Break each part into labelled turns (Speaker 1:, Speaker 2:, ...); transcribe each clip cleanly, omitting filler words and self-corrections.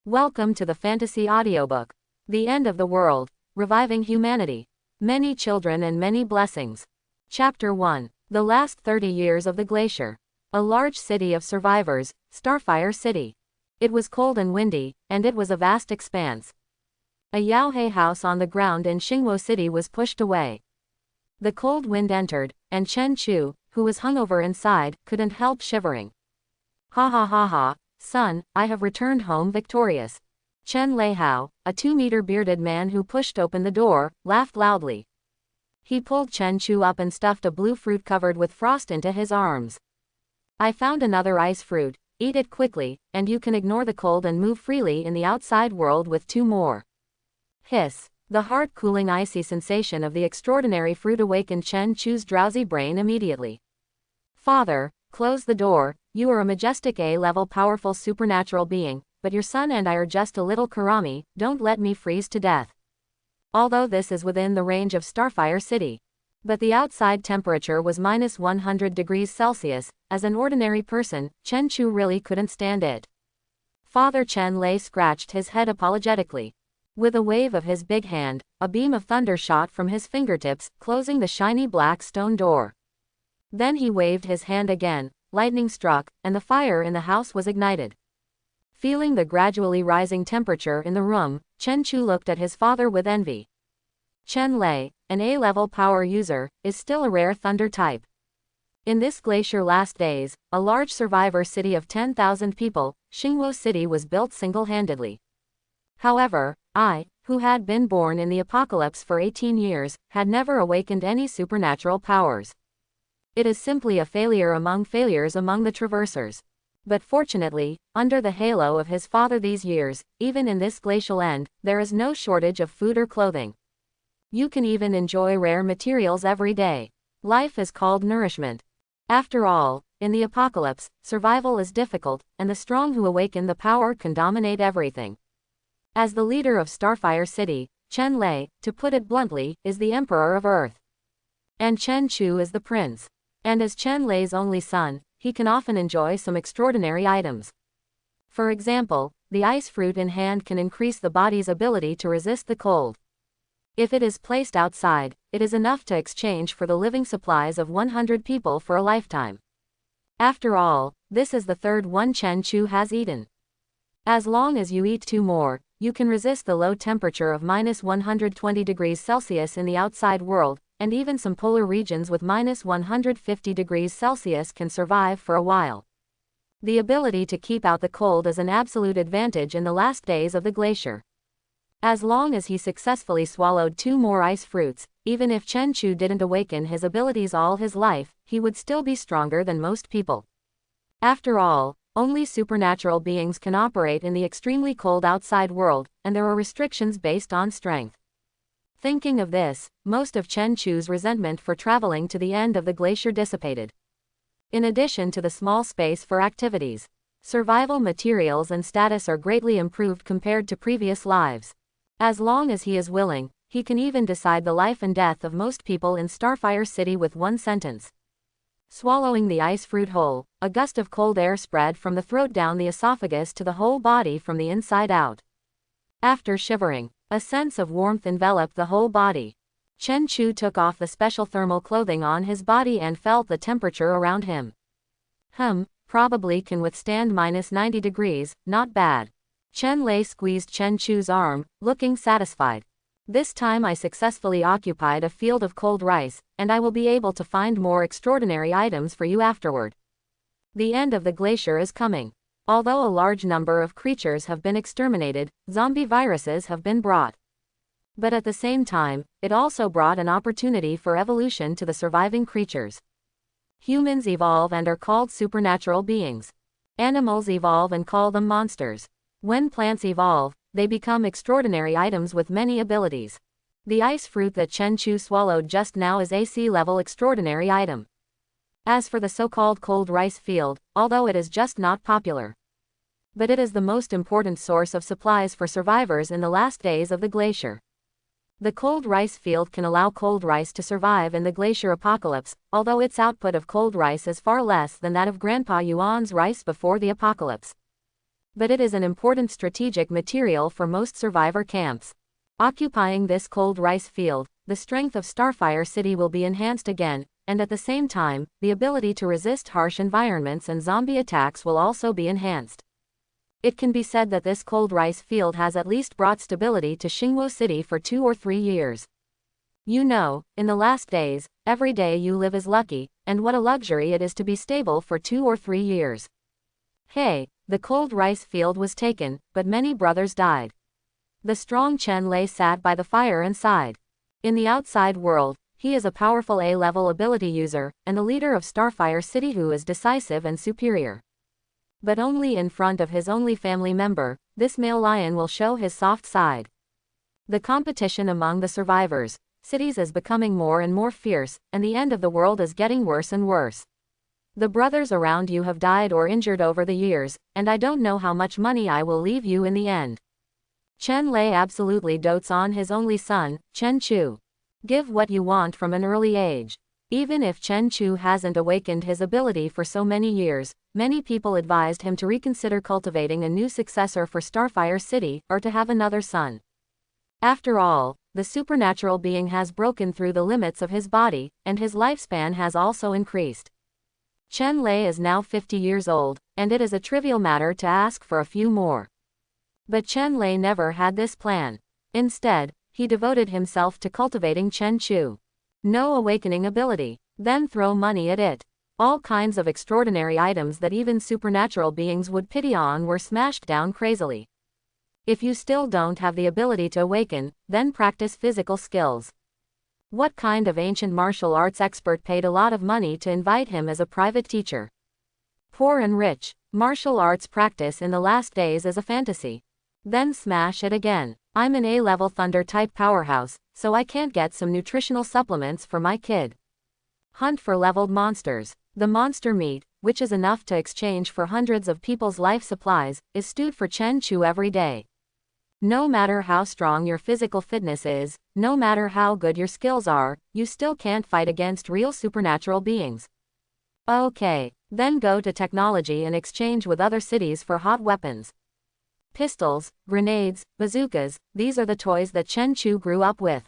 Speaker 1: Welcome to the fantasy audiobook. The End of the World, Reviving Humanity. Many Children and Many Blessings. Chapter 1. The Last 30 Years of the Glacier. A large city of survivors, Starfire City. It was cold and windy, and it was a vast expanse. A Yaohei house on the ground in Xingwo City was pushed away. The cold wind entered, and Chen Chu, who was hungover inside, couldn't help shivering. Ha ha ha ha. Son, I have returned home victorious. Chen Leihao, a 2-meter bearded man who pushed open the door, laughed loudly. He pulled Chen Chu up and stuffed a blue fruit covered with frost into his arms. I found another ice fruit, eat it quickly, and you can ignore the cold and move freely in the outside world with 2 more. Hiss. The heart-cooling icy sensation of the extraordinary fruit awakened Chen Chu's drowsy brain immediately. Father, close the door. You are a majestic A-level powerful supernatural being, but your son and I are just a little Kurami, don't let me freeze to death. Although this is within the range of Starfire City. But the outside temperature was minus 100 degrees Celsius, as an ordinary person, Chen Chu really couldn't stand it. Father Chen Lei scratched his head apologetically. With a wave of his big hand, a beam of thunder shot from his fingertips, closing the shiny black stone door. Then he waved his hand again. Lightning struck, and the fire in the house was ignited. Feeling the gradually rising temperature in the room, Chen Chu looked at his father with envy. Chen Lei, an A-level power user, is still a rare thunder type. In this glacier last days, a large survivor city of 10,000 people, Xingwo City was built single-handedly. However, I, who had been born in the apocalypse for 18 years, had never awakened any supernatural powers. It is simply a failure among failures among the traversers. But fortunately, under the halo of his father these years, even in this glacial end, there is no shortage of food or clothing. You can even enjoy rare materials every day. Life is called nourishment. After all, in the apocalypse, survival is difficult, and the strong who awaken the power can dominate everything. As the leader of Starfire City, Chen Lei, to put it bluntly, is the emperor of Earth. And Chen Chu is the prince. And as Chen Lei's only son, he can often enjoy some extraordinary items. For example, the ice fruit in hand can increase the body's ability to resist the cold. If it is placed outside, it is enough to exchange for the living supplies of 100 people for a lifetime. After all, this is the third one Chen Chu has eaten. As long as you eat 2 more, you can resist the low temperature of minus 120 degrees Celsius in the outside world, and even some polar regions with minus 150 degrees Celsius can survive for a while. The ability to keep out the cold is an absolute advantage in the last days of the glacier. As long as he successfully swallowed 2 more ice fruits, even if Chen Chu didn't awaken his abilities all his life, he would still be stronger than most people. After all, only supernatural beings can operate in the extremely cold outside world, and there are restrictions based on strength. Thinking of this, most of Chen Chu's resentment for traveling to the end of the glacier dissipated. In addition to the small space for activities, survival materials and status are greatly improved compared to previous lives. As long as he is willing, he can even decide the life and death of most people in Starfire City with 1 sentence. Swallowing the ice fruit whole, a gust of cold air spread from the throat down the esophagus to the whole body from the inside out. After shivering, a sense of warmth enveloped the whole body. Chen Chu took off the special thermal clothing on his body and felt the temperature around him. Probably can withstand minus 90 degrees, not bad. Chen Lei squeezed Chen Chu's arm, looking satisfied. This time I successfully occupied a field of cold rice, and I will be able to find more extraordinary items for you afterward. The end of the glacier is coming. Although a large number of creatures have been exterminated, zombie viruses have been brought. But at the same time, it also brought an opportunity for evolution to the surviving creatures. Humans evolve and are called supernatural beings. Animals evolve and call them monsters. When plants evolve, they become extraordinary items with many abilities. The ice fruit that Chen Chu swallowed just now is a C-level extraordinary item. As for the so-called cold rice field, although it is just not popular, but it is the most important source of supplies for survivors in the last days of the glacier. The cold rice field can allow cold rice to survive in the glacier apocalypse, although its output of cold rice is far less than that of Grandpa Yuan's rice before the apocalypse. but it is an important strategic material for most survivor camps. Occupying this cold rice field, the strength of Starfire City will be enhanced again, and at the same time, the ability to resist harsh environments and zombie attacks will also be enhanced. It can be said that this cold rice field has at least brought stability to Xingwo City for 2 or 3 years. You know, in the last days, every day you live is lucky, and what a luxury it is to be stable for 2 or 3 years. Hey, the cold rice field was taken, but many brothers died. The strong Chen Lei sat by the fire and sighed. In the outside world, he is a powerful A-level ability user, and the leader of Starfire City who is decisive and superior. But only in front of his only family member, this male lion will show his soft side. The competition among the survivors cities is becoming more and more fierce, and the end of the world is getting worse and worse. The brothers around you have died or injured over the years, and I don't know how much money I will leave you in the end. Chen Lei absolutely dotes on his only son, Chen Chu. Give what you want from an early age. Even if Chen Chu hasn't awakened his ability for so many years, many people advised him to reconsider cultivating a new successor for Starfire City, or to have another son. After all, the supernatural being has broken through the limits of his body, and his lifespan has also increased. Chen Lei is now 50 years old, and it is a trivial matter to ask for a few more. But Chen Lei never had this plan. Instead, he devoted himself to cultivating Chen Chu. No awakening ability. Then throw money at it. All kinds of extraordinary items that even supernatural beings would pity on were smashed down crazily. If you still don't have the ability to awaken, then practice physical skills. What kind of ancient martial arts expert paid a lot of money to invite him as a private teacher? Poor and rich, martial arts practice in the last days is a fantasy. Then smash it again. I'm an A-level thunder-type powerhouse, so I can't get some nutritional supplements for my kid. Hunt for leveled monsters. The monster meat, which is enough to exchange for hundreds of people's life supplies, is stewed for Chen Chu every day. No matter how strong your physical fitness is, no matter how good your skills are, you still can't fight against real supernatural beings. Okay, then go to technology and exchange with other cities for hot weapons. Pistols, grenades, bazookas, these are the toys that Chen Chu grew up with.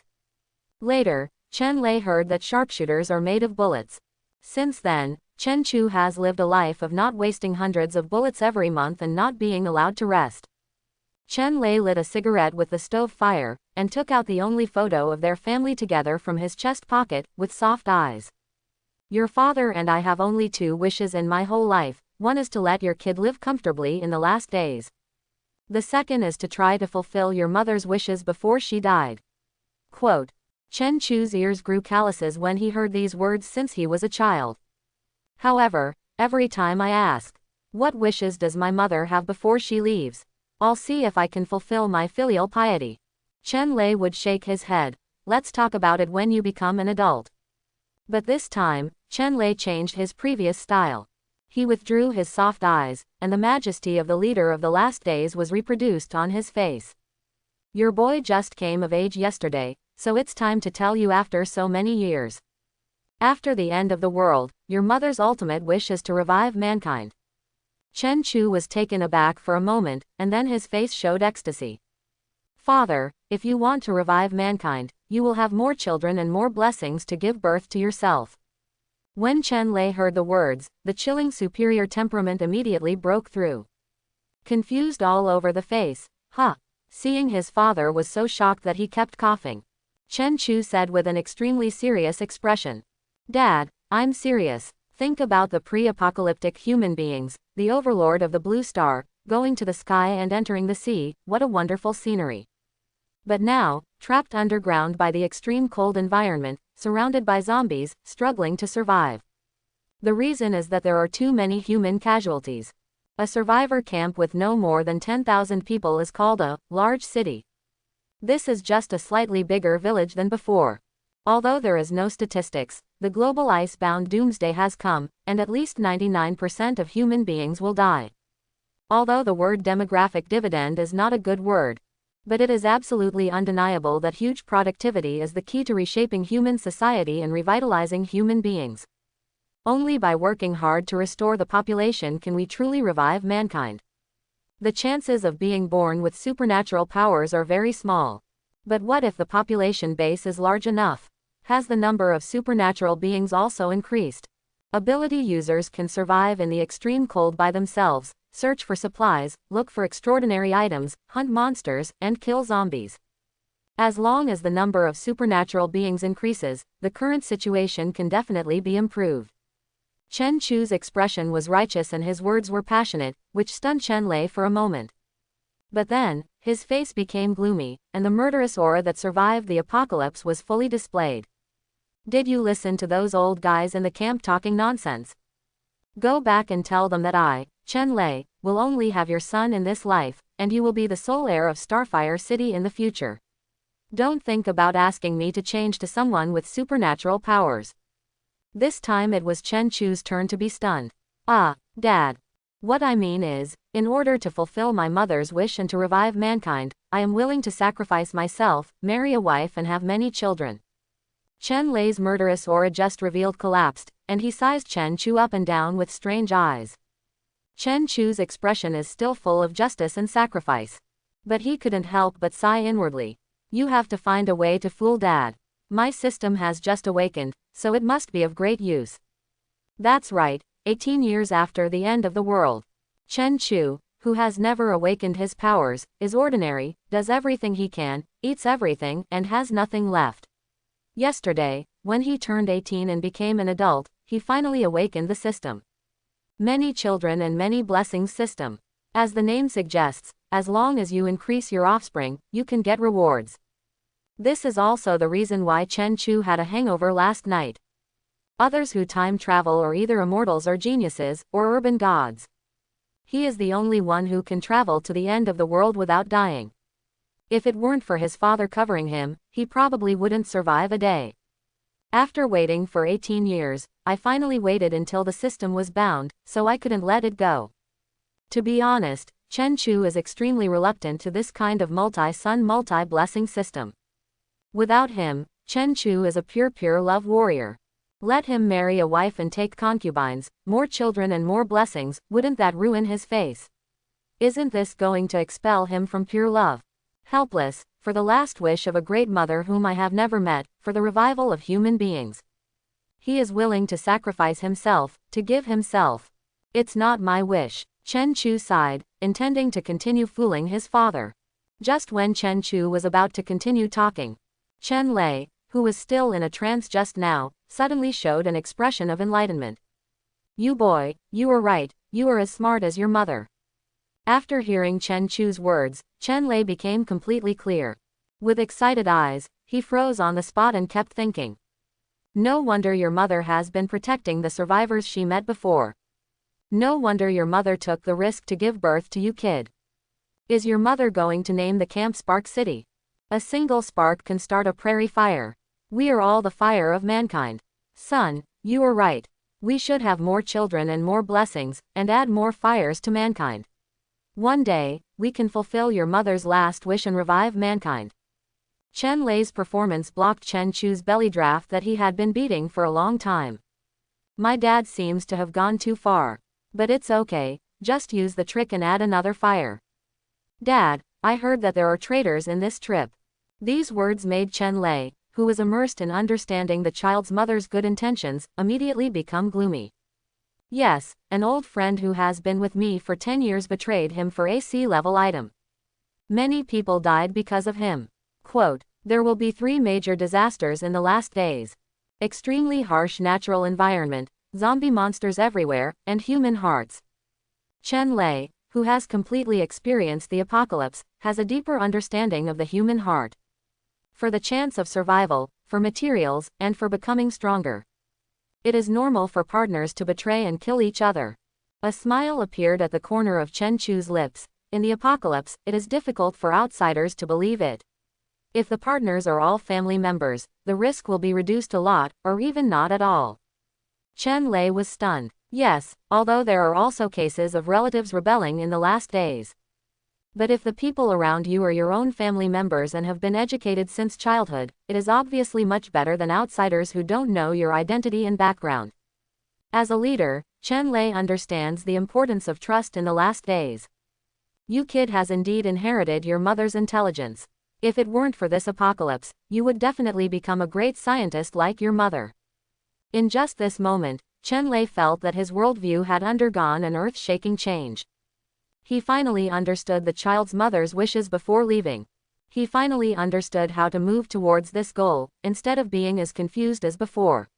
Speaker 1: Later, Chen Lei heard that sharpshooters are made of bullets. Since then, Chen Chu has lived a life of not wasting hundreds of bullets every month and not being allowed to rest. Chen Lei lit a cigarette with the stove fire, and took out the only photo of their family together from his chest pocket, with soft eyes. Your father and I have only 2 wishes in my whole life. One is to let your kid live comfortably in the last days. The second is to try to fulfill your mother's wishes before she died. Quote. Chen Chu's ears grew calluses when he heard these words since he was a child. However, every time I ask, what wishes does my mother have before she leaves? I'll see if I can fulfill my filial piety. Chen Lei would shake his head. Let's talk about it when you become an adult. But this time, Chen Lei changed his previous style. He withdrew his soft eyes, and the majesty of the leader of the last days was reproduced on his face. Your boy just came of age yesterday, so it's time to tell you after so many years. After the end of the world, your mother's ultimate wish is to revive mankind. Chen Chu was taken aback for a moment, and then his face showed ecstasy. Father, if you want to revive mankind, you will have more children and more blessings to give birth to yourself. When Chen Lei heard the words, the chilling superior temperament immediately broke through. Confused all over the face. Seeing his father was so shocked that he kept coughing. Chen Chu said with an extremely serious expression. Dad, I'm serious. Think about the pre-apocalyptic human beings, the overlord of the blue star, going to the sky and entering the sea. What a wonderful scenery. But now, trapped underground by the extreme cold environment, surrounded by zombies, struggling to survive. The reason is that there are too many human casualties. A survivor camp with no more than 10,000 people is called a large city. This is just a slightly bigger village than before. Although there is no statistics, the global ice-bound doomsday has come, and at least 99% of human beings will die. Although the word demographic dividend is not a good word, but it is absolutely undeniable that huge productivity is the key to reshaping human society and revitalizing human beings. Only by working hard to restore the population can we truly revive mankind. The chances of being born with supernatural powers are very small. But what if the population base is large enough? Has the number of supernatural beings also increased? Ability users can survive in the extreme cold by themselves, search for supplies, look for extraordinary items, hunt monsters, and kill zombies. As long as the number of supernatural beings increases, the current situation can definitely be improved. Chen Chu's expression was righteous and his words were passionate, which stunned Chen Lei for a moment. But then, his face became gloomy, and the murderous aura that survived the apocalypse was fully displayed. Did you listen to those old guys in the camp talking nonsense? Go back and tell them that I, Chen Lei, will only have your son in this life, and you will be the sole heir of Starfire City in the future. Don't think about asking me to change to someone with supernatural powers. This time it was Chen Chu's turn to be stunned. Ah, Dad. What I mean is, in order to fulfill my mother's wish and to revive mankind, I am willing to sacrifice myself, marry a wife and have many children. Chen Lei's murderous aura just revealed collapsed, and he sized Chen Chu up and down with strange eyes. Chen Chu's expression is still full of justice and sacrifice. But he couldn't help but sigh inwardly. You have to find a way to fool Dad. My system has just awakened, so it must be of great use. That's right, 18 years after the end of the world. Chen Chu, who has never awakened his powers, is ordinary, does everything he can, eats everything, and has nothing left. Yesterday, when he turned 18 and became an adult, he finally awakened the system. Many children and many blessings system. As the name suggests, as long as you increase your offspring, you can get rewards. This is also the reason why Chen Chu had a hangover last night. Others who time travel are either immortals or geniuses, or urban gods. He is the only one who can travel to the end of the world without dying. If it weren't for his father covering him, he probably wouldn't survive a day. After waiting for 18 years, I finally waited until the system was bound, so I couldn't let it go. To be honest, Chen Chu is extremely reluctant to this kind of multi-son multi-blessing system. Without him, Chen Chu is a pure love warrior. Let him marry a wife and take concubines, more children and more blessings, wouldn't that ruin his face? Isn't this going to expel him from pure love? Helpless, for the last wish of a great mother whom I have never met, for the revival of human beings. He is willing to sacrifice himself, to give himself. It's not my wish. Chen Chu sighed, intending to continue fooling his father. Just when Chen Chu was about to continue talking, Chen Lei, who was still in a trance just now, suddenly showed an expression of enlightenment. You boy, you were right, you are as smart as your mother. After hearing Chen Chu's words, Chen Lei became completely clear. With excited eyes, he froze on the spot and kept thinking. No wonder your mother has been protecting the survivors she met before. No wonder your mother took the risk to give birth to you kid. Is your mother going to name the camp Spark City? A single spark can start a prairie fire. We are all the fire of mankind. Son, you are right. We should have more children and more blessings, and add more fires to mankind. One day, we can fulfill your mother's last wish and revive mankind. Chen Lei's performance blocked Chen Chu's belly draft that he had been beating for a long time. My dad seems to have gone too far. But it's okay, just use the trick and add another fire. Dad, I heard that there are traitors in this trip. These words made Chen Lei, who was immersed in understanding the child's mother's good intentions, immediately become gloomy. Yes, an old friend who has been with me for 10 years betrayed him for a C-level item. Many people died because of him. Quote, there will be 3 major disasters in the last days. Extremely harsh natural environment, zombie monsters everywhere, and human hearts. Chen Lei, who has completely experienced the apocalypse, has a deeper understanding of the human heart. For the chance of survival, for materials, and for becoming stronger. It is normal for partners to betray and kill each other. A smile appeared at the corner of Chen Chu's lips. In the apocalypse, it is difficult for outsiders to believe it. If the partners are all family members, the risk will be reduced a lot, or even not at all. Chen Lei was stunned. Yes, although there are also cases of relatives rebelling in the last days. But if the people around you are your own family members and have been educated since childhood, it is obviously much better than outsiders who don't know your identity and background. As a leader, Chen Lei understands the importance of trust in the last days. You kid has indeed inherited your mother's intelligence. If it weren't for this apocalypse, you would definitely become a great scientist like your mother. In just this moment, Chen Lei felt that his worldview had undergone an earth-shaking change. He finally understood the child's mother's wishes before leaving. He finally understood how to move towards this goal, instead of being as confused as before.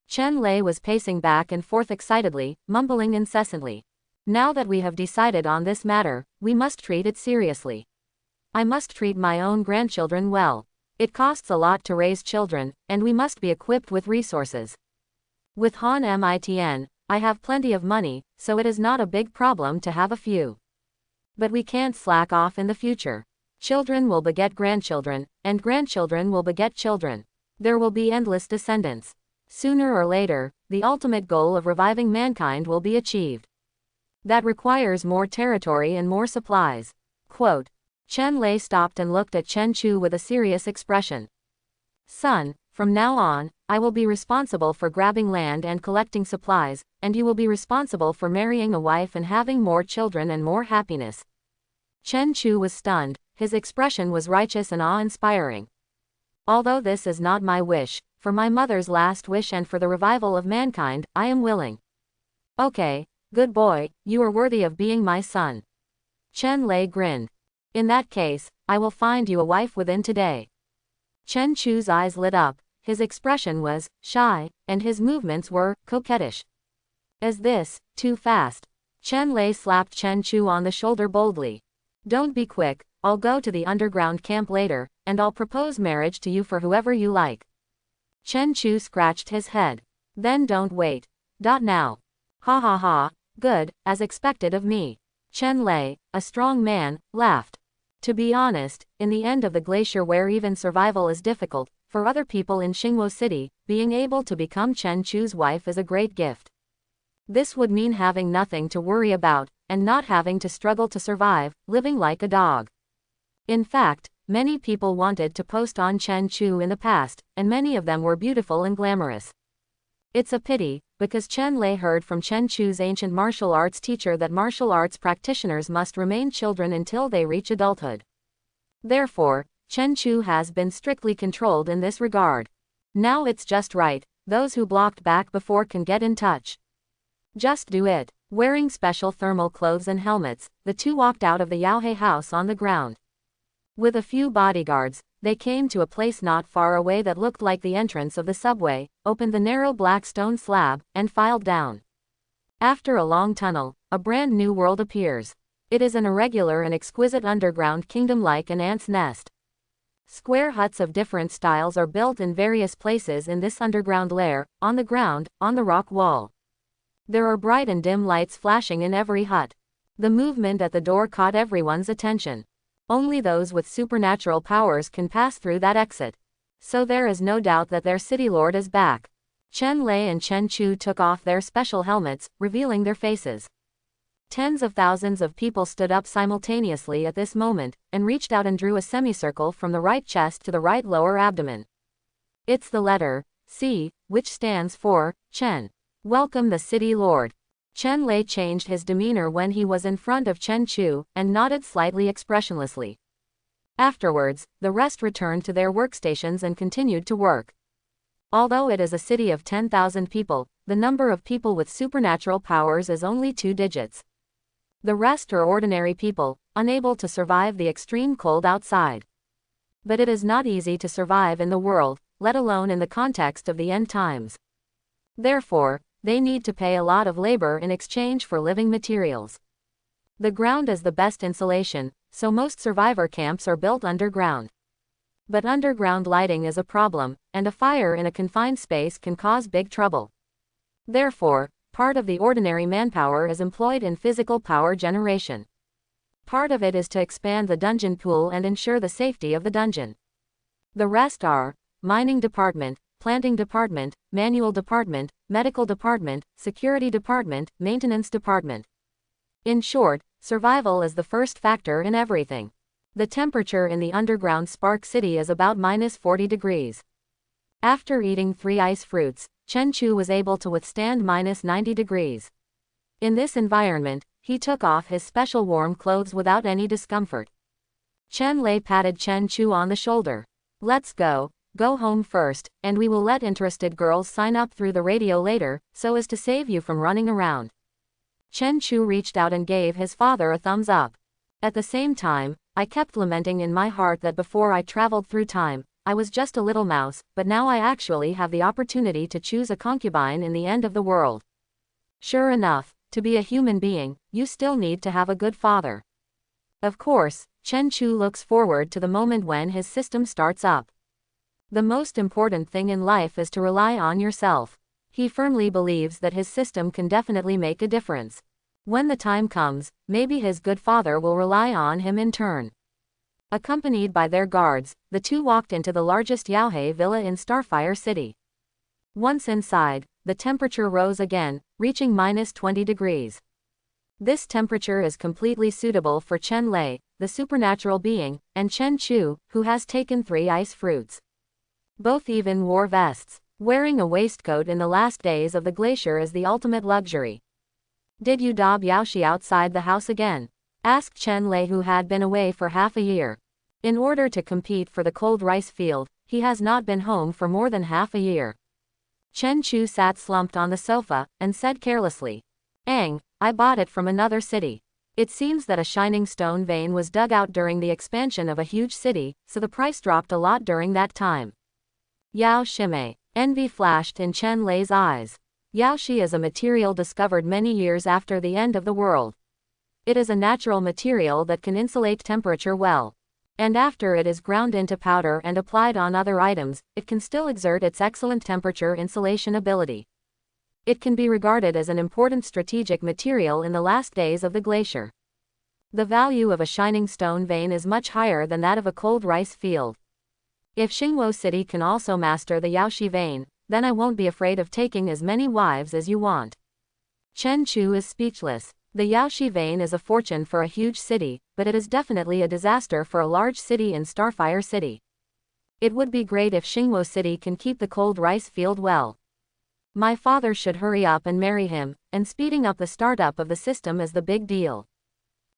Speaker 1: Chen Lei was pacing back and forth excitedly, mumbling incessantly. Now that we have decided on this matter, we must treat it seriously. I must treat my own grandchildren well. It costs a lot to raise children, and we must be equipped with resources. With Han Mitn, I have plenty of money, so it is not a big problem to have a few. But we can't slack off in the future. Children will beget grandchildren, and grandchildren will beget children. There will be endless descendants. Sooner or later, the ultimate goal of reviving mankind will be achieved. That requires more territory and more supplies. Quote. Chen Lei stopped and looked at Chen Chu with a serious expression. Son, from now on, I will be responsible for grabbing land and collecting supplies, and you will be responsible for marrying a wife and having more children and more happiness. Chen Chu was stunned, his expression was righteous and awe-inspiring. Although this is not my wish, for my mother's last wish and for the revival of mankind, I am willing. Okay, good boy, you are worthy of being my son. Chen Lei grinned. In that case, I will find you a wife within today. Chen Chu's eyes lit up, his expression was shy, and his movements were coquettish. Is this too fast? Chen Lei slapped Chen Chu on the shoulder boldly. Don't be quick, I'll go to the underground camp later, and I'll propose marriage to you for whoever you like. Chen Chu scratched his head. Then don't wait. Now. Ha ha ha, good, as expected of me. Chen Lei, a strong man, laughed. To be honest, in the end of the glacier where even survival is difficult, for other people in Xingwo City, being able to become Chen Chu's wife is a great gift. This would mean having nothing to worry about, and not having to struggle to survive, living like a dog. In fact, many people wanted to post on Chen Chu in the past, and many of them were beautiful and glamorous. It's a pity, because Chen Lei heard from Chen Chu's ancient martial arts teacher that martial arts practitioners must remain children until they reach adulthood. Therefore, Chen Chu has been strictly controlled in this regard. Now it's just right, those who blocked back before can get in touch. Just do it. Wearing special thermal clothes and helmets, the two walked out of the Yaohe house on the ground. With a few bodyguards, they came to a place not far away that looked like the entrance of the subway, opened the narrow black stone slab, and filed down. After a long tunnel, a brand new world appears. It is an irregular and exquisite underground kingdom like an ant's nest. Square huts of different styles are built in various places in this underground lair, on the ground, on the rock wall. There are bright and dim lights flashing in every hut. The movement at the door caught everyone's attention. Only those with supernatural powers can pass through that exit. So there is no doubt that their city lord is back. Chen Lei and Chen Chu took off their special helmets, revealing their faces. Tens of thousands of people stood up simultaneously at this moment, and reached out and drew a semicircle from the right chest to the right lower abdomen. It's the letter C, which stands for Chen. Welcome the city lord. Chen Lei changed his demeanor when he was in front of Chen Chu, and nodded slightly expressionlessly. Afterwards, the rest returned to their workstations and continued to work. Although it is a city of 10,000 people, the number of people with supernatural powers is only 2 digits. The rest are ordinary people, unable to survive the extreme cold outside. But it is not easy to survive in the world, let alone in the context of the end times. Therefore, they need to pay a lot of labor in exchange for living materials. The ground is the best insulation, so most survivor camps are built underground. But underground lighting is a problem, and a fire in a confined space can cause big trouble. Therefore, part of the ordinary manpower is employed in physical power generation. Part of it is to expand the dungeon pool and ensure the safety of the dungeon. The rest are mining department, planting department, manual department, medical department, security department, maintenance department. In short, survival is the first factor in everything. The temperature in the underground Spark City is about -40 degrees. After eating 3 ice fruits, Chen Chu was able to withstand -90 degrees. In this environment, He took off his special warm clothes without any discomfort. Chen Lei patted Chen Chu on the shoulder. Let's go. Go home first, and we will let interested girls sign up through the radio later, so as to save you from running around. Chen Chu reached out and gave his father a thumbs up. At the same time, I kept lamenting in my heart that before I traveled through time, I was just a little mouse, but now I actually have the opportunity to choose a concubine in the end of the world. Sure enough, to be a human being, you still need to have a good father. Of course, Chen Chu looks forward to the moment when his system starts up. The most important thing in life is to rely on yourself. He firmly believes that his system can definitely make a difference. When the time comes, maybe his good father will rely on him in turn. Accompanied by their guards, the two walked into the largest Yaohei villa in Starfire City. Once inside, the temperature rose again, reaching -20 degrees. This temperature is completely suitable for Chen Lei, the supernatural being, and Chen Chu, who has taken 3 ice fruits. Both even wore vests. Wearing a waistcoat in the last days of the glacier is the ultimate luxury. Did you dob Yaoshi outside the house again? Asked Chen Lei, who had been away for half a year. In order to compete for the cold rice field, he has not been home for more than half a year. Chen Chu sat slumped on the sofa, and said carelessly, I bought it from another city. It seems that a shining stone vein was dug out during the expansion of a huge city, so the price dropped a lot during that time. Yao Shimei. Envy flashed in Chen Lei's eyes. Yaoshi is a material discovered many years after the end of the world. It is a natural material that can insulate temperature well. And after it is ground into powder and applied on other items, it can still exert its excellent temperature insulation ability. It can be regarded as an important strategic material in the last days of the glacier. The value of a shining stone vein is much higher than that of a cold rice field. If Xingwo City can also master the Yaoshi vein, then I won't be afraid of taking as many wives as you want. Chen Chu is speechless. The Yaoshi vein is a fortune for a huge city, but it is definitely a disaster for a large city in Starfire City. It would be great if Xingwo City can keep the cold rice field well. My father should hurry up and marry him, and speeding up the startup of the system is the big deal.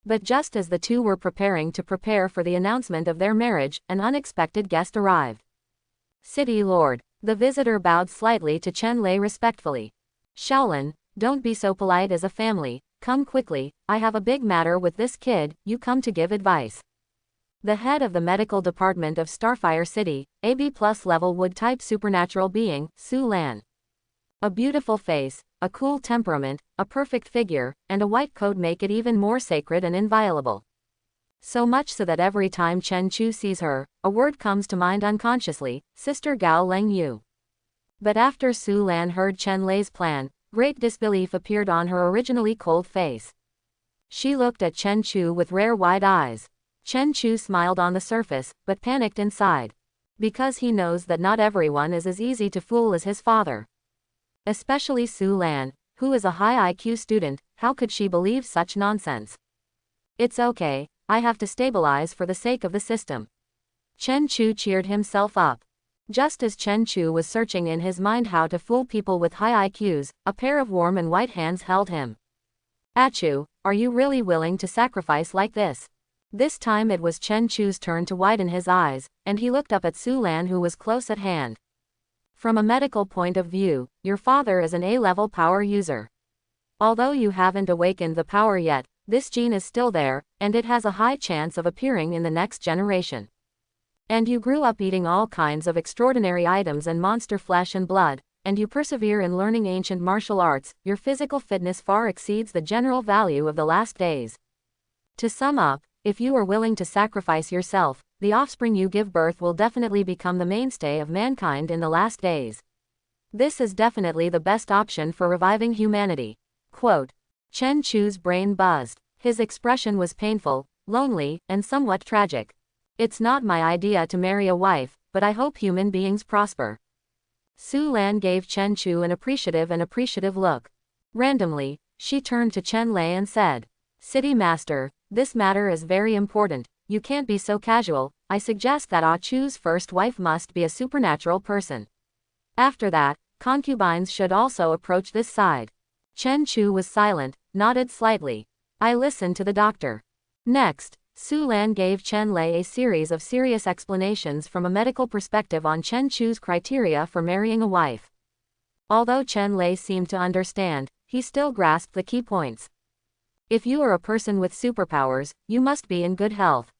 Speaker 1: But just as the two were preparing for the announcement of their marriage, an unexpected guest arrived. City Lord. The visitor bowed slightly to Chen Lei respectfully. Shaolin, don't be so polite as a family, come quickly, I have a big matter with this kid, you come to give advice. The head of the medical department of Starfire City, a B+ level wood-type supernatural being, Su Lan. A beautiful face, a cool temperament, a perfect figure, and a white coat make it even more sacred and inviolable. So much so that every time Chen Chu sees her, a word comes to mind unconsciously, Sister Gao Leng Yu. But after Su Lan heard Chen Lei's plan, great disbelief appeared on her originally cold face. She looked at Chen Chu with rare wide eyes. Chen Chu smiled on the surface, but panicked inside. Because he knows that not everyone is as easy to fool as his father. Especially Su Lan, who is a high IQ student, how could she believe such nonsense? It's okay, I have to stabilize for the sake of the system. Chen Chu cheered himself up. Just as Chen Chu was searching in his mind how to fool people with high IQs, a pair of warm and white hands held him. Achu, are you really willing to sacrifice like this? This time it was Chen Chu's turn to widen his eyes, and he looked up at Su Lan, who was close at hand. From a medical point of view, your father is an A-level power user. Although you haven't awakened the power yet, this gene is still there, and it has a high chance of appearing in the next generation. And you grew up eating all kinds of extraordinary items and monster flesh and blood, and you persevere in learning ancient martial arts, your physical fitness far exceeds the general value of the last days. To sum up, if you are willing to sacrifice yourself, the offspring you give birth will definitely become the mainstay of mankind in the last days. This is definitely the best option for reviving humanity. Quote. Chen Chu's brain buzzed. His expression was painful, lonely, and somewhat tragic. It's not my idea to marry a wife, but I hope human beings prosper. Su Lan gave Chen Chu an appreciative look. Randomly, she turned to Chen Lei and said, City Master, this matter is very important, you can't be so casual, I suggest that Ah Chu's first wife must be a supernatural person. After that, concubines should also approach this side. Chen Chu was silent, nodded slightly. I listened to the doctor. Next, Su Lan gave Chen Lei a series of serious explanations from a medical perspective on Chen Chu's criteria for marrying a wife. Although Chen Lei seemed to understand, he still grasped the key points. If you are a person with superpowers, you must be in good health.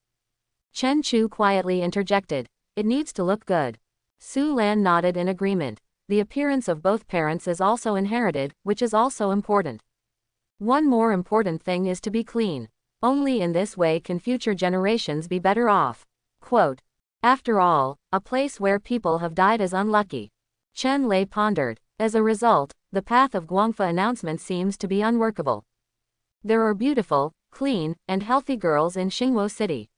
Speaker 1: Chen Chu quietly interjected, it needs to look good. Su Lan nodded in agreement. The appearance of both parents is also inherited, which is also important. One more important thing is to be clean. Only in this way can future generations be better off. Quote, after all, a place where people have died is unlucky. Chen Lei pondered. As a result, the path of Guangfa announcement seems to be unworkable. There are beautiful, clean, and healthy girls in Xingwo City.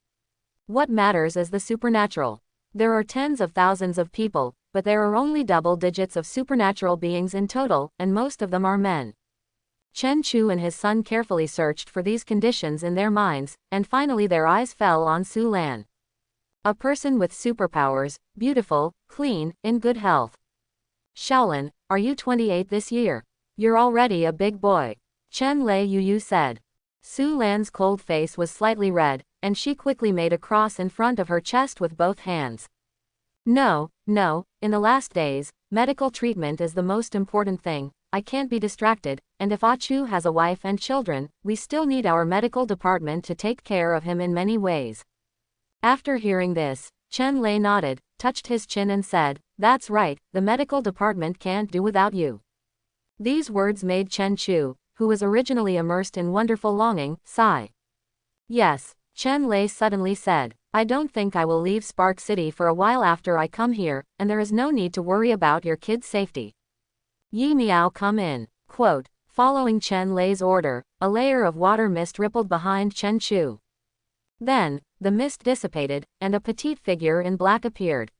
Speaker 1: What matters is the supernatural. There are tens of thousands of people, but there are only double digits of supernatural beings in total, and most of them are men. Chen Chu and his son carefully searched for these conditions in their minds, and finally their eyes fell on Su Lan. A person with superpowers, beautiful, clean, in good health. Shaolin, are you 28 this year? You're already a big boy. Chen Lei Yu said. Su Lan's cold face was slightly red, and she quickly made a cross in front of her chest with both hands. No, in the last days, medical treatment is the most important thing. I can't be distracted, and if Achu has a wife and children, we still need our medical department to take care of him in many ways. After hearing this, Chen Lei nodded, touched his chin and said, that's right, the medical department can't do without you. These words made Chen Chu, who was originally immersed in wonderful longing, sigh. Yes, Chen Lei suddenly said, I don't think I will leave Spark City for a while after I come here, and there is no need to worry about your kid's safety. Yi Miao come in. Quote, following Chen Lei's order, a layer of water mist rippled behind Chen Chu. Then, the mist dissipated, and a petite figure in black appeared.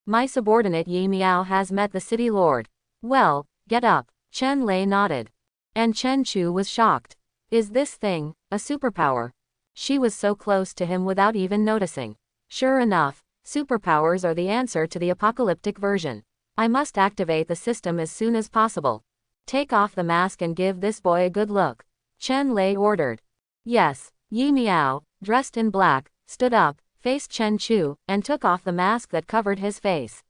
Speaker 1: My subordinate Yi Miao has met the city lord. Well, get up. Chen Lei nodded. And Chen Chu was shocked. Is this thing a superpower? She was so close to him without even noticing. Sure enough, superpowers are the answer to the apocalyptic version. I must activate the system as soon as possible. Take off the mask and give this boy a good look. Chen Lei ordered. Yes, Yi Miao, dressed in black, stood up, faced Chen Chu, and took off the mask that covered his face.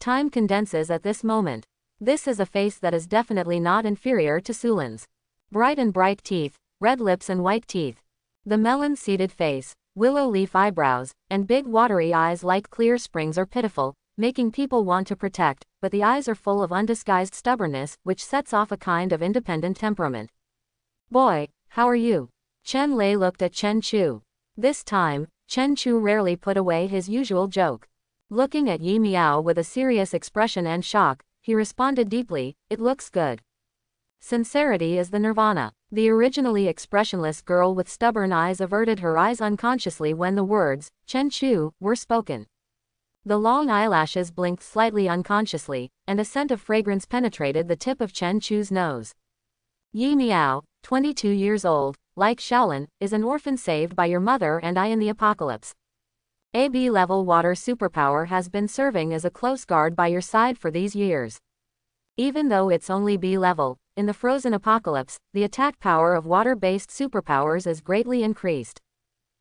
Speaker 1: Time condenses at this moment. This is a face that is definitely not inferior to Su Lan's. Bright teeth, red lips and white teeth. The melon-seeded face, willow leaf eyebrows, and big watery eyes like clear springs are pitiful, making people want to protect, but the eyes are full of undisguised stubbornness, which sets off a kind of independent temperament. Boy, how are you? Chen Lei looked at Chen Chu. This time, Chen Chu rarely put away his usual joke. Looking at Yi Miao with a serious expression and shock, he responded deeply, it looks good. Sincerity is the nirvana. The originally expressionless girl with stubborn eyes averted her eyes unconsciously when the words, Chen Chu, were spoken. The long eyelashes blinked slightly unconsciously, and a scent of fragrance penetrated the tip of Chen Chu's nose. Yi Miao, 22 years old, like Shaolin, is an orphan saved by your mother and I in the apocalypse. A B-level water superpower has been serving as a close guard by your side for these years. Even though it's only B-level, in the frozen apocalypse, the attack power of water-based superpowers is greatly increased.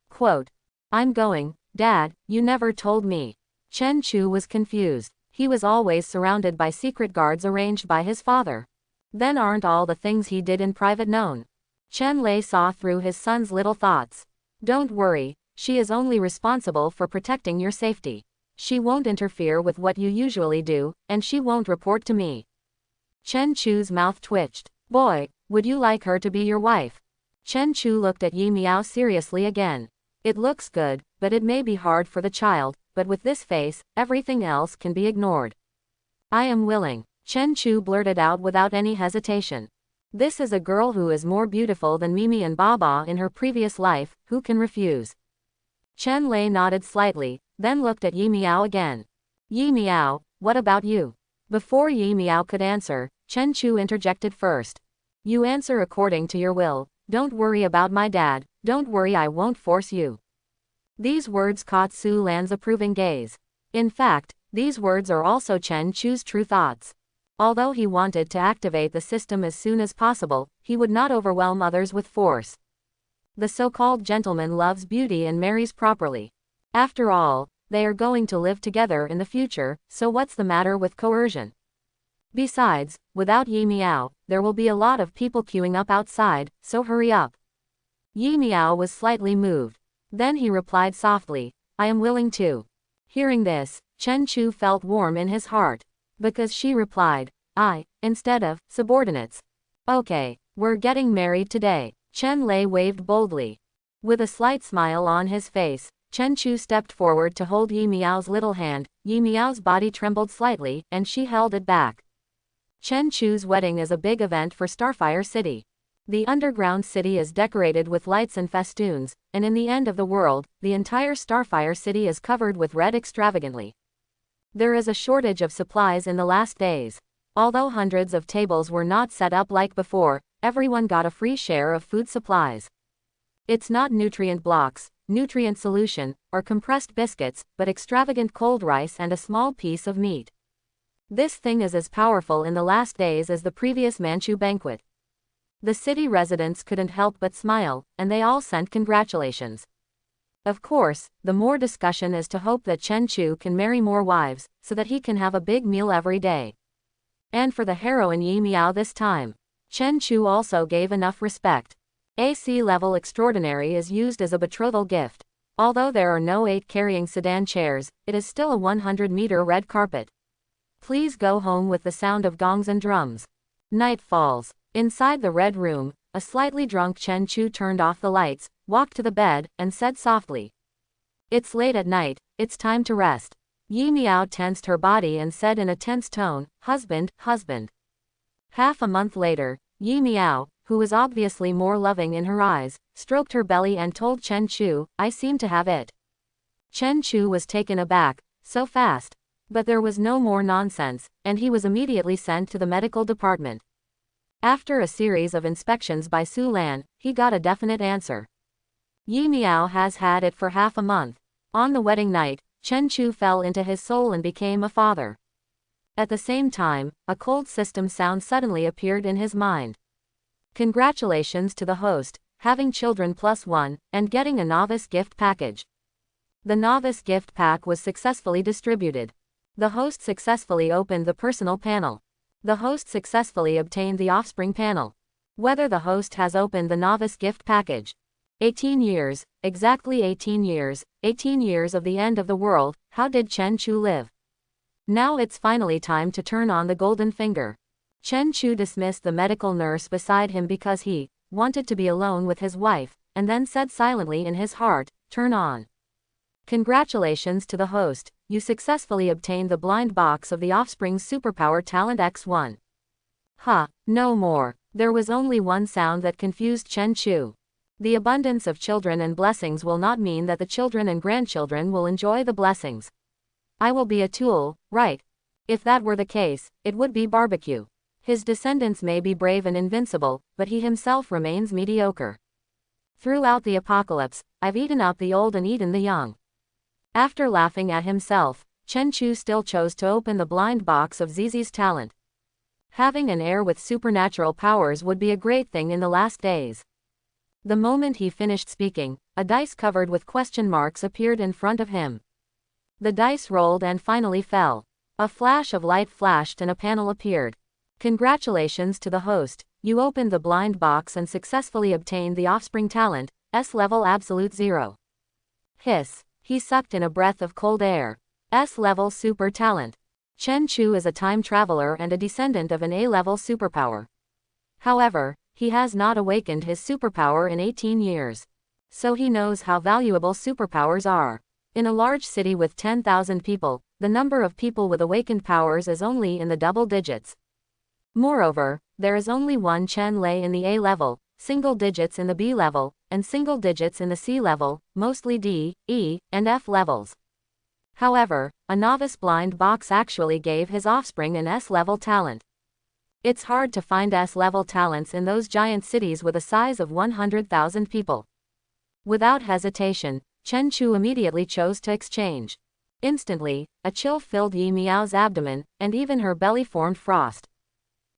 Speaker 1: Quote, I'm going, Dad, you never told me. Chen Chu was confused. He was always surrounded by secret guards arranged by his father. Then aren't all the things he did in private known? Chen Lei saw through his son's little thoughts. Don't worry, she is only responsible for protecting your safety. She won't interfere with what you usually do, and she won't report to me. Chen Chu's mouth twitched. Boy, would you like her to be your wife? Chen Chu looked at Yi Miao seriously again. It looks good, but it may be hard for the child, but with this face, everything else can be ignored. I am willing. Chen Chu blurted out without any hesitation. This is a girl who is more beautiful than Mimi and Baba in her previous life, who can refuse? Chen Lei nodded slightly, then looked at Yi Miao again. Yi Miao, what about you? Before Yi Miao could answer, Chen Chu interjected first. You answer according to your will. Don't worry about my dad, don't worry, I won't force you. These words caught Su Lan's approving gaze. In fact, these words are also Chen Chu's true thoughts. Although he wanted to activate the system as soon as possible, he would not overwhelm others with force. The so-called gentleman loves beauty and marries properly. After all, they are going to live together in the future, so what's the matter with coercion? Besides, without Yi Miao, there will be a lot of people queuing up outside, so hurry up. Yi Miao was slightly moved. Then he replied softly, I am willing to. Hearing this, Chen Chu felt warm in his heart. Because she replied, I, instead of, subordinates. Okay, we're getting married today. Chen Lei waved boldly. With a slight smile on his face, Chen Chu stepped forward to hold Yi Miao's little hand. Yi Miao's body trembled slightly, and she held it back. Chen Chu's wedding is a big event for Starfire City. The underground city is decorated with lights and festoons, and in the end of the world, the entire Starfire City is covered with red extravagantly. There is a shortage of supplies in the last days. Although hundreds of tables were not set up like before, everyone got a free share of food supplies. It's not nutrient blocks, nutrient solution, or compressed biscuits, but extravagant cold rice and a small piece of meat. This thing is as powerful in the last days as the previous Manchu banquet. The city residents couldn't help but smile, and they all sent congratulations. Of course, the more discussion is to hope that Chen Chu can marry more wives, so that he can have a big meal every day. And for the heroine Yi Miao this time, Chen Chu also gave enough respect. AC level extraordinary is used as a betrothal gift. Although there are no 8 carrying sedan chairs, it is still a 100-meter red carpet. Please go home with the sound of gongs and drums. Night falls. Inside the red room, a slightly drunk Chen Chu turned off the lights, walked to the bed, and said softly, It's late at night, it's time to rest. Yi Miao tensed her body and said in a tense tone, Husband, husband. Half a month later, Yi Miao, who was obviously more loving in her eyes, stroked her belly and told Chen Chu, I seem to have it. Chen Chu was taken aback, so fast. But there was no more nonsense, and he was immediately sent to the medical department. After a series of inspections by Su Lan, he got a definite answer. Yi Miao has had it for half a month. On the wedding night, Chen Chu fell into his soul and became a father. At the same time, a cold system sound suddenly appeared in his mind. Congratulations to the host, having children +1, and getting a novice gift package. The novice gift pack was successfully distributed. The host successfully opened the personal panel. The host successfully obtained the offspring panel. Whether the host has opened the novice gift package. 18 years, exactly 18 years, 18 years of the end of the world, how did Chen Chu live? Now it's finally time to turn on the golden finger. Chen Chu dismissed the medical nurse beside him because he wanted to be alone with his wife, and then said silently in his heart, Turn on. Congratulations to the host, you successfully obtained the blind box of the offspring's superpower talent X1. No more. There was only one sound that confused Chen Chu. The abundance of children and blessings will not mean that the children and grandchildren will enjoy the blessings. I will be a tool, right? If that were the case, it would be barbecue. His descendants may be brave and invincible, but he himself remains mediocre. Throughout the apocalypse, I've eaten up the old and eaten the young. After laughing at himself, Chen Chu still chose to open the blind box of Zizi's talent. Having an heir with supernatural powers would be a great thing in the last days. The moment he finished speaking, a dice covered with question marks appeared in front of him. The dice rolled and finally fell. A flash of light flashed and a panel appeared. Congratulations to the host, you opened the blind box and successfully obtained the offspring talent, S-level absolute 0. Hiss. He sucked in a breath of cold air. S-level super talent. Chen Chu is a time traveler and a descendant of an A-level superpower. However, he has not awakened his superpower in 18 years. So he knows how valuable superpowers are. In a large city with 10,000 people, the number of people with awakened powers is only in the double digits. Moreover, there is only one Chen Lei in the A level, single digits in the B level, and single digits in the C level, mostly D, E, and F levels. However, a novice blind box actually gave his offspring an S-level talent. It's hard to find S-level talents in those giant cities with a size of 100,000 people. Without hesitation, Chen Chu immediately chose to exchange. Instantly, a chill filled Yi Miao's abdomen, and even her belly formed frost.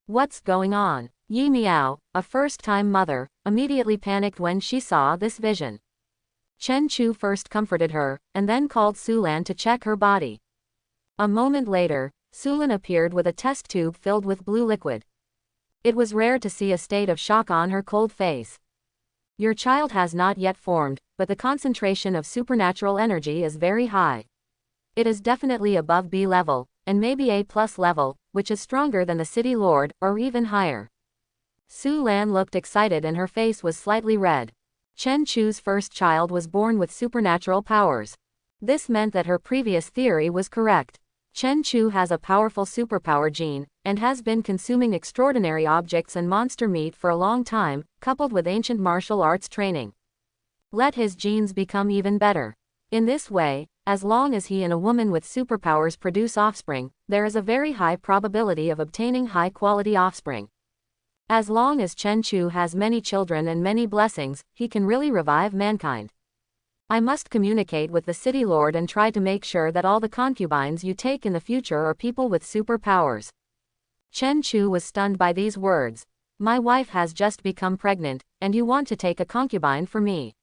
Speaker 1: What's going on? Yi Miao, a first-time mother, immediately panicked when she saw this vision. Chen Chu first comforted her, and then called Su Lan to check her body. A moment later, Su Lan appeared with a test tube filled with blue liquid. It was rare to see a state of shock on her cold face. Your child has not yet formed, but the concentration of supernatural energy is very high. It is definitely above B level, and maybe A+ level, which is stronger than the City Lord, or even higher. Su Lan looked excited and her face was slightly red. Chen Chu's first child was born with supernatural powers. This meant that her previous theory was correct. Chen Chu has a powerful superpower gene, and has been consuming extraordinary objects and monster meat for a long time, coupled with ancient martial arts training. Let his genes become even better. In this way, as long as he and a woman with superpowers produce offspring, there is a very high probability of obtaining high-quality offspring. As long as Chen Chu has many children and many blessings, he can really revive mankind. I must communicate with the City Lord and try to make sure that all the concubines you take in the future are people with superpowers. Chen Chu was stunned by these words. My wife has just become pregnant, and you want to take a concubine for me?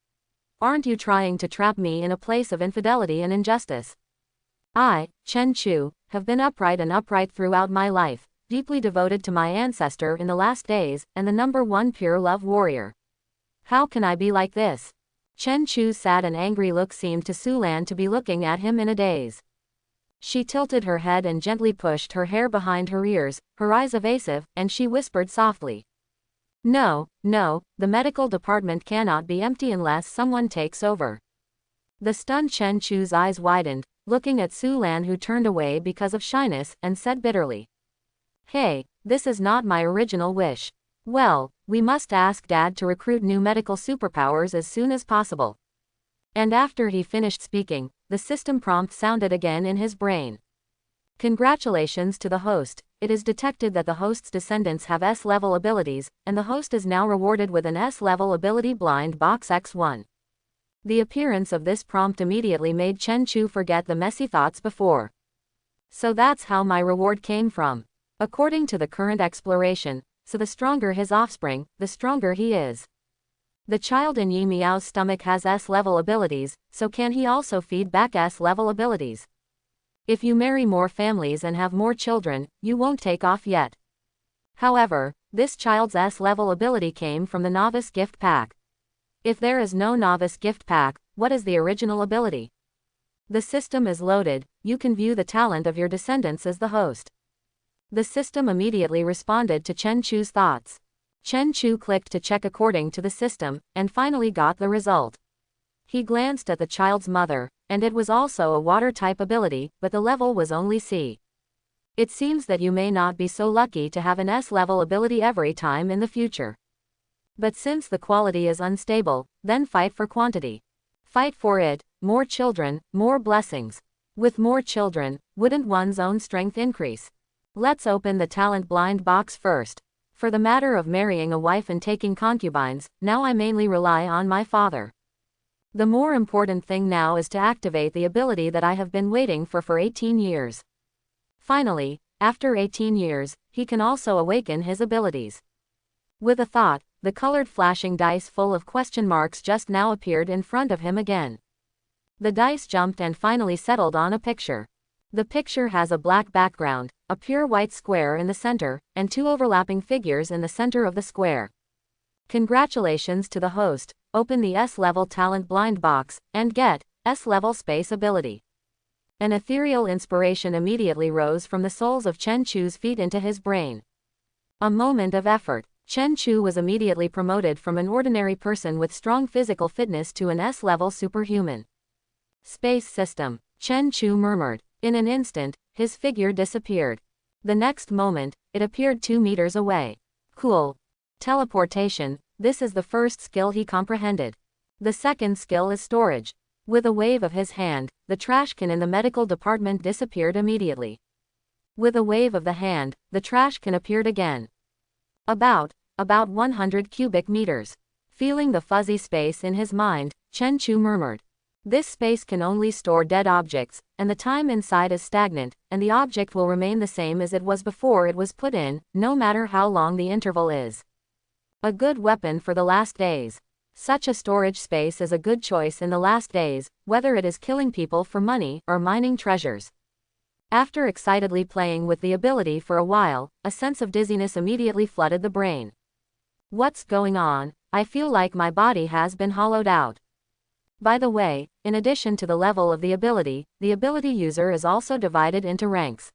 Speaker 1: Aren't you trying to trap me in a place of infidelity and injustice? I, Chen Chu, have been upright throughout my life, deeply devoted to my ancestor in the last days, and the #1 pure love warrior. How can I be like this? Chen Chu's sad and angry look seemed to Su Lan to be looking at him in a daze. She tilted her head and gently pushed her hair behind her ears, her eyes evasive, and she whispered softly. No, the medical department cannot be empty unless someone takes over. The stunned Chen Chu's eyes widened, looking at Su Lan, who turned away because of shyness, and said bitterly. Hey, this is not my original wish. Well, we must ask Dad to recruit new medical superpowers as soon as possible. And after he finished speaking, the system prompt sounded again in his brain. Congratulations to the host. It is detected that the host's descendants have S-level abilities, and the host is now rewarded with an S-level ability blind box X1. The appearance of this prompt immediately made Chen Chu forget the messy thoughts before. So that's how my reward came from. According to the current exploration, so the stronger his offspring, the stronger he is. The child in Yi Miao's stomach has S-level abilities, so can he also feed back S-level abilities? If you marry more families and have more children, you won't take off yet. However, this child's S-level ability came from the novice gift pack. If there is no novice gift pack, what is the original ability? The system is loaded, you can view the talent of your descendants as the host. The system immediately responded to Chen Chu's thoughts. Chen Chu clicked to check according to the system, and finally got the result. He glanced at the child's mother, and it was also a water-type ability, but the level was only C. It seems that you may not be so lucky to have an S-level ability every time in the future. But since the quality is unstable, then fight for quantity. Fight for it, more children, more blessings. With more children, wouldn't one's own strength increase? Let's open the talent blind box first. For the matter of marrying a wife and taking concubines, now I mainly rely on my father. The more important thing now is to activate the ability that I have been waiting for 18 years. Finally, after 18 years, he can also awaken his abilities. With a thought, the colored flashing dice full of question marks just now appeared in front of him again. The dice jumped and finally settled on a picture. The picture has a black background, a pure white square in the center, and two overlapping figures in the center of the square. Congratulations to the host. Open the S-level talent blind box, and get S-level space ability. An ethereal inspiration immediately rose from the soles of Chen Chu's feet into his brain. A moment of effort. Chen Chu was immediately promoted from an ordinary person with strong physical fitness to an S-level superhuman. Space system. Chen Chu murmured. In an instant, his figure disappeared. The next moment, it appeared 2 meters away. Cool. Teleportation. This is the first skill he comprehended. The second skill is storage. With a wave of his hand, the trash can in the medical department disappeared immediately. With a wave of the hand, the trash can appeared again. About 100 cubic meters. Feeling the fuzzy space in his mind, Chen Chu murmured. This space can only store dead objects, and the time inside is stagnant, and the object will remain the same as it was before it was put in, no matter how long the interval is. A good weapon for the last days. Such a storage space is a good choice in the last days, whether it is killing people for money or mining treasures. After excitedly playing with the ability for a while, a sense of dizziness immediately flooded the brain. What's going on? I feel like my body has been hollowed out. By the way, in addition to the level of the ability user is also divided into ranks.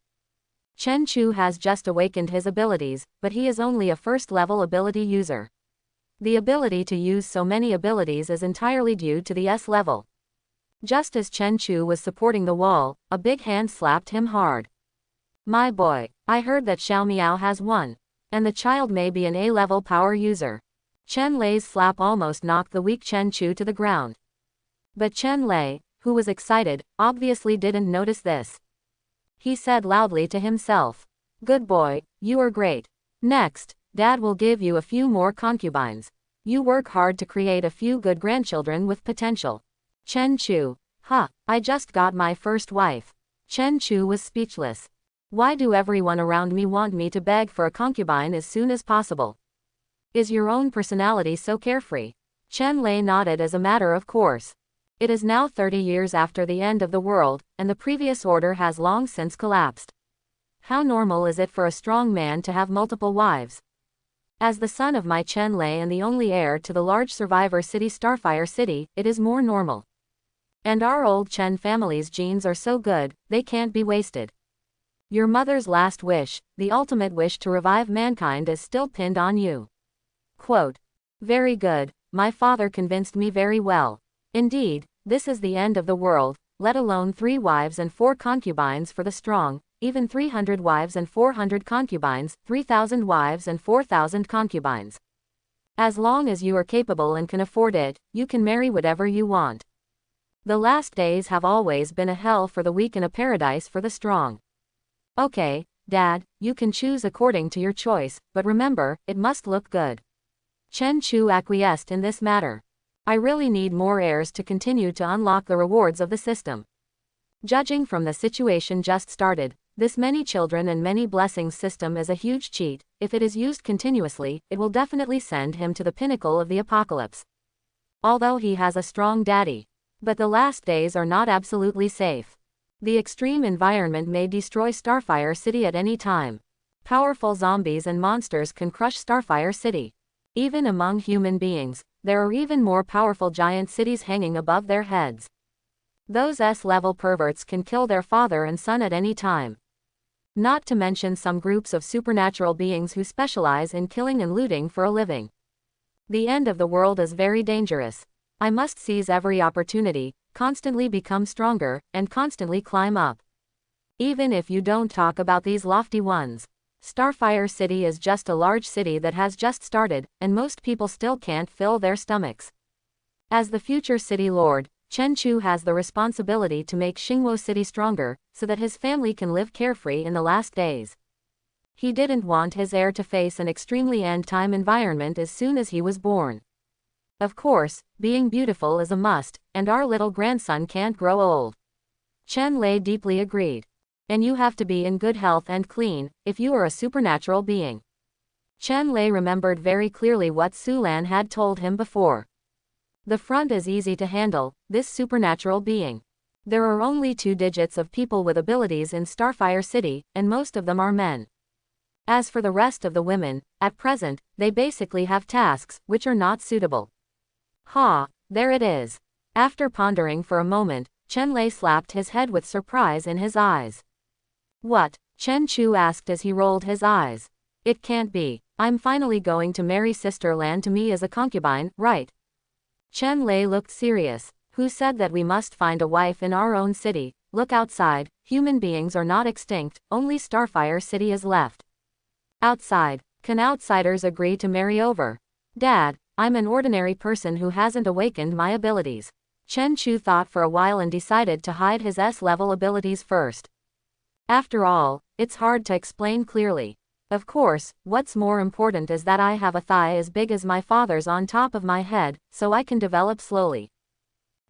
Speaker 1: Chen Chu has just awakened his abilities, but he is only a first-level ability user. The ability to use so many abilities is entirely due to the S level. Just as Chen Chu was supporting the wall, a big hand slapped him hard. My boy, I heard that Xiao Miao has one. And the child may be an A-level power user. Chen Lei's slap almost knocked the weak Chen Chu to the ground. But Chen Lei, who was excited, obviously didn't notice this. He said loudly to himself, "Good boy, you are great. Next, Dad will give you a few more concubines. You work hard to create a few good grandchildren with potential." Chen Chu. I just got my first wife. Chen Chu was speechless. Why do everyone around me want me to beg for a concubine as soon as possible? Is your own personality so carefree? Chen Lei nodded as a matter of course. It is now 30 years after the end of the world, and the previous order has long since collapsed. How normal is it for a strong man to have multiple wives? As the son of my Chen Lei and the only heir to the large survivor city Starfire City, it is more normal. And our old Chen family's genes are so good, they can't be wasted. Your mother's last wish, the ultimate wish to revive mankind, is still pinned on you. Quote. Very good, my father convinced me very well. Indeed, this is the end of the world, let alone 3 wives and 4 concubines for the strong, even 300 wives and 400 concubines, 3,000 wives and 4,000 concubines. As long as you are capable and can afford it, you can marry whatever you want. The last days have always been a hell for the weak and a paradise for the strong. Okay, Dad, you can choose according to your choice, but remember, it must look good. Chen Chu acquiesced in this matter. I really need more heirs to continue to unlock the rewards of the system. Judging from the situation just started, this many children and many blessings system is a huge cheat. If it is used continuously, it will definitely send him to the pinnacle of the apocalypse. Although he has a strong daddy. But the last days are not absolutely safe. The extreme environment may destroy Starfire City at any time. Powerful zombies and monsters can crush Starfire City. Even among human beings, there are even more powerful giant cities hanging above their heads. Those S-level perverts can kill their father and son at any time. Not to mention some groups of supernatural beings who specialize in killing and looting for a living. The end of the world is very dangerous. I must seize every opportunity, constantly become stronger, and constantly climb up. Even if you don't talk about these lofty ones. Starfire City is just a large city that has just started, and most people still can't fill their stomachs. As the future city lord, Chen Chu has the responsibility to make Xingwo City stronger, so that his family can live carefree in the last days. He didn't want his heir to face an extremely end-time environment as soon as he was born. Of course, being beautiful is a must, and our little grandson can't grow old. Chen Lei deeply agreed. And you have to be in good health and clean, if you are a supernatural being. Chen Lei remembered very clearly what Su Lan had told him before. The front is easy to handle, this supernatural being. There are only 2 digits of people with abilities in Starfire City, and most of them are men. As for the rest of the women, at present, they basically have tasks, which are not suitable. There it is. After pondering for a moment, Chen Lei slapped his head with surprise in his eyes. What? Chen Chu asked as he rolled his eyes. It can't be. I'm finally going to marry Sister Lan to me as a concubine, right? Chen Lei looked serious. Who said that we must find a wife in our own city? Look outside, human beings are not extinct, only Starfire City is left. Outside, can outsiders agree to marry over? Dad, I'm an ordinary person who hasn't awakened my abilities. Chen Chu thought for a while and decided to hide his S-level abilities first. After all, it's hard to explain clearly. Of course, what's more important is that I have a thigh as big as my father's on top of my head, so I can develop slowly.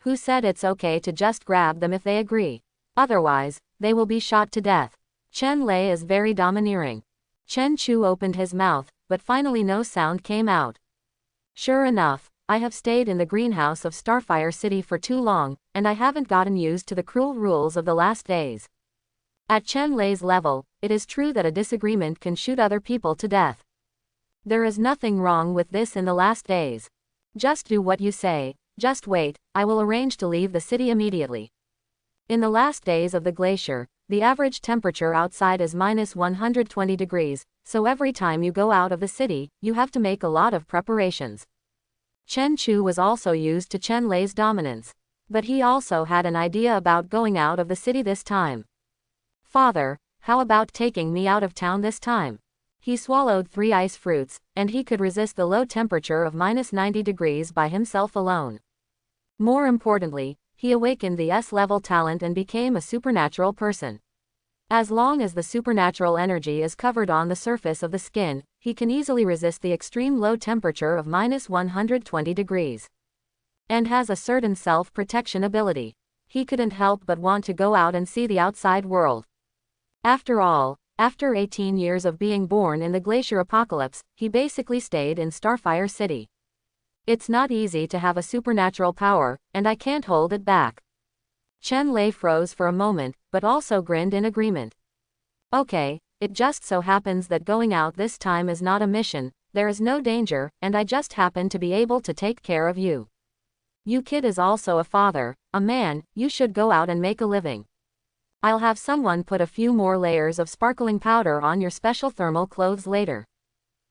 Speaker 1: Who said it's okay to just grab them if they agree? Otherwise, they will be shot to death. Chen Lei is very domineering. Chen Chu opened his mouth, but finally no sound came out. Sure enough, I have stayed in the greenhouse of Starfire City for too long, and I haven't gotten used to the cruel rules of the last days. At Chen Lei's level, it is true that a disagreement can shoot other people to death. There is nothing wrong with this in the last days. Just do what you say, just wait, I will arrange to leave the city immediately. In the last days of the glacier, the average temperature outside is minus 120 degrees, so every time you go out of the city, you have to make a lot of preparations. Chen Chu was also used to Chen Lei's dominance. But he also had an idea about going out of the city this time. Father, how about taking me out of town this time? He swallowed 3 ice fruits, and he could resist the low temperature of minus 90 degrees by himself alone. More importantly, he awakened the S-level talent and became a supernatural person. As long as the supernatural energy is covered on the surface of the skin, he can easily resist the extreme low temperature of minus 120 degrees. And has a certain self-protection ability. He couldn't help but want to go out and see the outside world. After all, after 18 years of being born in the glacier apocalypse, he basically stayed in Starfire City. It's not easy to have a supernatural power, and I can't hold it back. Chen Lei froze for a moment, but also grinned in agreement. Okay, it just so happens that going out this time is not a mission, there is no danger, and I just happen to be able to take care of you. You kid is also a father, a man, you should go out and make a living. I'll have someone put a few more layers of sparkling powder on your special thermal clothes later.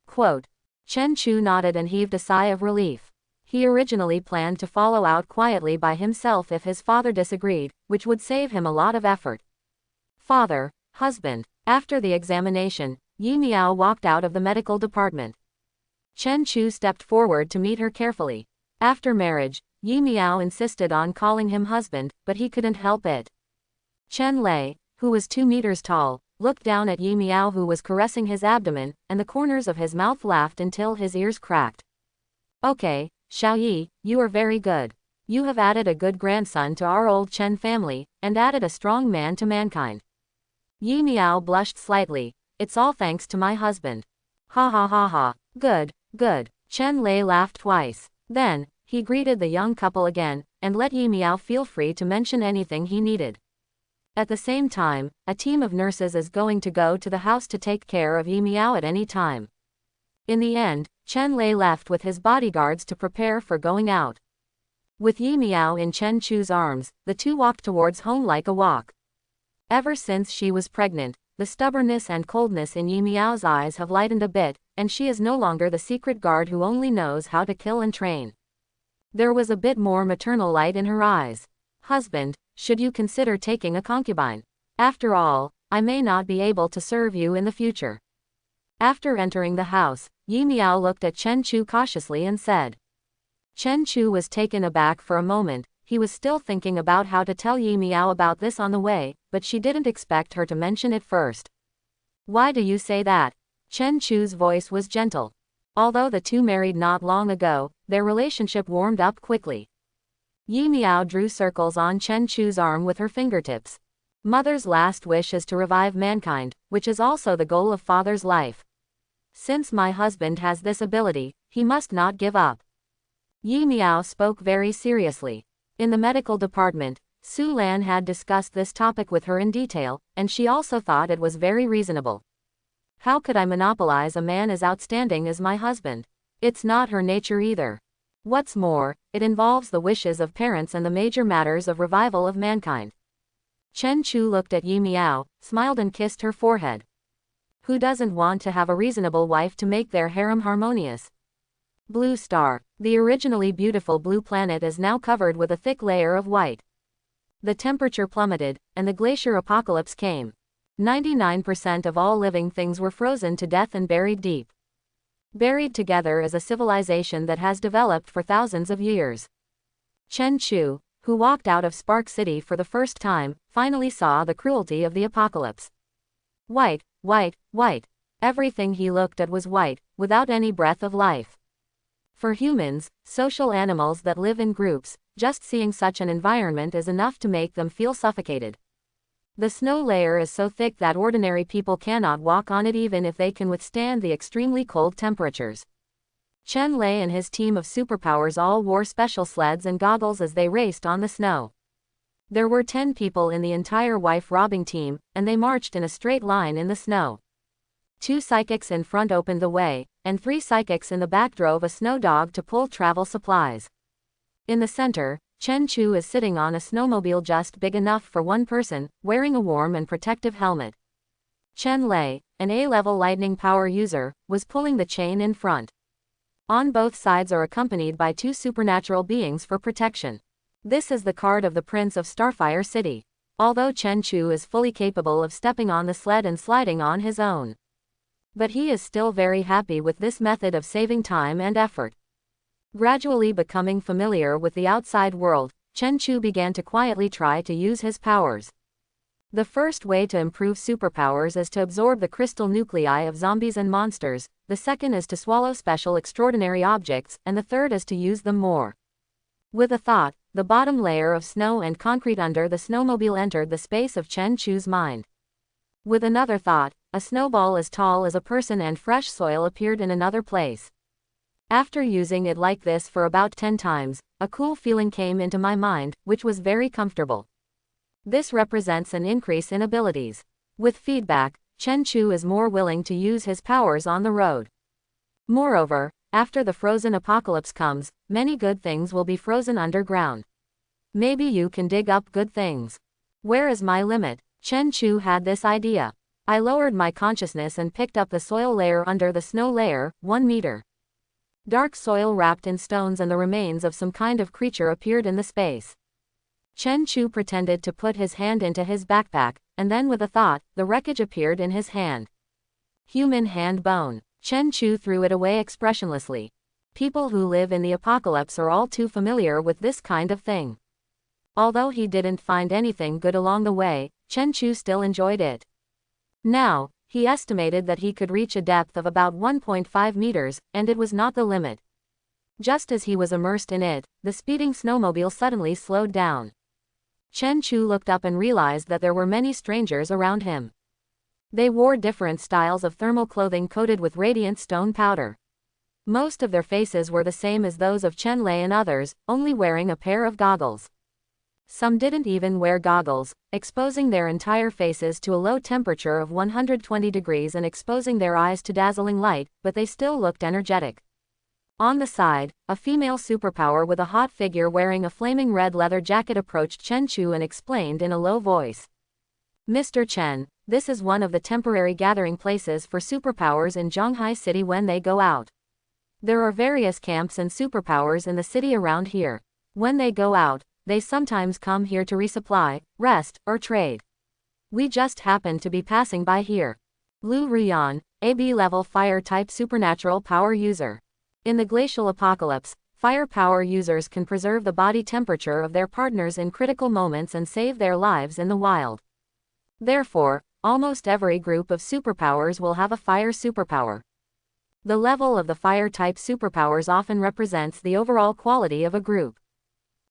Speaker 1: Quote. Chen Chu nodded and heaved a sigh of relief. He originally planned to follow out quietly by himself if his father disagreed, which would save him a lot of effort. Father, husband. After the examination, Yi Miao walked out of the medical department. Chen Chu stepped forward to meet her carefully. After marriage, Yi Miao insisted on calling him husband, but he couldn't help it. Chen Lei, who was 2 meters tall, looked down at Yi Miao who was caressing his abdomen, and the corners of his mouth laughed until his ears cracked. Okay, Xiao Yi, you are very good. You have added a good grandson to our old Chen family, and added a strong man to mankind. Yi Miao blushed slightly. It's all thanks to my husband. Ha ha ha ha. Good, good. Chen Lei laughed twice. Then, he greeted the young couple again, and let Yi Miao feel free to mention anything he needed. At the same time, a team of nurses is going to go to the house to take care of Yi Miao at any time. In the end, Chen Lei left with his bodyguards to prepare for going out. With Yi Miao in Chen Chu's arms, the two walked towards home like a walk. Ever since she was pregnant, the stubbornness and coldness in Yi Miao's eyes have lightened a bit, and she is no longer the secret guard who only knows how to kill and train. There was a bit more maternal light in her eyes. Husband, should you consider taking a concubine? After all, I may not be able to serve you in the future. After entering the house, Yi Miao looked at Chen Chu cautiously and said. Chen Chu was taken aback for a moment. He was still thinking about how to tell Yi Miao about this on the way, but she didn't expect her to mention it first. Why do you say that? Chen Chu's voice was gentle. Although the two married not long ago, their relationship warmed up quickly. Yi Miao drew circles on Chen Chu's arm with her fingertips. Mother's last wish is to revive mankind, which is also the goal of father's life. Since my husband has this ability, he must not give up. Yi Miao spoke very seriously. In the medical department, Su Lan had discussed this topic with her in detail, and she also thought it was very reasonable. How could I monopolize a man as outstanding as my husband? It's not her nature either. What's more, it involves the wishes of parents and the major matters of revival of mankind. Chen Chu looked at Yi Miao, smiled and kissed her forehead. Who doesn't want to have a reasonable wife to make their harem harmonious? Blue star. The originally beautiful blue planet is now covered with a thick layer of white. The temperature plummeted, and the glacier apocalypse came. 99% of all living things were frozen to death and buried deep. Buried together is a civilization that has developed for thousands of years. Chen Chu, who walked out of Spark City for the first time, finally saw the cruelty of the apocalypse. White, white, white. Everything he looked at was white, without any breath of life. For humans, social animals that live in groups, just seeing such an environment is enough to make them feel suffocated. The snow layer is so thick that ordinary people cannot walk on it even if they can withstand the extremely cold temperatures. Chen Lei and his team of superpowers all wore special sleds and goggles as they raced on the snow. There were 10 people in the entire wife-robbing team, and they marched in a straight line in the snow. 2 psychics in front opened the way, and 3 psychics in the back drove a snow dog to pull travel supplies. In the center, Chen Chu is sitting on a snowmobile just big enough for one person, wearing a warm and protective helmet. Chen Lei, an A-level lightning power user, was pulling the chain in front. On both sides are accompanied by 2 supernatural beings for protection. This is the card of the Prince of Starfire City. Although Chen Chu is fully capable of stepping on the sled and sliding on his own. But he is still very happy with this method of saving time and effort. Gradually becoming familiar with the outside world, Chen Chu began to quietly try to use his powers. The first way to improve superpowers is to absorb the crystal nuclei of zombies and monsters, the second is to swallow special extraordinary objects, and the third is to use them more. With a thought, the bottom layer of snow and concrete under the snowmobile entered the space of Chen Chu's mind. With another thought, a snowball as tall as a person and fresh soil appeared in another place. After using it like this for about 10 times, a cool feeling came into my mind, which was very comfortable. This represents an increase in abilities. With feedback, Chen Chu is more willing to use his powers on the road. Moreover, after the frozen apocalypse comes, many good things will be frozen underground. Maybe you can dig up good things. Where is my limit? Chen Chu had this idea. I lowered my consciousness and picked up the soil layer under the snow layer, 1 meter. Dark soil wrapped in stones and the remains of some kind of creature appeared in the space. Chen Chu pretended to put his hand into his backpack, and then with a thought, the wreckage appeared in his hand. Human hand bone. Chen Chu threw it away expressionlessly. People who live in the apocalypse are all too familiar with this kind of thing. Although he didn't find anything good along the way, Chen Chu still enjoyed it. Now, he estimated that he could reach a depth of about 1.5 meters, and it was not the limit. Just as he was immersed in it, the speeding snowmobile suddenly slowed down. Chen Chu looked up and realized that there were many strangers around him. They wore different styles of thermal clothing coated with radiant stone powder. Most of their faces were the same as those of Chen Lei and others, only wearing a pair of goggles. Some didn't even wear goggles, exposing their entire faces to a low temperature of 120 degrees and exposing their eyes to dazzling light, but they still looked energetic. On the side, a female superpower with a hot figure wearing a flaming red leather jacket approached Chen Chu and explained in a low voice. Mr. Chen, this is one of the temporary gathering places for superpowers in Zhonghai City when they go out. There are various camps and superpowers in the city around here. When they go out, they sometimes come here to resupply, rest, or trade. We just happened to be passing by here. Lu Ruyan, AB-level fire-type supernatural power user. In the glacial apocalypse, fire power users can preserve the body temperature of their partners in critical moments and save their lives in the wild. Therefore, almost every group of superpowers will have a fire superpower. The level of the fire-type superpowers often represents the overall quality of a group.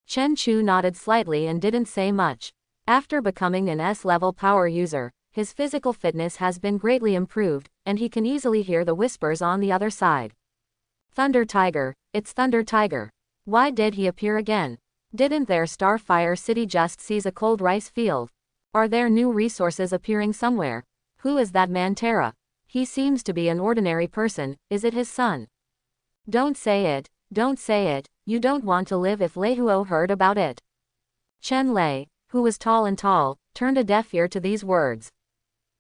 Speaker 1: Chen Chu nodded slightly and didn't say much. After becoming an S-level power user, his physical fitness has been greatly improved, and he can easily hear the whispers on the other side. Thunder Tiger, it's Thunder Tiger. Why did he appear again? Didn't their Starfire City just seize a cold rice field? Are there new resources appearing somewhere? Who is that man Terra? He seems to be an ordinary person, is it his son? Don't say it, don't say it, you don't want to live if Lei Huo heard about it. Chen Lei, who was tall and tall, turned a deaf ear to these words.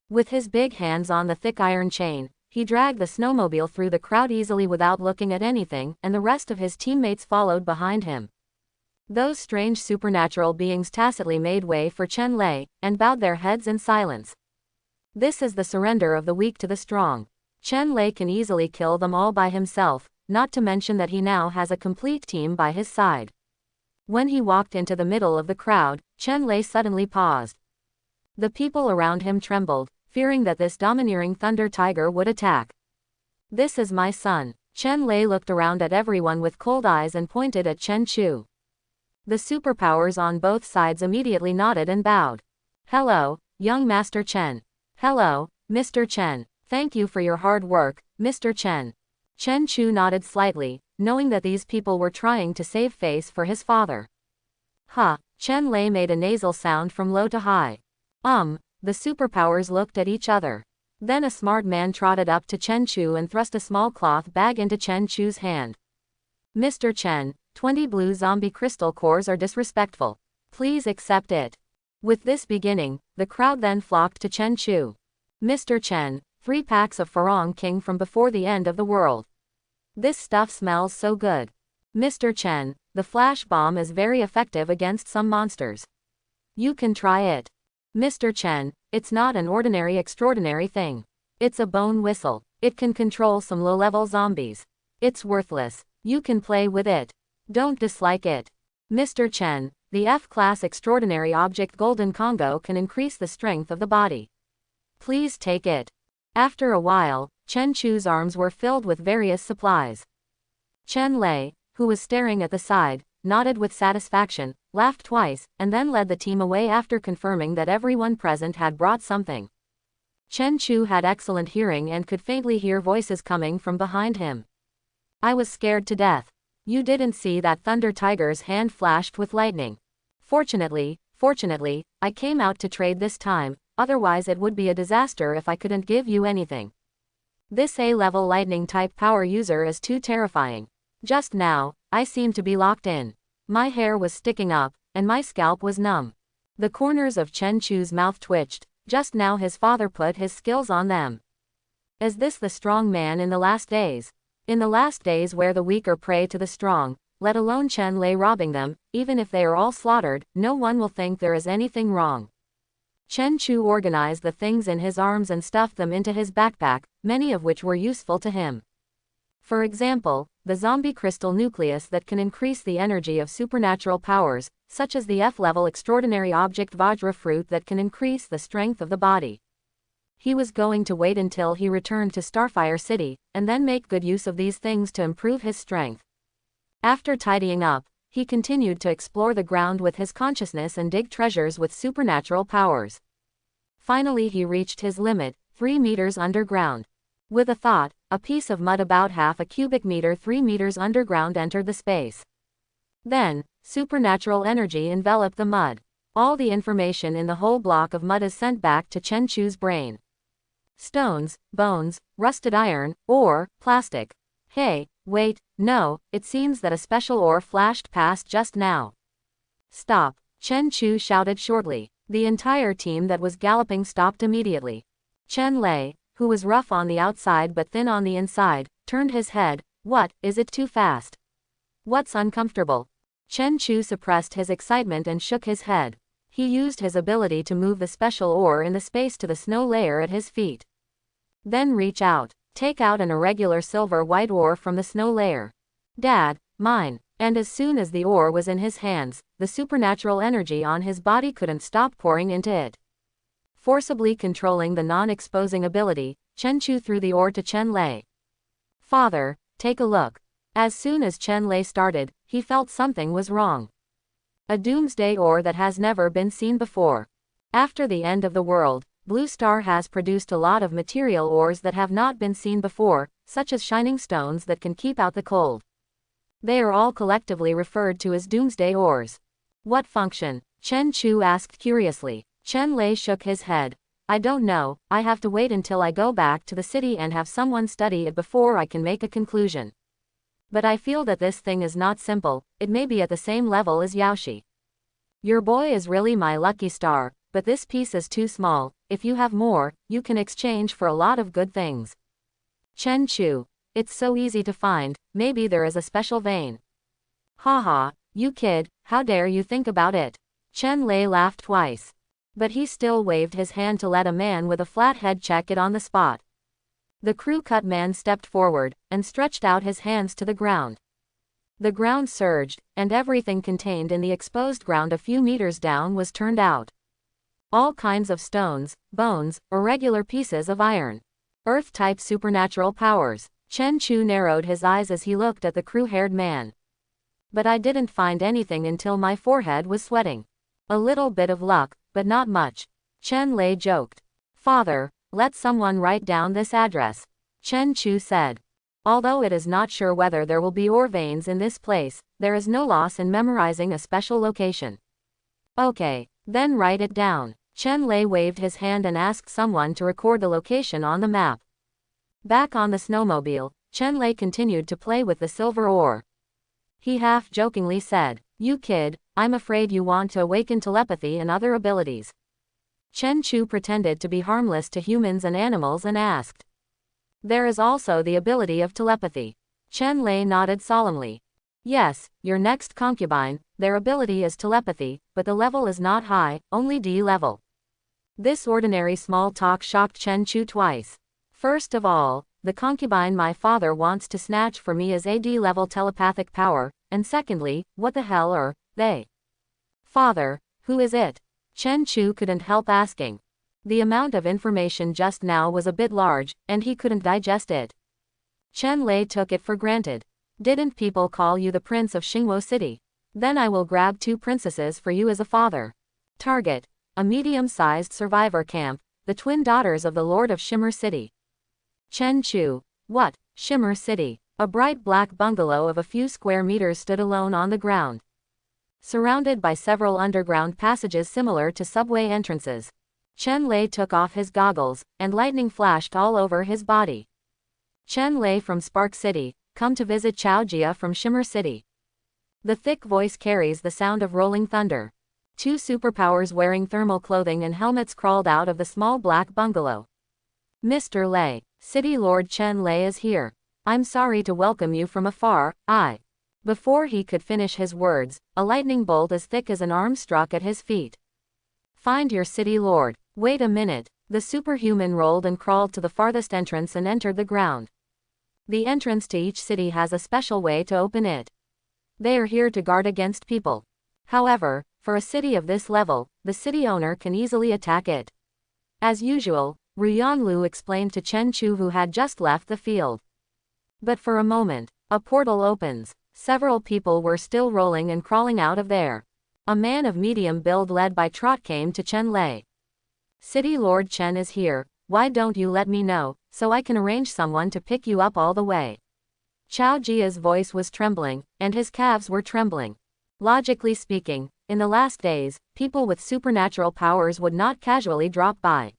Speaker 1: With his big hands on the thick iron chain, he dragged the snowmobile through the crowd easily without looking at anything, and the rest of his teammates followed behind him. Those strange supernatural beings tacitly made way for Chen Lei, and bowed their heads in silence. This is the surrender of the weak to the strong. Chen Lei can easily kill them all by himself, not to mention that he now has a complete team by his side. When he walked into the middle of the crowd, Chen Lei suddenly paused. The people around him trembled, fearing that this domineering Thunder Tiger would attack. This is my son. Chen Lei looked around at everyone with cold eyes and pointed at Chen Chu. The superpowers on both sides immediately nodded and bowed. Hello, young Master Chen. Hello, Mr. Chen. Thank you for your hard work, Mr. Chen. Chen Chu nodded slightly, knowing that these people were trying to save face for his father. Chen Lei made a nasal sound from low to high. The superpowers looked at each other. Then a smart man trotted up to Chen Chu and thrust a small cloth bag into Chen Chu's hand. Mr. Chen, 20 blue zombie crystal cores are disrespectful. Please accept it. With this beginning, the crowd then flocked to Chen Chu. Mr. Chen, 3 packs of Farong King from before the end of the world. This stuff smells so good. Mr. Chen, the flash bomb is very effective against some monsters. You can try it. Mr. Chen, it's not an ordinary extraordinary thing. It's a bone whistle. It can control some low-level zombies. It's worthless. You can play with it. Don't dislike it. Mr. Chen, the F-class extraordinary object Golden Congo can increase the strength of the body. Please take it. After a while, Chen Chu's arms were filled with various supplies. Chen Lei, who was staring at the side, nodded with satisfaction, laughed twice, and then led the team away after confirming that everyone present had brought something. Chen Chu had excellent hearing and could faintly hear voices coming from behind him. I was scared to death. You didn't see that Thunder Tiger's hand flashed with lightning. Fortunately, I came out to trade this time, otherwise it would be a disaster if I couldn't give you anything. This A-level lightning-type power user is too terrifying. Just now, I seemed to be locked in. My hair was sticking up, and my scalp was numb. The corners of Chen Chu's mouth twitched. Just now his father put his skills on them. Is this the strong man in the last days? In the last days where the weak are prey to the strong, let alone Chen Lei robbing them, even if they are all slaughtered, no one will think there is anything wrong. Chen Chu organized the things in his arms and stuffed them into his backpack, many of which were useful to him. For example, the zombie crystal nucleus that can increase the energy of supernatural powers, such as the F-level extraordinary object Vajra fruit that can increase the strength of the body. He was going to wait until he returned to Starfire City, and then make good use of these things to improve his strength. After tidying up, he continued to explore the ground with his consciousness and dig treasures with supernatural powers. Finally he reached his limit, 3 meters underground. With a thought, a piece of mud about half a cubic meter 3 meters underground entered the space. Then, supernatural energy enveloped the mud. All the information in the whole block of mud is sent back to Chen Chu's brain. Stones, bones, rusted iron, ore, plastic. Hey, wait, no, it seems that a special ore flashed past just now. Stop, Chen Chu shouted shortly. The entire team that was galloping stopped immediately. Chen Lei, who was rough on the outside but thin on the inside, turned his head. What, is it too fast? What's uncomfortable? Chen Chu suppressed his excitement and shook his head. He used his ability to move the special ore in the space to the snow layer at his feet. Then reach out. Take out an irregular silver-white ore from the snow layer. Dad, mine. And as soon as the ore was in his hands, the supernatural energy on his body couldn't stop pouring into it. Forcibly controlling the non-exposing ability, Chen Chu threw the ore to Chen Lei. Father, take a look. As soon as Chen Lei started, he felt something was wrong. A doomsday ore that has never been seen before. After the end of the world, Blue Star has produced a lot of material ores that have not been seen before, such as shining stones that can keep out the cold. They are all collectively referred to as doomsday ores. What function? Chen Chu asked curiously. Chen Lei shook his head. I don't know, I have to wait until I go back to the city and have someone study it before I can make a conclusion. But I feel that this thing is not simple, it may be at the same level as Yaoshi. Your boy is really my lucky star, but this piece is too small. If you have more, you can exchange for a lot of good things. Chen Chu. It's so easy to find, maybe there is a special vein. Haha, you kid, how dare you think about it? Chen Lei laughed twice. But he still waved his hand to let a man with a flat head check it on the spot. The crew-cut man stepped forward, and stretched out his hands to the ground. The ground surged, and everything contained in the exposed ground a few meters down was turned out. All kinds of stones, bones, irregular pieces of iron. Earth-type supernatural powers. Chen Chu narrowed his eyes as he looked at the crew-haired man. But I didn't find anything until my forehead was sweating. A little bit of luck, but not much. Chen Lei joked. Father, let someone write down this address. Chen Chu said. Although it is not sure whether there will be ore veins in this place, there is no loss in memorizing a special location. Okay, then write it down. Chen Lei waved his hand and asked someone to record the location on the map. Back on the snowmobile, Chen Lei continued to play with the silver ore. He half-jokingly said, "You kid, I'm afraid you want to awaken telepathy and other abilities." Chen Chu pretended to be harmless to humans and animals and asked, "There is also the ability of telepathy." Chen Lei nodded solemnly. "Yes, your next concubine, their ability is telepathy, but the level is not high, only D level." This ordinary small talk shocked Chen Chu twice. First of all, the concubine my father wants to snatch for me is a D level telepathic power, and secondly, what the hell are they? Father, who is it? Chen Chu couldn't help asking. The amount of information just now was a bit large, and he couldn't digest it. Chen Lei took it for granted. "Didn't people call you the Prince of Xingwo City? Then I will grab 2 princesses for you as a father." Target: a medium-sized survivor camp, the twin daughters of the Lord of Shimmer City. Chen Chu. What? Shimmer City. A bright black bungalow of a few square meters stood alone on the ground, surrounded by several underground passages similar to subway entrances. Chen Lei took off his goggles, and lightning flashed all over his body. Chen Lei from Spark City, come to visit Chao Jia from Shimmer City. The thick voice carries the sound of rolling thunder. 2 superpowers wearing thermal clothing and helmets crawled out of the small black bungalow. "Mr. Lei, City Lord Chen Lei is here. I'm sorry to welcome you from afar, I." Before he could finish his words, a lightning bolt as thick as an arm struck at his feet. "Find your city lord." "Wait a minute." The superhuman rolled and crawled to the farthest entrance and entered the ground. The entrance to each city has a special way to open it. They are here to guard against people. However, for a city of this level, the city owner can easily attack it. As usual, Ruyan Lu explained to Chen Chu, who had just left the field. But for a moment, a portal opens. Several people were still rolling and crawling out of there. A man of medium build led by Trot came to Chen Lei. "City Lord Chen is here, why don't you let me know, so I can arrange someone to pick you up all the way?" Chao Jia's voice was trembling, and his calves were trembling. Logically speaking, in the last days, people with supernatural powers would not casually drop by.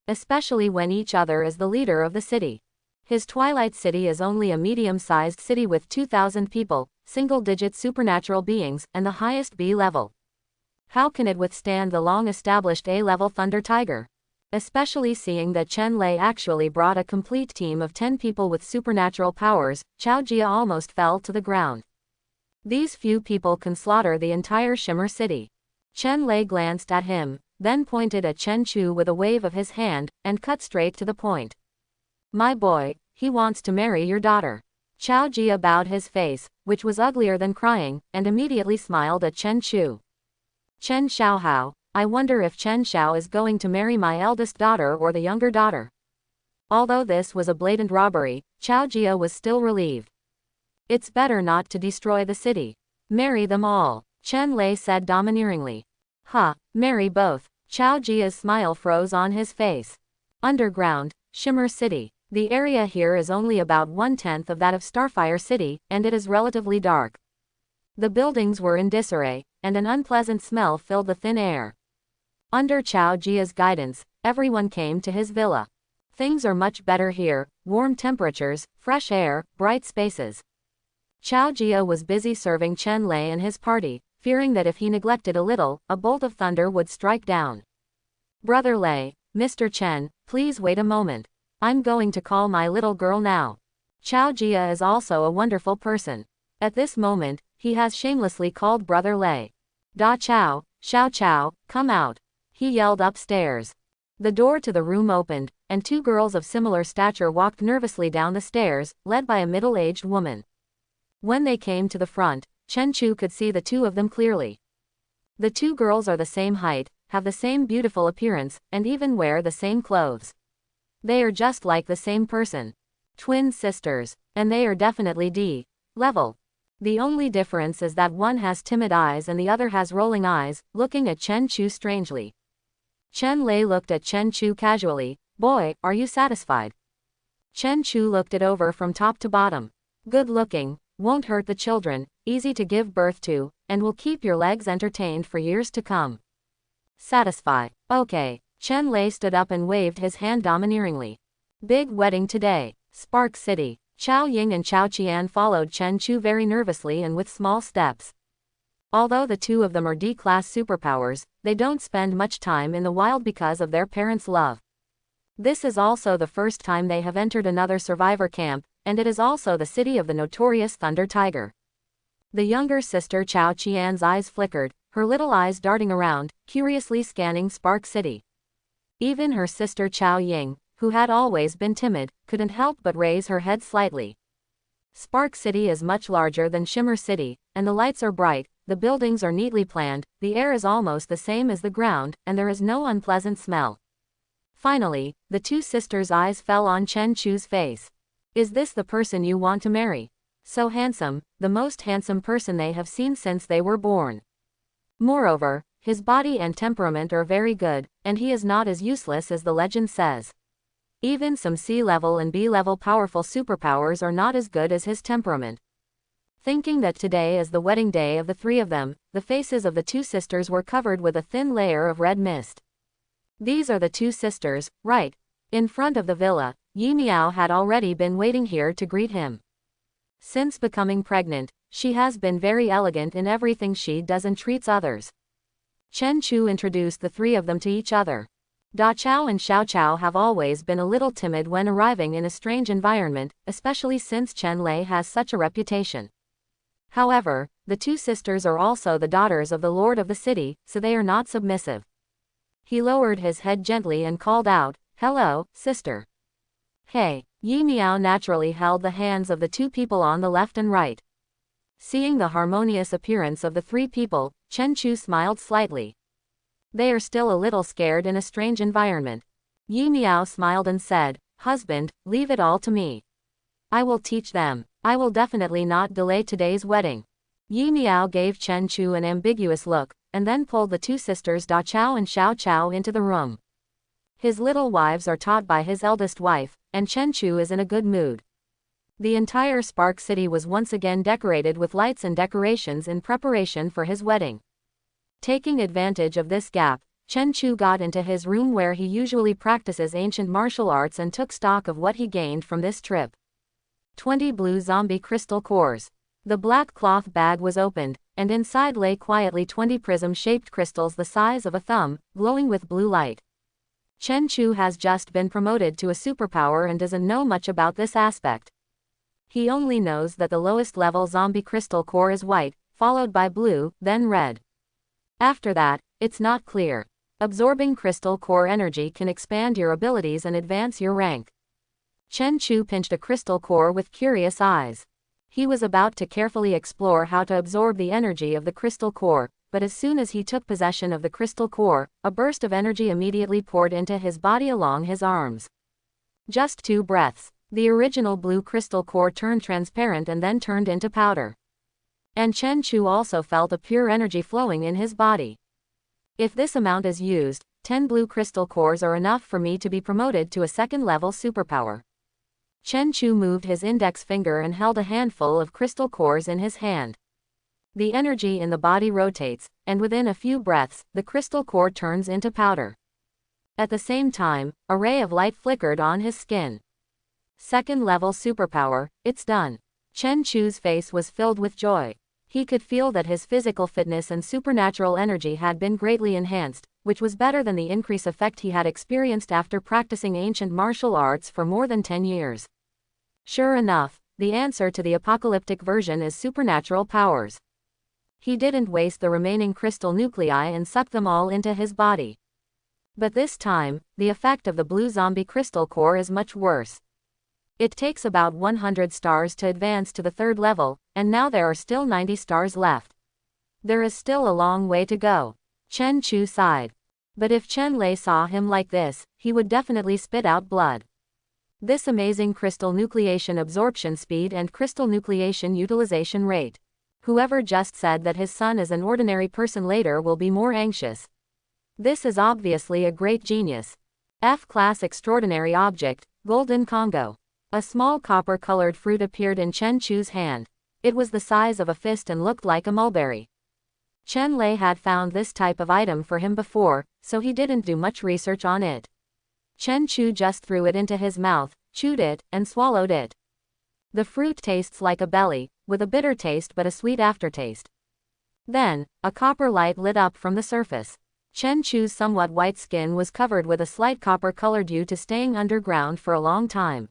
Speaker 1: Especially when each other is the leader of the city. His Twilight City is only a medium-sized city with 2,000 people, single-digit supernatural beings, and the highest B level. How can it withstand the long-established A-level Thunder Tiger? Especially seeing that Chen Lei actually brought a complete team of 10 people with supernatural powers, Chao Jia almost fell to the ground. These few people can slaughter the entire Shimmer City. Chen Lei glanced at him, then pointed at Chen Chu with a wave of his hand, and cut straight to the point. "My boy, he wants to marry your daughter." Chao Jia bowed his face, which was uglier than crying, and immediately smiled at Chen Chu. "Chen Xiaohao, I wonder if Chen Xiao is going to marry my eldest daughter or the younger daughter." Although this was a blatant robbery, Chao Jia was still relieved. "It's better not to destroy the city. Marry them all," Chen Lei said domineeringly. "Huh, marry both." Chao Jia's smile froze on his face. Underground, Shimmer City. The area here is only about 1/10 of that of Starfire City, and it is relatively dark. The buildings were in disarray, and an unpleasant smell filled the thin air. Under Chao Jia's guidance, everyone came to his villa. Things are much better here, warm temperatures, fresh air, bright spaces. Chao Jia was busy serving Chen Lei and his party, fearing that if he neglected a little, a bolt of thunder would strike down. "Brother Lei, Mr. Chen, please wait a moment. I'm going to call my little girl now." Chao Jia is also a wonderful person. At this moment, he has shamelessly called Brother Lei. "Da Chao, Xiao Chao, come out," he yelled upstairs. The door to the room opened, and 2 girls of similar stature walked nervously down the stairs, led by a middle-aged woman. When they came to the front, Chen Chu could see the 2 of them clearly. The 2 girls are the same height, have the same beautiful appearance, and even wear the same clothes. They are just like the same person. Twin sisters. And they are definitely D level. The only difference is that one has timid eyes and the other has rolling eyes, looking at Chen Chu strangely. Chen Lei looked at Chen Chu casually. Boy, are you satisfied? Chen Chu looked it over from top to bottom. Good looking, won't hurt the children, easy to give birth to, and will keep your legs entertained for years to come. Satisfy. Okay. Chen Lei stood up and waved his hand domineeringly. Big wedding today. Spark City. Chao Ying and Chao Qian followed Chen Chu very nervously and with small steps. Although the two of them are D-class superpowers, they don't spend much time in the wild because of their parents' love. This is also the first time they have entered another survivor camp, and it is also the city of the notorious Thunder Tiger. The younger sister Chao Qian's eyes flickered, her little eyes darting around, curiously scanning Spark City. Even her sister Chao Ying, who had always been timid, couldn't help but raise her head slightly. Spark City is much larger than Shimmer City, and the lights are bright, the buildings are neatly planned, the air is almost the same as the ground, and there is no unpleasant smell. Finally, the two sisters' eyes fell on Chen Chu's face. Is this the person you want to marry? So handsome, the most handsome person they have seen since they were born. Moreover, his body and temperament are very good, and he is not as useless as the legend says. Even some C-level and B-level powerful superpowers are not as good as his temperament. Thinking that today is the wedding day of the three of them, the faces of the two sisters were covered with a thin layer of red mist. These are the two sisters, right? In front of the villa, Yi Miao had already been waiting here to greet him. Since becoming pregnant, she has been very elegant in everything she does and treats others. Chen Chu introduced the three of them to each other. Da Chao and Xiao Chao have always been a little timid when arriving in a strange environment, especially since Chen Lei has such a reputation. However, the two sisters are also the daughters of the lord of the city, so they are not submissive. He lowered his head gently and called out, "Hello, sister." Hey. Yi Miao naturally held the hands of the two people on the left and right. Seeing the harmonious appearance of the three people, Chen Chu smiled slightly. They are still a little scared in a strange environment. Yi Miao smiled and said, "Husband, leave it all to me. I will teach them. I will definitely not delay today's wedding." Yi Miao gave Chen Chu an ambiguous look, and then pulled the two sisters Da Chao and Xiao Chao into the room. His little wives are taught by his eldest wife, and Chen Chu is in a good mood. The entire Spark City was once again decorated with lights and decorations in preparation for his wedding. Taking advantage of this gap, Chen Chu got into his room where he usually practices ancient martial arts and took stock of what he gained from this trip. 20 blue zombie crystal cores. The black cloth bag was opened, and inside lay quietly 20 prism-shaped crystals the size of a thumb, glowing with blue light. Chen Chu has just been promoted to a superpower and doesn't know much about this aspect. He only knows that the lowest level zombie crystal core is white, followed by blue, then red. After that, it's not clear. Absorbing crystal core energy can expand your abilities and advance your rank. Chen Chu pinched a crystal core with curious eyes. He was about to carefully explore how to absorb the energy of the crystal core, but as soon as he took possession of the crystal core, a burst of energy immediately poured into his body along his arms. Just 2 breaths, the original blue crystal core turned transparent and then turned into powder. And Chen Chu also felt a pure energy flowing in his body. If this amount is used, 10 blue crystal cores are enough for me to be promoted to a second-level superpower. Chen Chu moved his index finger and held a handful of crystal cores in his hand. The energy in the body rotates, and within a few breaths, the crystal core turns into powder. At the same time, a ray of light flickered on his skin. Second-level superpower, it's done. Chen Chu's face was filled with joy. He could feel that his physical fitness and supernatural energy had been greatly enhanced, which was better than the increase effect he had experienced after practicing ancient martial arts for more than 10 years. Sure enough, the answer to the apocalyptic version is supernatural powers. He didn't waste the remaining crystal nuclei and sucked them all into his body. But this time, the effect of the blue zombie crystal core is much worse. It takes about 100 stars to advance to the 3rd level, and now there are still 90 stars left. There is still a long way to go. Chen Chu sighed. But if Chen Lei saw him like this, he would definitely spit out blood. This amazing crystal nucleation absorption speed and crystal nucleation utilization rate. Whoever just said that his son is an ordinary person later will be more anxious. This is obviously a great genius. F-class extraordinary object, Golden Congo. A small copper-colored fruit appeared in Chen Chu's hand. It was the size of a fist and looked like a mulberry. Chen Lei had found this type of item for him before, so he didn't do much research on it. Chen Chu just threw it into his mouth, chewed it, and swallowed it. The fruit tastes like a belly, with a bitter taste but a sweet aftertaste. Then, a copper light lit up from the surface. Chen Chu's somewhat white skin was covered with a slight copper color due to staying underground for a long time.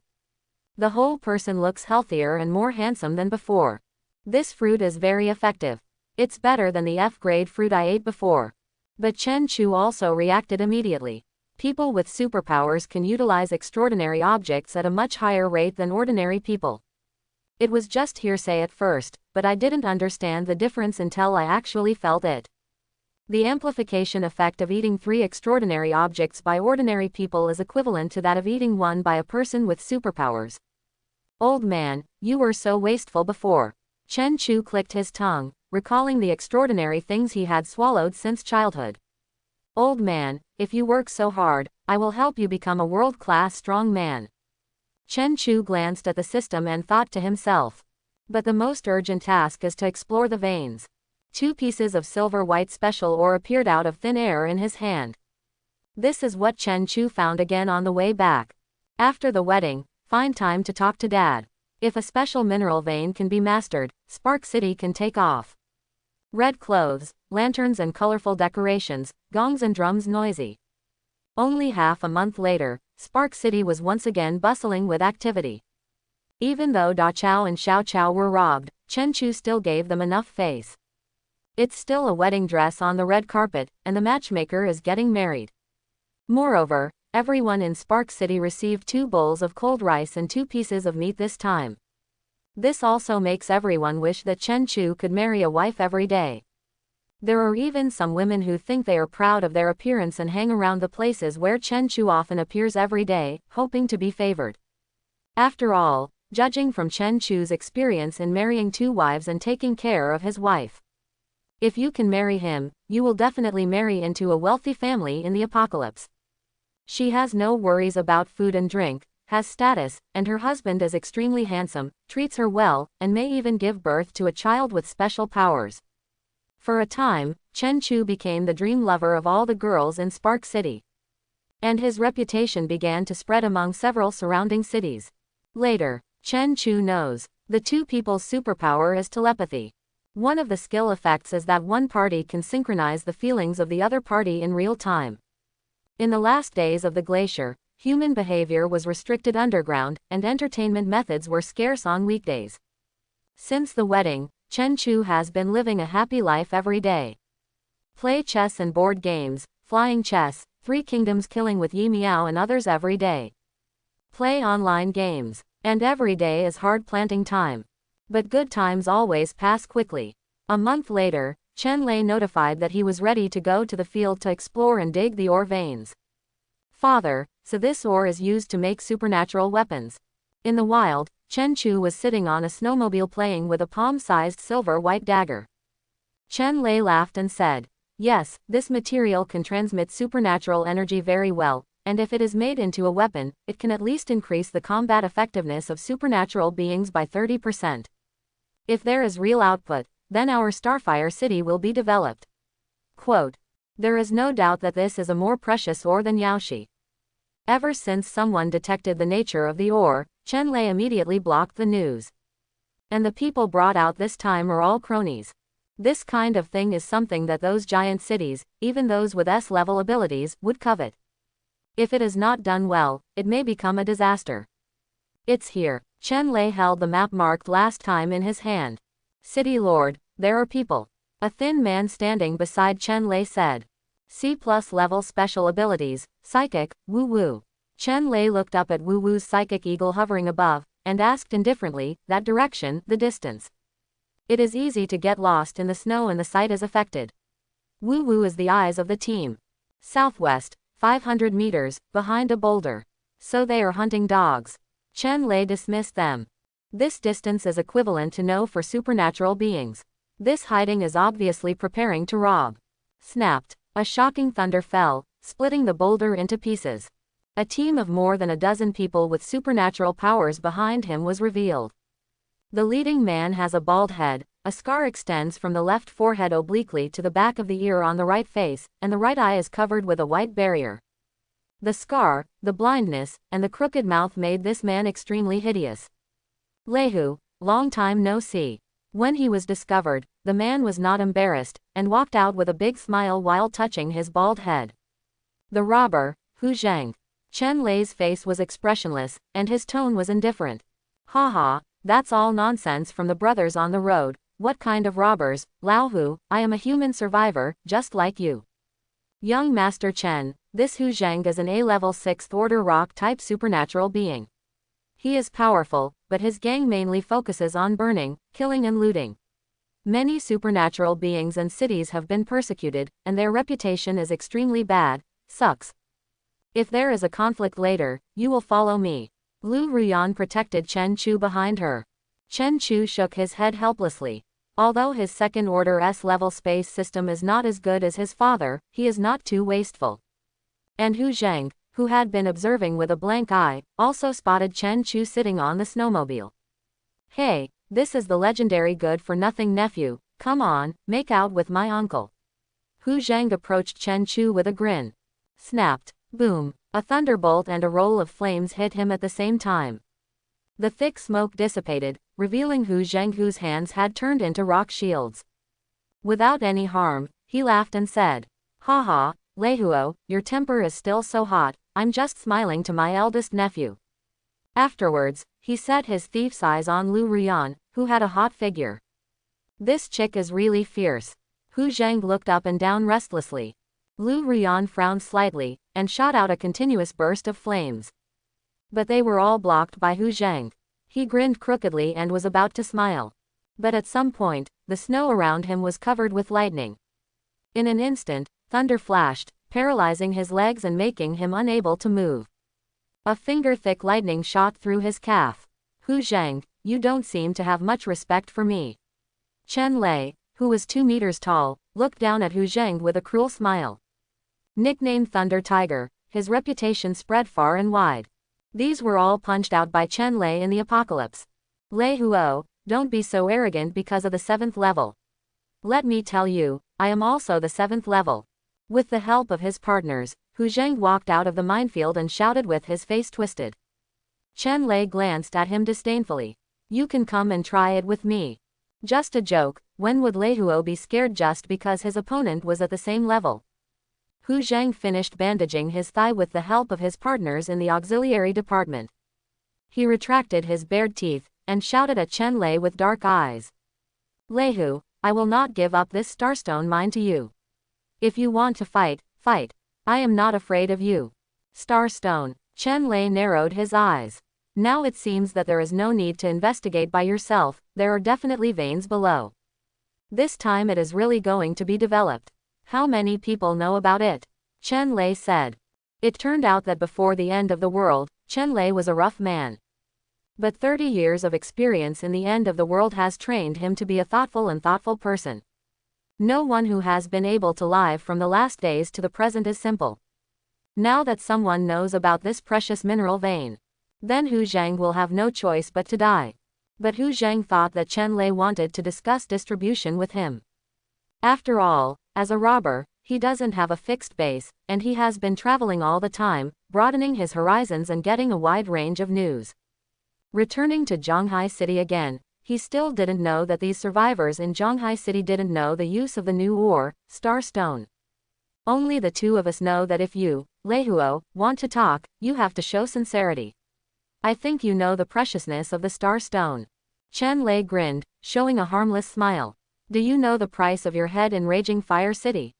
Speaker 1: The whole person looks healthier and more handsome than before. This fruit is very effective. It's better than the F-grade fruit I ate before. But Chen Chu also reacted immediately. People with superpowers can utilize extraordinary objects at a much higher rate than ordinary people. It was just hearsay at first, but I didn't understand the difference until I actually felt it. The amplification effect of eating 3 extraordinary objects by ordinary people is equivalent to that of eating one by a person with superpowers. Old man, you were so wasteful before. Chen Chu clicked his tongue, recalling the extraordinary things he had swallowed since childhood. Old man, if you work so hard, I will help you become a world-class strong man. Chen Chu glanced at the system and thought to himself. But the most urgent task is to explore the veins. 2 pieces of silver white special ore appeared out of thin air in his hand. This is what Chen Chu found again on the way back. After the wedding, find time to talk to Dad. If a special mineral vein can be mastered, Spark City can take off. Red clothes, lanterns and colorful decorations, gongs and drums noisy. Only half a month later, Spark City was once again bustling with activity. Even though Da Chao and Xiao Chao were robbed, Chen Chu still gave them enough face. It's still a wedding dress on the red carpet, and the matchmaker is getting married. Moreover, everyone in Spark City received 2 bowls of cold rice and 2 pieces of meat this time. This also makes everyone wish that Chen Chu could marry a wife every day. There are even some women who think they are proud of their appearance and hang around the places where Chen Chu often appears every day, hoping to be favored. After all, judging from Chen Chu's experience in marrying 2 wives and taking care of his wife, if you can marry him, you will definitely marry into a wealthy family in the apocalypse. She has no worries about food and drink, has status, and her husband is extremely handsome, treats her well, and may even give birth to a child with special powers. For a time, Chen Chu became the dream lover of all the girls in Spark City. And his reputation began to spread among several surrounding cities. Later, Chen Chu knows, the 2 people's superpower is telepathy. One of the skill effects is that one party can synchronize the feelings of the other party in real time. In the last days of the glacier, human behavior was restricted underground, and entertainment methods were scarce on weekdays. Since the wedding, Chen Chu has been living a happy life every day. Play chess and board games, flying chess, 3 kingdoms killing with Yi Miao and others every day. Play online games, and every day is hard planting time. But good times always pass quickly. A month later, Chen Lei notified that he was ready to go to the field to explore and dig the ore veins. Father, so this ore is used to make supernatural weapons. In the wild, Chen Chu was sitting on a snowmobile playing with a palm-sized silver white dagger. Chen Lei laughed and said, yes, this material can transmit supernatural energy very well, and if it is made into a weapon, it can at least increase the combat effectiveness of supernatural beings by 30%. If there is real output, then our Starfire City will be developed. Quote, there is no doubt that this is a more precious ore than Yaoshi. Ever since someone detected the nature of the ore, Chen Lei immediately blocked the news. And the people brought out this time are all cronies. This kind of thing is something that those giant cities, even those with S-level abilities, would covet. If it is not done well, it may become a disaster. It's here. Chen Lei held the map marked last time in his hand. City Lord, there are people. A thin man standing beside Chen Lei said. C+ level special abilities, Psychic, Wu Wu. Chen Lei looked up at Wu Wu's psychic eagle hovering above, and asked indifferently, that direction, the distance. It is easy to get lost in the snow and the sight is affected. Wu Wu is the eyes of the team. Southwest, 500 meters, behind a boulder. So they are hunting dogs. Chen Lei dismissed them. This distance is equivalent to no for supernatural beings. This hiding is obviously preparing to rob. Snapped. A shocking thunder fell, splitting the boulder into pieces. A team of more than a dozen people with supernatural powers behind him was revealed. The leading man has a bald head, a scar extends from the left forehead obliquely to the back of the ear on the right face, and the right eye is covered with a white barrier. The scar, the blindness, and the crooked mouth made this man extremely hideous. Lehu, long time no see. When he was discovered, the man was not embarrassed, and walked out with a big smile while touching his bald head. The robber, Hu Zhang. Chen Lei's face was expressionless, and his tone was indifferent. Haha, that's all nonsense from the brothers on the road. What kind of robbers, Lao Hu? I am a human survivor, just like you. Young Master Chen, this Hu Zhang is an A-level 6th order rock-type supernatural being. He is powerful, but his gang mainly focuses on burning, killing and looting. Many supernatural beings and cities have been persecuted, and their reputation is extremely bad. Sucks. If there is a conflict later, you will follow me. Lu Ruyan protected Chen Chu behind her. Chen Chu shook his head helplessly. Although his second-order S-level space system is not as good as his father, he is not too wasteful. And Hu Zhang, who had been observing with a blank eye, also spotted Chen Chu sitting on the snowmobile. Hey, this is the legendary good-for-nothing nephew, come on, make out with my uncle. Hu Zhang approached Chen Chu with a grin. Snapped. Boom. A thunderbolt and a roll of flames hit him at the same time. The thick smoke dissipated, revealing Hu Zhang, whose hands had turned into rock shields. Without any harm, he laughed and said, haha, Lehuo, your temper is still so hot, I'm just smiling to my eldest nephew. Afterwards, he set his thief's eyes on Lu Ruyan, who had a hot figure. This chick is really fierce. Hu Zhang looked up and down restlessly. Lu Ruyan frowned slightly, and shot out a continuous burst of flames. But they were all blocked by Hu Zhang. He grinned crookedly and was about to smile. But at some point, the snow around him was covered with lightning. In an instant, thunder flashed, paralyzing his legs and making him unable to move. A finger-thick lightning shot through his calf. Hu Zhang, you don't seem to have much respect for me. Chen Lei, who was 2 meters tall, looked down at Hu Zhang with a cruel smile. Nicknamed Thunder Tiger, his reputation spread far and wide. These were all punched out by Chen Lei in the apocalypse. Lei Huo, don't be so arrogant because of the 7th level. Let me tell you, I am also the 7th level. With the help of his partners, Hu Zhang walked out of the minefield and shouted with his face twisted. Chen Lei glanced at him disdainfully. You can come and try it with me. Just a joke, when would Lei Huo be scared just because his opponent was at the same level? Hu Zhang finished bandaging his thigh with the help of his partners in the auxiliary department. He retracted his bared teeth, and shouted at Chen Lei with dark eyes. Lehu, I will not give up this starstone mine to you. If you want to fight, fight. I am not afraid of you. Starstone. Chen Lei narrowed his eyes. Now it seems that there is no need to investigate by yourself, there are definitely veins below. This time it is really going to be developed. How many people know about it? Chen Lei said. It turned out that before the end of the world, Chen Lei was a rough man. But 30 years of experience in the end of the world has trained him to be a thoughtful person. No one who has been able to live from the last days to the present is simple. Now that someone knows about this precious mineral vein, then Hu Zhang will have no choice but to die. But Hu Zhang thought that Chen Lei wanted to discuss distribution with him. After all, as a robber, he doesn't have a fixed base, and he has been traveling all the time, broadening his horizons and getting a wide range of news. Returning to Zhonghai City again, he still didn't know that these survivors in Zhonghai City didn't know the use of the new ore, Star Stone. Only the two of us know that if you, Lehuo, want to talk, you have to show sincerity. I think you know the preciousness of the Star Stone. Chen Lei grinned, showing a harmless smile. Do you know the price of your head in Raging Fire City?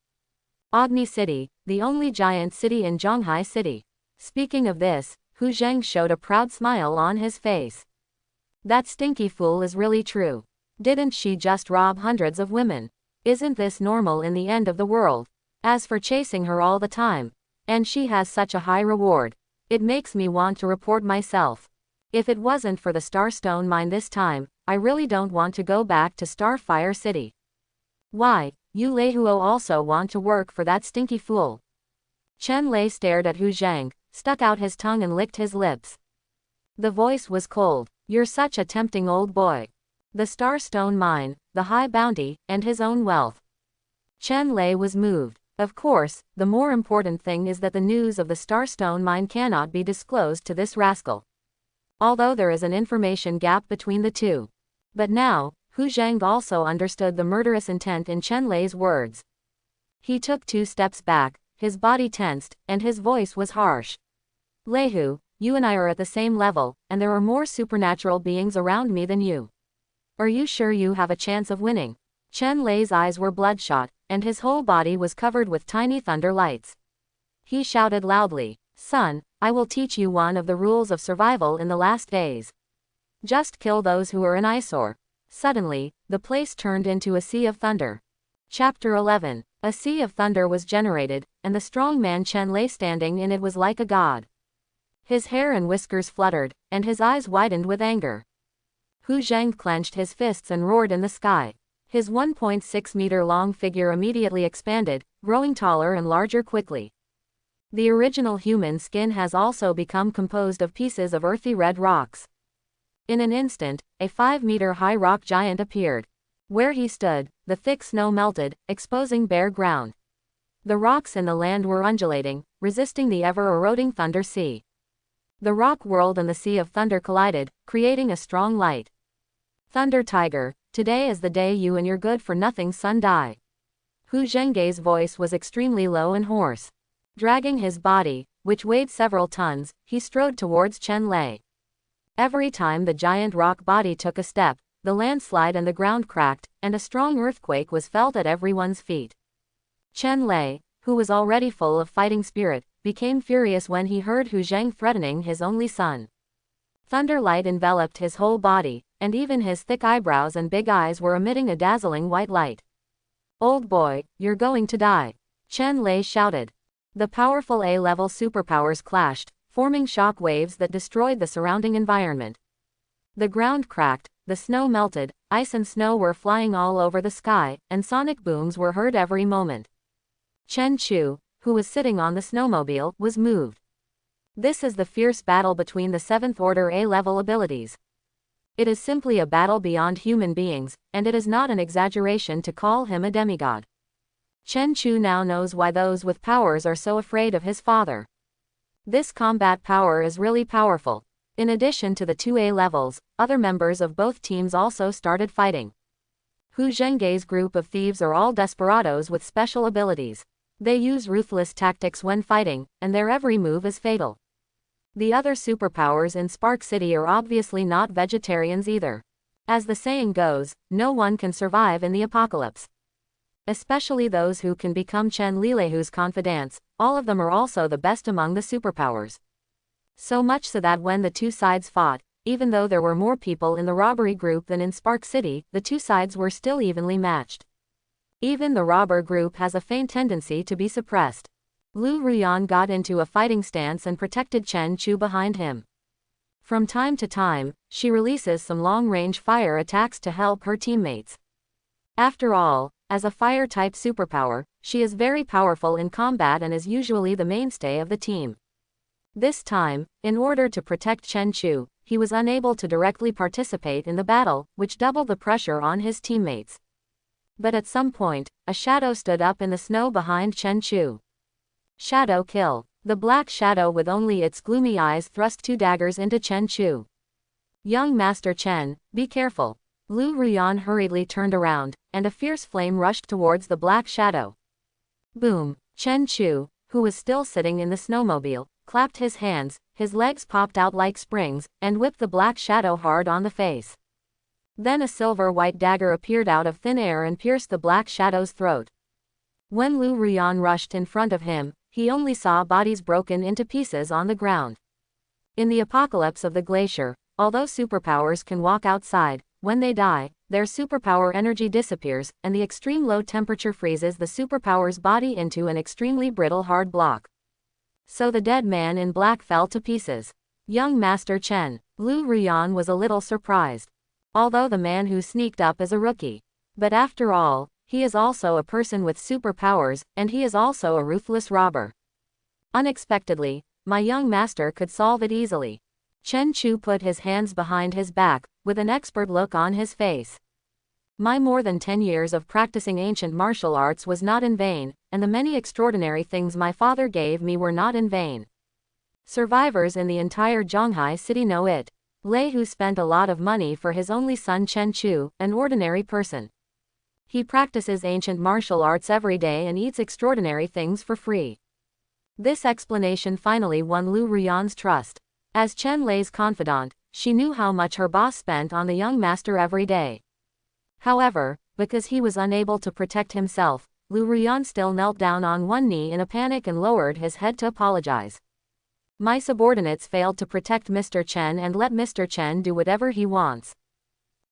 Speaker 1: Agni City, the only giant city in Zhonghai City. Speaking of this, Hu Zhang showed a proud smile on his face. That stinky fool is really true. Didn't she just rob hundreds of women? Isn't this normal in the end of the world? As for chasing her all the time, and she has such a high reward, it makes me want to report myself. If it wasn't for the Starstone mine this time, I really don't want to go back to Starfire City. Why, you Lei Huo also want to work for that stinky fool? Chen Lei stared at Hu Zhang, stuck out his tongue and licked his lips. The voice was cold. You're such a tempting old boy. The Starstone mine, the high bounty, and his own wealth. Chen Lei was moved. Of course, the more important thing is that the news of the Starstone mine cannot be disclosed to this rascal. Although there is an information gap between the two. But now, Hu Zhang also understood the murderous intent in Chen Lei's words. He took 2 steps back, his body tensed, and his voice was harsh. Lei Hu, you and I are at the same level, and there are more supernatural beings around me than you. Are you sure you have a chance of winning? Chen Lei's eyes were bloodshot, and his whole body was covered with tiny thunder lights. He shouted loudly, Son, I will teach you one of the rules of survival in the last days. Just kill those who are an eyesore. Suddenly, the place turned into a sea of thunder. Chapter 11. A sea of thunder was generated, and the strong man Chen Lei standing in it was like a god. His hair and whiskers fluttered, and his eyes widened with anger. Hu Zhang clenched his fists and roared in the sky. His 1.6-meter-long figure immediately expanded, growing taller and larger quickly. The original human skin has also become composed of pieces of earthy red rocks. In an instant, a 5-meter-high rock giant appeared. Where he stood, the thick snow melted, exposing bare ground. The rocks in the land were undulating, resisting the ever-eroding thunder sea. The rock world and the sea of thunder collided, creating a strong light. Thunder Tiger, today is the day you and your good-for-nothing son die. Hu Zheng's voice was extremely low and hoarse. Dragging his body, which weighed several tons, he strode towards Chen Lei. Every time the giant rock body took a step, the landslide and the ground cracked, and a strong earthquake was felt at everyone's feet. Chen Lei, who was already full of fighting spirit, became furious when he heard Hu Zhang threatening his only son. Thunder light enveloped his whole body, and even his thick eyebrows and big eyes were emitting a dazzling white light. Old boy, you're going to die. Chen Lei shouted. The powerful A-level superpowers clashed, forming shock waves that destroyed the surrounding environment. The ground cracked, the snow melted, ice and snow were flying all over the sky, and sonic booms were heard every moment. Chen Chu, who was sitting on the snowmobile, was moved. This is the fierce battle between the 7th order A-level abilities. It is simply a battle beyond human beings, and it is not an exaggeration to call him a demigod. Chen Chu now knows why those with powers are so afraid of his father. This combat power is really powerful. In addition to the 2A levels, other members of both teams also started fighting. Hu Zheng's group of thieves are all desperados with special abilities. They use ruthless tactics when fighting, and their every move is fatal. The other superpowers in Spark City are obviously not vegetarians either. As the saying goes, no one can survive in the apocalypse. Especially those who can become Chen Lileihu's confidants, all of them are also the best among the superpowers. So much so that when the two sides fought, even though there were more people in the robbery group than in Spark City, the two sides were still evenly matched. Even the robber group has a faint tendency to be suppressed. Lu Ruyan got into a fighting stance and protected Chen Chu behind him. From time to time, she releases some long-range fire attacks to help her teammates. After all, as a fire-type superpower, she is very powerful in combat and is usually the mainstay of the team. This time, in order to protect Chen Chu, he was unable to directly participate in the battle, which doubled the pressure on his teammates. But at some point, a shadow stood up in the snow behind Chen Chu. Shadow kill. The black shadow with only its gloomy eyes thrust 2 daggers into Chen Chu. Young Master Chen, be careful. Lu Ruyan hurriedly turned around, and a fierce flame rushed towards the black shadow. Boom! Chen Chu, who was still sitting in the snowmobile, clapped his hands, his legs popped out like springs, and whipped the black shadow hard on the face. Then a silver-white dagger appeared out of thin air and pierced the black shadow's throat. When Lu Ruyan rushed in front of him, he only saw bodies broken into pieces on the ground. In the apocalypse of the glacier, although superpowers can walk outside, when they die, their superpower energy disappears, and the extreme low temperature freezes the superpower's body into an extremely brittle hard block. So the dead man in black fell to pieces. Young Master Chen. Lu Ruyan was a little surprised. Although the man who sneaked up is a rookie. But after all, He is also a person with superpowers, and he is also a ruthless robber. Unexpectedly, my young master could solve it easily. Chen Chu put his hands behind his back, with an expert look on his face. My more than 10 years of practicing ancient martial arts was not in vain, and the many extraordinary things my father gave me were not in vain. Survivors in the entire Zhonghai city know it. Lei Hu spent a lot of money for his only son Chen Chu, an ordinary person. He practices ancient martial arts every day and eats extraordinary things for free. This explanation finally won Lu Ruyan's trust. As Chen Lei's confidant, she knew how much her boss spent on the young master every day. However, because he was unable to protect himself, Lu Ruyan still knelt down on one knee in a panic and lowered his head to apologize. My subordinates failed to protect Mr. Chen and let Mr. Chen do whatever he wants.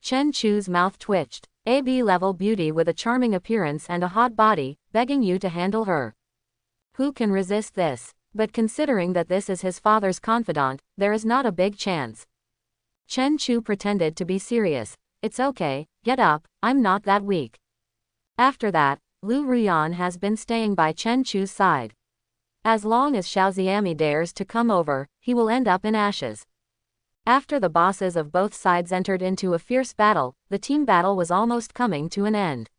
Speaker 1: Chen Chu's mouth twitched. A B-level beauty with a charming appearance and a hot body, begging you to handle her. Who can resist this? But considering that this is his father's confidant, there is not a big chance. Chen Chu pretended to be serious. It's okay, get up, I'm not that weak. After that, Lu Ruyan has been staying by Chen Chu's side. As long as Xiao Xiami dares to come over, he will end up in ashes. After the bosses of both sides entered into a fierce battle, the team battle was almost coming to an end.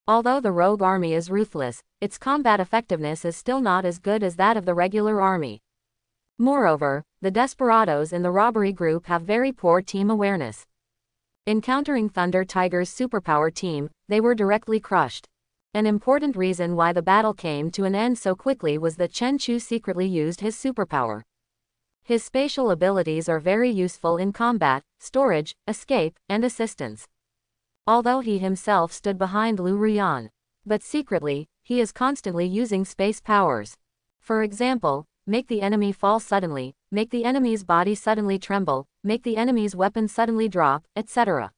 Speaker 1: Although the rogue army is ruthless, its combat effectiveness is still not as good as that of the regular army. Moreover, the desperados in the robbery group have very poor team awareness. Encountering Thunder Tiger's superpower team, they were directly crushed. An important reason why the battle came to an end so quickly was that Chen Chu secretly used his superpower. His spatial abilities are very useful in combat, storage, escape, and assistance. Although he himself stood behind Lu Ruyan, but secretly, he is constantly using space powers. For example, make the enemy fall suddenly, make the enemy's body suddenly tremble, make the enemy's weapon suddenly drop, etc.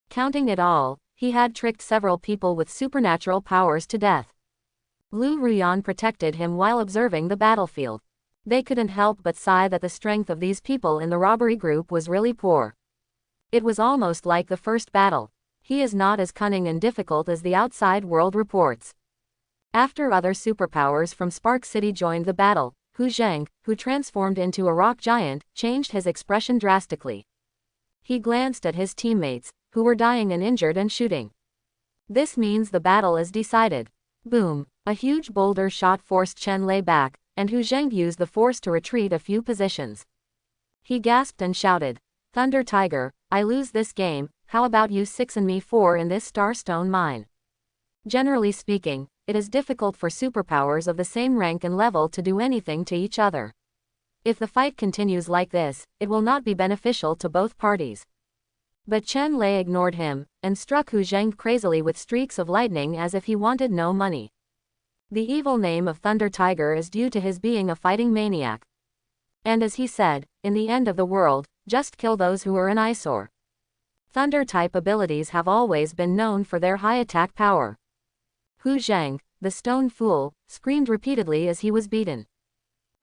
Speaker 1: Counting it all, he had tricked several people with supernatural powers to death. Lu Ruyan protected him while observing the battlefield. They couldn't help but sigh that the strength of these people in the robbery group was really poor. It was almost like the first battle. He is not as cunning and difficult as the outside world reports. After other superpowers from Spark City joined the battle, Hu Zheng, who transformed into a rock giant, changed his expression drastically. He glanced at his teammates, who were dying and injured and shooting. This means the battle is decided. Boom! A huge boulder shot forced Chen Lei back, and Hu Zheng used the force to retreat a few positions. He gasped and shouted, "Thunder Tiger, I lose this game, how about you 6 and me 4 in this Starstone mine?" Generally speaking, it is difficult for superpowers of the same rank and level to do anything to each other. If the fight continues like this, it will not be beneficial to both parties. But Chen Lei ignored him, and struck Hu Zheng crazily with streaks of lightning as if he wanted no money. The evil name of Thunder Tiger is due to his being a fighting maniac. And as he said, in the end of the world, just kill those who are an eyesore. Thunder-type abilities have always been known for their high attack power. Hu Zheng, the stone fool, screamed repeatedly as he was beaten.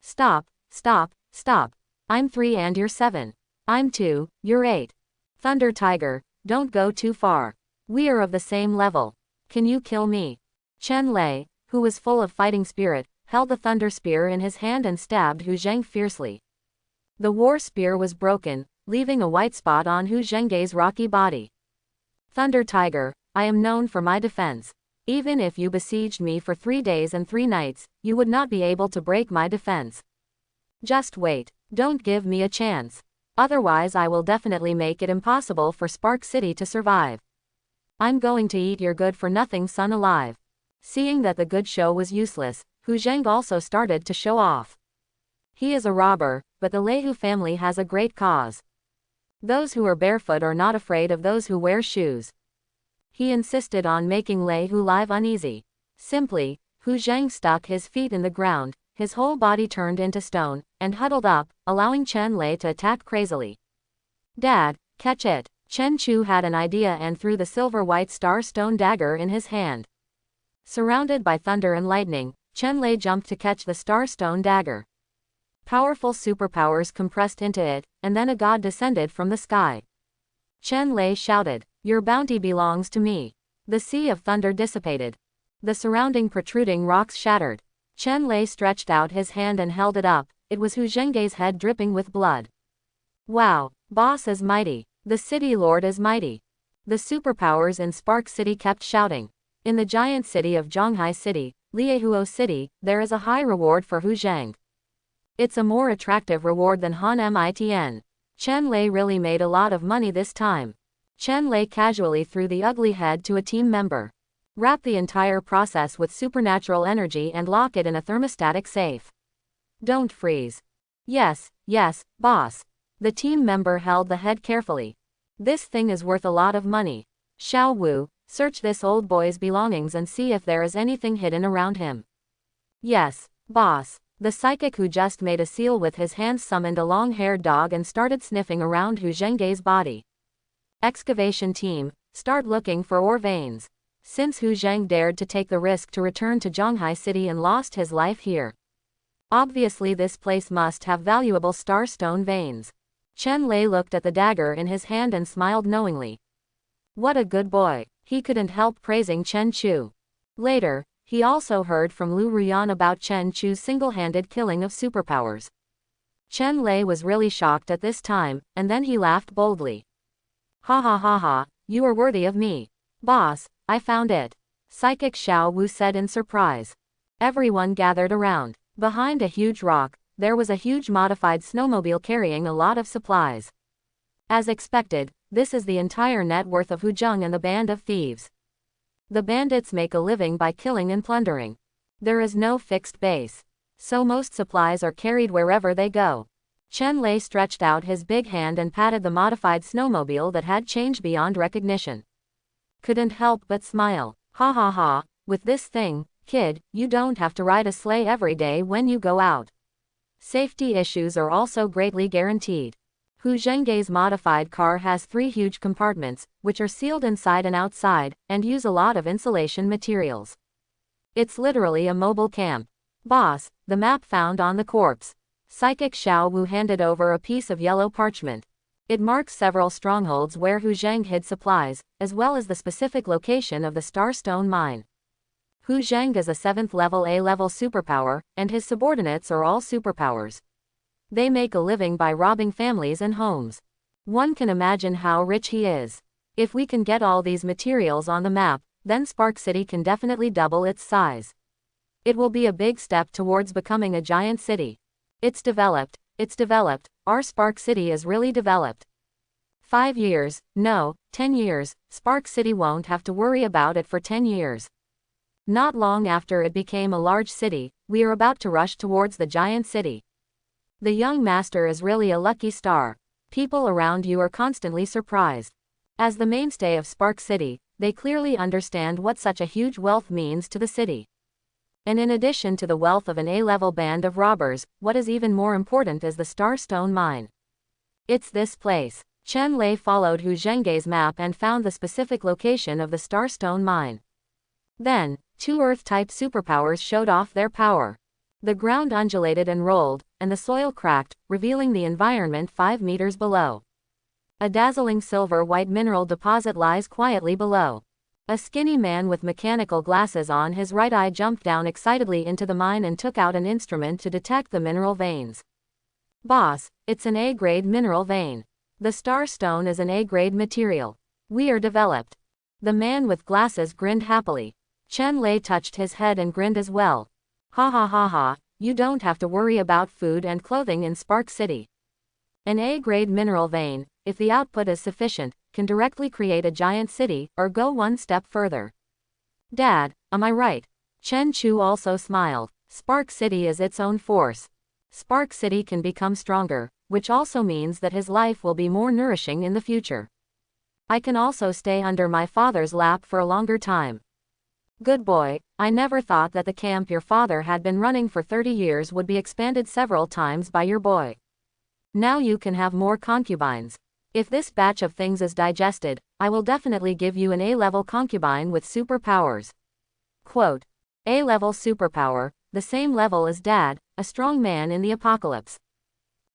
Speaker 1: "Stop, stop, stop. I'm 3 and you're 7. I'm 2, you're 8. Thunder Tiger, don't go too far. We are of the same level. Can you kill me?" Chen Lei, who was full of fighting spirit, held the thunder spear in his hand and stabbed Hu Zheng fiercely. The war spear was broken, leaving a white spot on Hu Zheng's rocky body. "Thunder Tiger, I am known for my defense. Even if you besieged me for 3 days and 3 nights, you would not be able to break my defense. Just wait, don't give me a chance. Otherwise I will definitely make it impossible for Spark City to survive. I'm going to eat your good-for-nothing son alive." Seeing that the good show was useless, Hu Zheng also started to show off. He is a robber, but the Lei Hu family has a great cause. Those who are barefoot are not afraid of those who wear shoes. He insisted on making Lei Hu live uneasy. Simply, Hu Zheng stuck his feet in the ground, his whole body turned into stone, and huddled up, allowing Chen Lei to attack crazily. "Dad, catch it." Chen Chu had an idea and threw the silver-white star-stone dagger in his hand. Surrounded by thunder and lightning, Chen Lei jumped to catch the star-stone dagger. Powerful superpowers compressed into it, and then a god descended from the sky. Chen Lei shouted, "Your bounty belongs to me." The sea of thunder dissipated. The surrounding protruding rocks shattered. Chen Lei stretched out his hand and held it up. It was Hu Zhengge's head dripping with blood. Wow, boss is mighty. The city lord is mighty. The superpowers in Spark City kept shouting. In the giant city of Zhonghai City, Liehuo City, there is a high reward for Hu Zheng. It's a more attractive reward than Han Mitn. Chen Lei really made a lot of money this time. Chen Lei casually threw the ugly head to a team member. Wrap the entire process with supernatural energy and lock it in a thermostatic safe. Don't freeze. Yes, boss. The team member held the head carefully. This thing is worth a lot of money. Xiao Wu, search this old boy's belongings and see if there is anything hidden around him. Yes, boss. The psychic who just made a seal with his hands summoned a long-haired dog and started sniffing around Hu Zhengge's body. Excavation team, start looking for ore veins. Since Hu Zheng dared to take the risk to return to Zhonghai City and lost his life here, obviously this place must have valuable starstone veins. Chen Lei looked at the dagger in his hand and smiled knowingly. What a good boy. He couldn't help praising Chen Chu. Later, he also heard from Lu Ruyan about Chen Chu's single-handed killing of superpowers. Chen Lei was really shocked at this time, and then he laughed boldly. Ha ha ha ha, you are worthy of me. Boss, I found it. Psychic Xiao Wu said in surprise. Everyone gathered around. Behind a huge rock, there was a huge modified snowmobile carrying a lot of supplies. As expected, this is the entire net worth of Hu Zheng and the band of thieves. The bandits make a living by killing and plundering. There is no fixed base, so most supplies are carried wherever they go. Chen Lei stretched out his big hand and patted the modified snowmobile that had changed beyond recognition. Couldn't help but smile. Ha ha ha, with this thing, kid, you don't have to ride a sleigh every day when you go out. Safety issues are also greatly guaranteed. Hu Zhengge's modified car has 3 huge compartments, which are sealed inside and outside, and use a lot of insulation materials. It's literally a mobile camp. Boss, the map found on the corpse. Psychic Xiao Wu handed over a piece of yellow parchment. It marks several strongholds where Hu Zheng hid supplies, as well as the specific location of the Starstone mine. Hu Zheng is a 7th level A-level superpower, and his subordinates are all superpowers. They make a living by robbing families and homes. One can imagine how rich he is. If we can get all these materials on the map, then Spark City can definitely double its size. It will be a big step towards becoming a giant city. It's developed, our Spark City is really developed. 5 years, no, 10 years, Spark City won't have to worry about it for 10 years. Not long after it became a large city, we are about to rush towards the giant city. The young master is really a lucky star. People around you are constantly surprised. As the mainstay of Spark City, they clearly understand what such a huge wealth means to the city. And in addition to the wealth of an A-level band of robbers, what is even more important is the Starstone mine. It's this place. Chen Lei followed Hu Zhengge's map and found the specific location of the Starstone mine. Then, 2 Earth-type superpowers showed off their power. The ground undulated and rolled, and the soil cracked, revealing the environment 5 meters below. A dazzling silver-white mineral deposit lies quietly below. A skinny man with mechanical glasses on his right eye jumped down excitedly into the mine and took out an instrument to detect the mineral veins. Boss, it's an A-grade mineral vein. The Starstone is an A-grade material. We are developed. The man with glasses grinned happily. Chen Lei touched his head and grinned as well. Ha ha ha ha, you don't have to worry about food and clothing in Spark City. An A-grade mineral vein, if the output is sufficient, can directly create a giant city, or go one step further. Dad, am I right? Chen Chu also smiled. Spark City is its own force. Spark City can become stronger, which also means that his life will be more nourishing in the future. I can also stay under my father's lap for a longer time. Good boy, I never thought that the camp your father had been running for 30 years would be expanded several times by your boy. Now you can have more concubines. If this batch of things is digested, I will definitely give you an A-level concubine with superpowers. Quote, A-level superpower, the same level as Dad, a strong man in the apocalypse.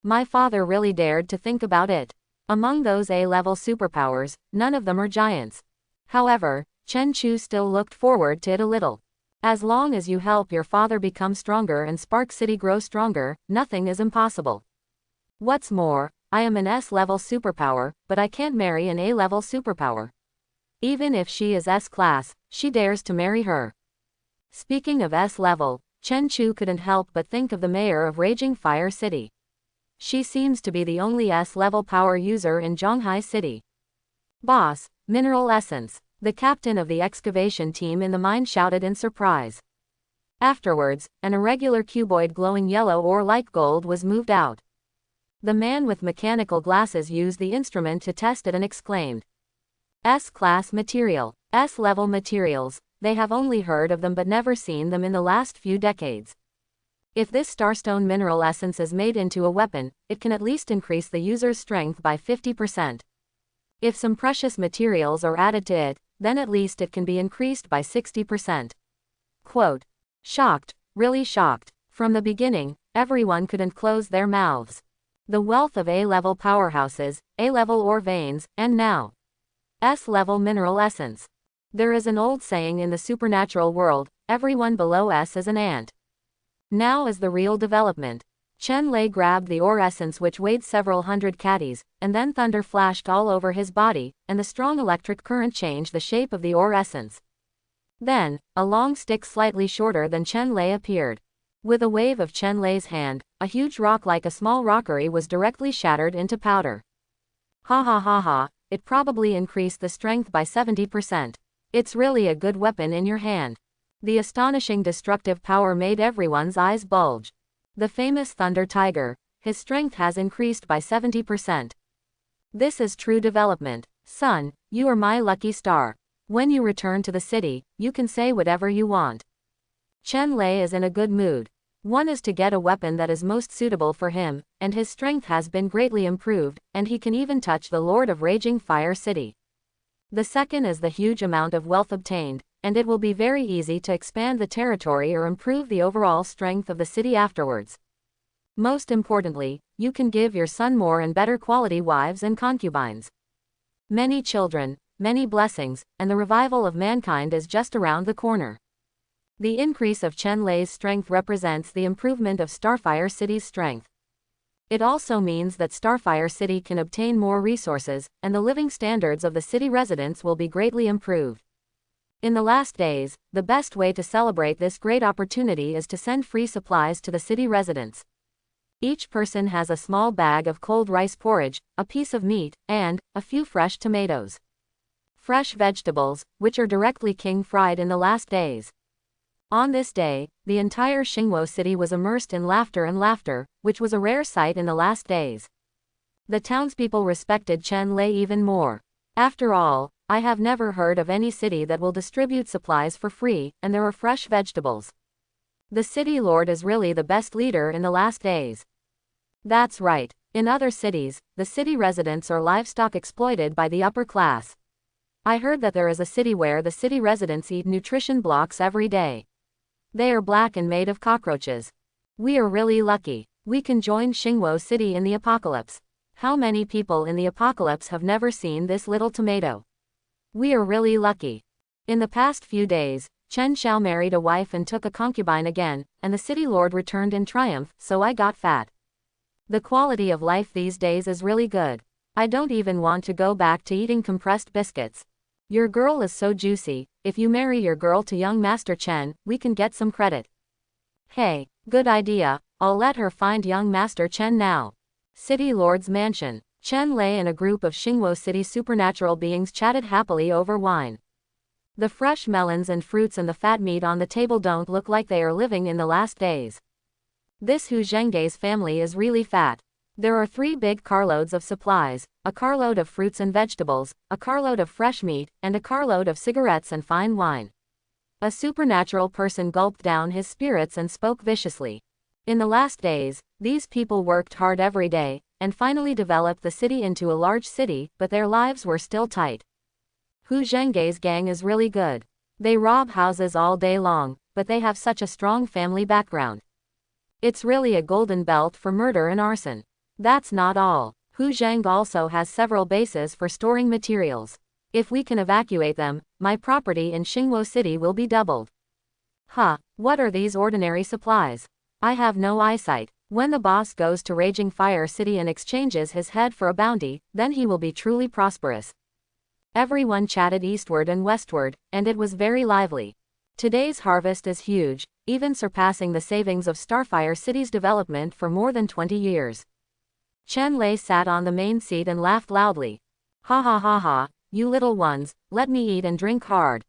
Speaker 1: My father really dared to think about it. Among those A-level superpowers, none of them are giants. However, Chen Chu still looked forward to it a little. As long as you help your father become stronger and Spark City grow stronger, nothing is impossible. What's more, I am an S-level superpower, but I can't marry an A-level superpower. Even if she is S-class, she dares to marry her. Speaking of S-level, Chen Chu couldn't help but think of the mayor of Raging Fire City. She seems to be the only S-level power user in Zhonghai City. Boss, mineral essence, the captain of the excavation team in the mine shouted in surprise. Afterwards, an irregular cuboid glowing yellow or light gold was moved out. The man with mechanical glasses used the instrument to test it and exclaimed, S-class material, S-level materials, they have only heard of them but never seen them in the last few decades. If this starstone mineral essence is made into a weapon, it can at least increase the user's strength by 50%. If some precious materials are added to it, then at least it can be increased by 60%. Quote. Shocked, really shocked. From the beginning, everyone couldn't close their mouths. The wealth of A-level powerhouses, A-level ore veins, and now S-level mineral essence. There is an old saying in the supernatural world, everyone below S is an ant. Now is the real development. Chen Lei grabbed the ore essence which weighed several hundred catties, and then thunder flashed all over his body, and the strong electric current changed the shape of the ore essence. Then, a long stick slightly shorter than Chen Lei appeared. With a wave of Chen Lei's hand, a huge rock like a small rockery was directly shattered into powder. Ha ha ha ha, it probably increased the strength by 70%. It's really a good weapon in your hand. The astonishing destructive power made everyone's eyes bulge. The famous Thunder Tiger, his strength has increased by 70%. This is true development. Son, you are my lucky star. When you return to the city, you can say whatever you want. Chen Lei is in a good mood. One is to get a weapon that is most suitable for him, and his strength has been greatly improved, and he can even touch the Lord of Raging Fire City. The second is the huge amount of wealth obtained, and it will be very easy to expand the territory or improve the overall strength of the city afterwards. Most importantly, you can give your son more and better quality wives and concubines. Many children, many blessings, and the revival of mankind is just around the corner. The increase of Chen Lei's strength represents the improvement of Starfire City's strength. It also means that Starfire City can obtain more resources, and the living standards of the city residents will be greatly improved. In the last days, the best way to celebrate this great opportunity is to send free supplies to the city residents. Each person has a small bag of cold rice porridge, a piece of meat, and a few fresh tomatoes. Fresh vegetables, which are directly king-fried in the last days. On this day, the entire Xingwo city was immersed in laughter, which was a rare sight in the last days. The townspeople respected Chen Lei even more. After all, I have never heard of any city that will distribute supplies for free, and there are fresh vegetables. The city lord is really the best leader in the last days. That's right. In other cities, the city residents are livestock exploited by the upper class. I heard that there is a city where the city residents eat nutrition blocks every day. They are black and made of cockroaches. We are really lucky. We can join Xingwo City in the apocalypse. How many people in the apocalypse have never seen this little tomato? We are really lucky. In the past few days, Chen Xiao married a wife and took a concubine again, and the city lord returned in triumph, so I got fat. The quality of life these days is really good. I don't even want to go back to eating compressed biscuits. Your girl is so juicy. If you marry your girl to young Master Chen, we can get some credit. Hey, good idea. I'll let her find young Master Chen now. City Lord's Mansion. Chen Lei and a group of Xingwo City supernatural beings chatted happily over wine. The fresh melons and fruits and the fat meat on the table don't look like they are living in the last days. This Hu Zhengge's family is really fat. There are 3 big carloads of supplies, a carload of fruits and vegetables, a carload of fresh meat, and a carload of cigarettes and fine wine. A supernatural person gulped down his spirits and spoke viciously. In the last days, these people worked hard every day, and finally developed the city into a large city, but their lives were still tight. Hu Zhengge's gang is really good. They rob houses all day long, but they have such a strong family background. It's really a golden belt for murder and arson. That's not all. Hu Zheng also has several bases for storing materials. If we can evacuate them, my property in Xingwo City will be doubled. Huh, what are these ordinary supplies? I have no eyesight. When the boss goes to Raging Fire City and exchanges his head for a bounty, then he will be truly prosperous. Everyone chatted eastward and westward, and it was very lively. Today's harvest is huge, even surpassing the savings of Starfire City's development for more than 20 years. Chen Lei sat on the main seat and laughed loudly. Ha ha ha ha, you little ones, let me eat and drink hard.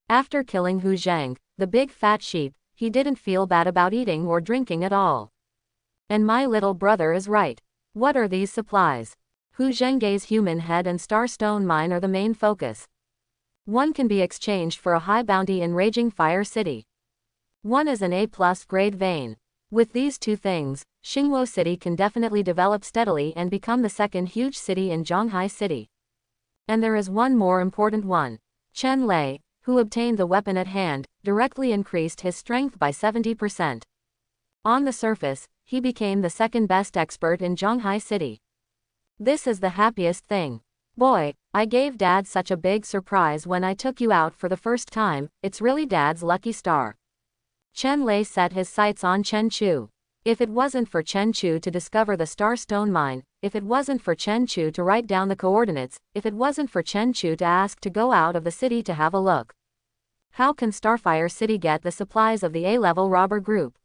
Speaker 1: After killing Hu Zheng, the big fat sheep, he didn't feel bad about eating or drinking at all. And my little brother is right. What are these supplies? Hu Zheng's human head and Starstone mine are the main focus. One can be exchanged for a high bounty in Raging Fire City. One is an A+ grade vein. With these two things, Xingwo City can definitely develop steadily and become the second huge city in Zhonghai City. And there is one more important one. Chen Lei, who obtained the weapon at hand, directly increased his strength by 70%. On the surface, he became the second best expert in Zhonghai City. This is the happiest thing. Boy, I gave Dad such a big surprise when I took you out for the first time, it's really Dad's lucky star. Chen Lei set his sights on Chen Chu. If it wasn't for Chen Chu to discover the Starstone mine, if it wasn't for Chen Chu to write down the coordinates, if it wasn't for Chen Chu to ask to go out of the city to have a look. How can Starfire City get the supplies of the A-level robber group?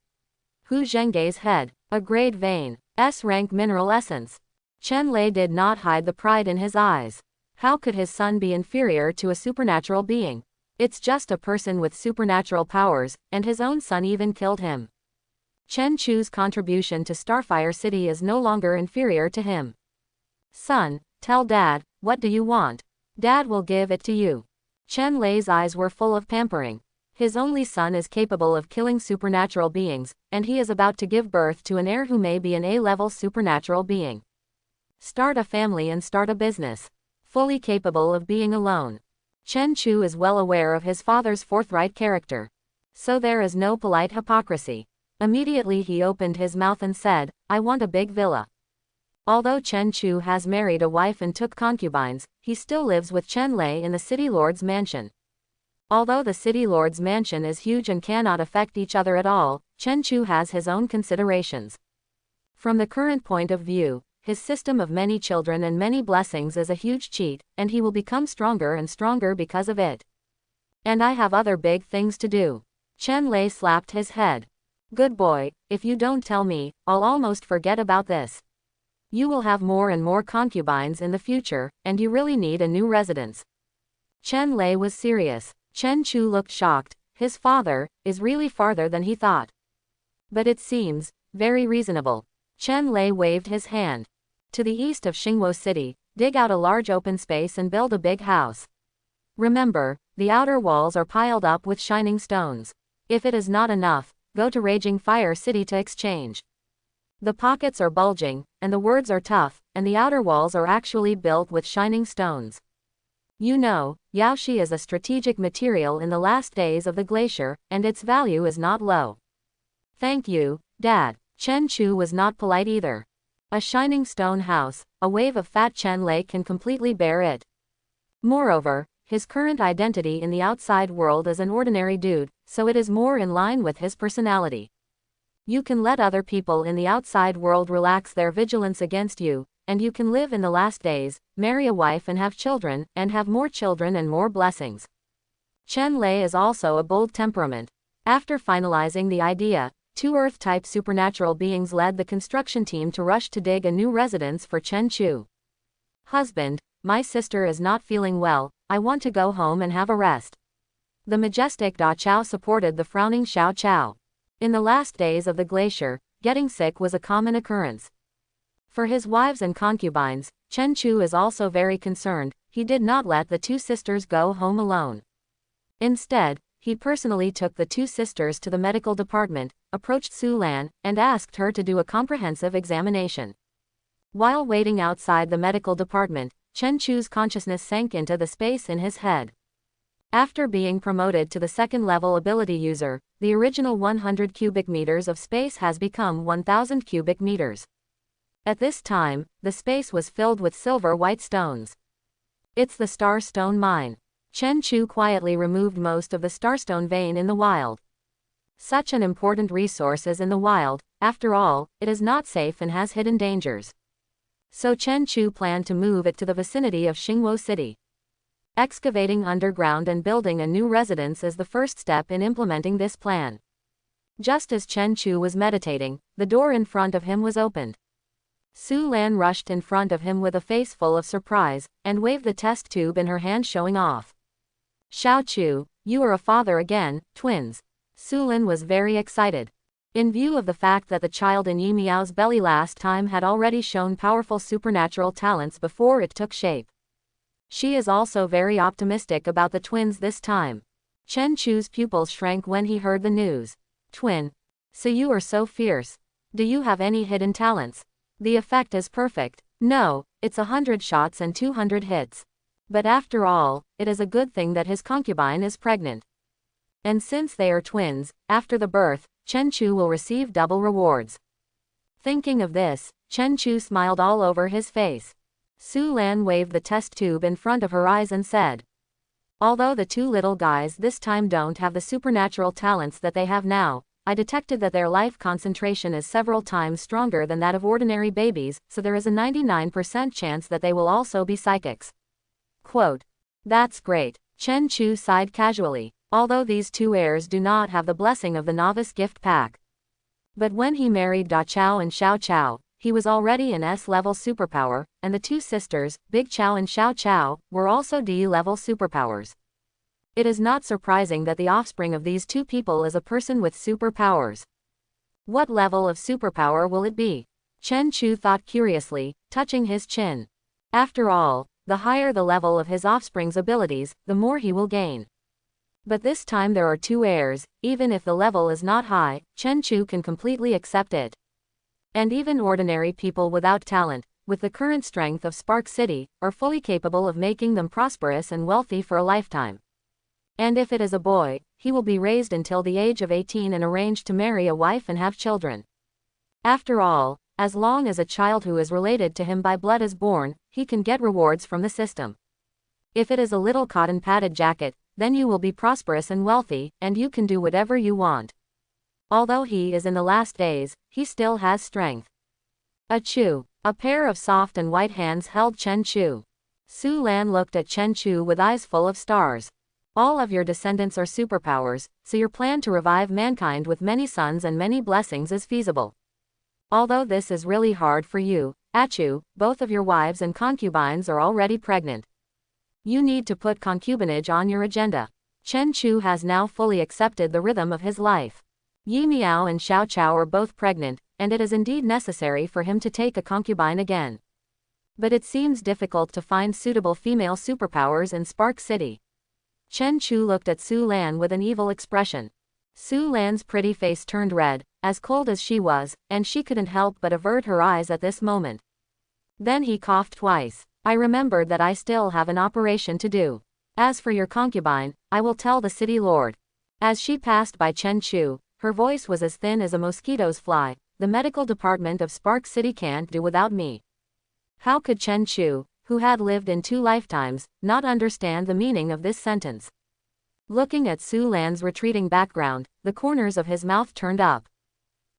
Speaker 1: Hu Zheng's head, a grade vein, S-rank mineral essence. Chen Lei did not hide the pride in his eyes. How could his son be inferior to a supernatural being? It's just a person with supernatural powers, and his own son even killed him. Chen Chu's contribution to Starfire City is no longer inferior to him. Son, tell Dad, what do you want? Dad will give it to you. Chen Lei's eyes were full of pampering. His only son is capable of killing supernatural beings, and he is about to give birth to an heir who may be an A-level supernatural being. Start a family and start a business. Fully capable of being alone. Chen Chu is well aware of his father's forthright character. So there is no polite hypocrisy. Immediately he opened his mouth and said, I want a big villa. Although Chen Chu has married a wife and took concubines, he still lives with Chen Lei in the City Lord's mansion. Although the City Lord's mansion is huge and cannot affect each other at all, Chen Chu has his own considerations. From the current point of view, his system of many children and many blessings is a huge cheat, and he will become stronger and stronger because of it. And I have other big things to do. Chen Lei slapped his head. Good boy, if you don't tell me, I'll almost forget about this. You will have more and more concubines in the future, and you really need a new residence. Chen Lei was serious. Chen Chu looked shocked. His father is really farther than he thought. But it seems very reasonable. Chen Lei waved his hand. To the east of Xingwo City, dig out a large open space and build a big house. Remember, the outer walls are piled up with shining stones. If it is not enough, go to Raging Fire City to exchange. The pockets are bulging, and the words are tough, and the outer walls are actually built with shining stones. You know, Yaoshi is a strategic material in the last days of the glacier, and its value is not low. Thank you, Dad. Chen Chu was not polite either. A shining stone house, a wave of fat Chen Lei can completely bear it. Moreover, his current identity in the outside world is an ordinary dude, so it is more in line with his personality. You can let other people in the outside world relax their vigilance against you, and you can live in the last days, marry a wife and have children, and have more children and more blessings. Chen Lei is also a bold temperament. After finalizing the idea, 2 Earth-type supernatural beings led the construction team to rush to dig a new residence for Chen Chu. Husband, my sister is not feeling well, I want to go home and have a rest. The majestic Da Chao supported the frowning Xiao Chao. In the last days of the glacier, getting sick was a common occurrence. For his wives and concubines, Chen Chu is also very concerned. He did not let the 2 sisters go home alone. Instead, he personally took the 2 sisters to the medical department, approached Su Lan, and asked her to do a comprehensive examination. While waiting outside the medical department, Chen Chu's consciousness sank into the space in his head. After being promoted to the second-level ability user, the original 100 cubic meters of space has become 1000 cubic meters. At this time, the space was filled with silver-white stones. It's the Starstone Mine. Chen Chu quietly removed most of the Starstone vein in the wild. Such an important resource is in the wild, after all, it is not safe and has hidden dangers. So Chen Chu planned to move it to the vicinity of Xingwo City. Excavating underground and building a new residence is the first step in implementing this plan. Just as Chen Chu was meditating, the door in front of him was opened. Su Lan rushed in front of him with a face full of surprise, and waved the test tube in her hand showing off. Xiao Chu, you are a father again, twins. Su Lan was very excited. In view of the fact that the child in Yi Miao's belly last time had already shown powerful supernatural talents before it took shape. She is also very optimistic about the twins this time. Chen Chu's pupils shrank when he heard the news. Twin. So you are so fierce. Do you have any hidden talents? The effect is perfect. No, it's 100 shots and 200 hits. But after all, it is a good thing that his concubine is pregnant. And since they are twins, after the birth, Chen Chu will receive double rewards. Thinking of this, Chen Chu smiled all over his face. Su Lan waved the test tube in front of her eyes and said, although the two little guys this time don't have the supernatural talents that they have now, I detected that their life concentration is several times stronger than that of ordinary babies, so there is a 99% chance that they will also be psychics. Quote. That's great. Chen Chu sighed casually, although these two heirs do not have the blessing of the novice gift pack. But when he married Da Chao and Xiao Chao, he was already an S-level superpower, and the two sisters, Big Chao and Xiao Chao, were also D-level superpowers. It is not surprising that the offspring of these two people is a person with superpowers. What level of superpower will it be? Chen Chu thought curiously, touching his chin. After all, the higher the level of his offspring's abilities, the more he will gain. But this time there are two heirs, even if the level is not high, Chen Chu can completely accept it. And even ordinary people without talent, with the current strength of Spark City, are fully capable of making them prosperous and wealthy for a lifetime. And if it is a boy, he will be raised until the age of 18 and arranged to marry a wife and have children. After all, as long as a child who is related to him by blood is born, he can get rewards from the system. If it is a little cotton-padded jacket, then you will be prosperous and wealthy, and you can do whatever you want. Although he is in the last days, he still has strength. Achoo! A pair of soft and white hands held Chen Chu. Su Lan looked at Chen Chu with eyes full of stars. All of your descendants are superpowers, so your plan to revive mankind with many sons and many blessings is feasible. Although this is really hard for you, Achoo, both of your wives and concubines are already pregnant. You need to put concubinage on your agenda. Chen Chu has now fully accepted the rhythm of his life. Yi Miao and Xiao Chao are both pregnant, and it is indeed necessary for him to take a concubine again. But it seems difficult to find suitable female superpowers in Spark City. Chen Chu looked at Su Lan with an evil expression. Su Lan's pretty face turned red, as cold as she was, and she couldn't help but avert her eyes at this moment. Then he coughed twice. I remembered that I still have an operation to do. As for your concubine, I will tell the city lord. As she passed by Chen Chu, her voice was as thin as a mosquito's fly. The medical department of Spark City can't do without me. How could Chen Chu, who had lived in 2 lifetimes, not understand the meaning of this sentence? Looking at Su Lan's retreating background, the corners of his mouth turned up.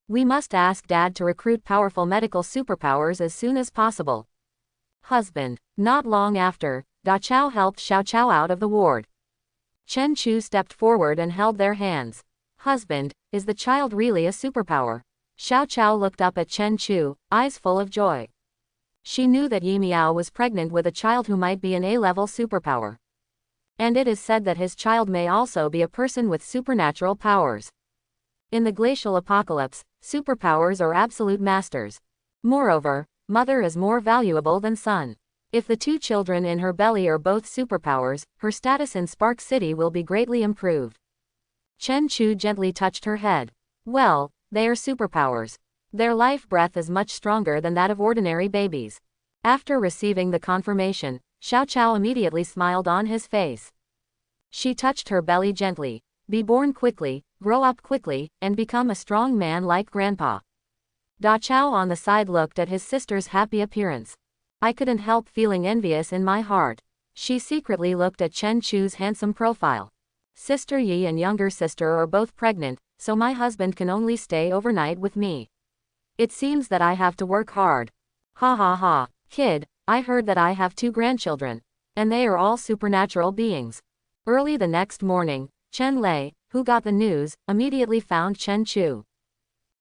Speaker 1: We must ask Dad to recruit powerful medical superpowers as soon as possible. Husband. Not long after, Da Chao helped Xiao Chao out of the ward. Chen Chu stepped forward and held their hands. Husband, is the child really a superpower? Xiao Chao looked up at Chen Chu, eyes full of joy. She knew that Yi Miao was pregnant with a child who might be an A-level superpower. And it is said that his child may also be a person with supernatural powers. In the glacial apocalypse, superpowers are absolute masters. Moreover, mother is more valuable than son. If the 2 children in her belly are both superpowers, her status in Spark City will be greatly improved. Chen Chu gently touched her head. Well, they are superpowers. Their life breath is much stronger than that of ordinary babies. After receiving the confirmation, Xiao Chao immediately smiled on his face. She touched her belly gently. Be born quickly, grow up quickly, and become a strong man like Grandpa. Da Chao on the side looked at his sister's happy appearance. I couldn't help feeling envious in my heart. She secretly looked at Chen Chu's handsome profile. Sister Yi and younger sister are both pregnant, so my husband can only stay overnight with me. It seems that I have to work hard. Ha ha ha. Kid, I heard that I have 2 grandchildren. And they are all supernatural beings. Early the next morning, Chen Lei, who got the news, immediately found Chen Chu.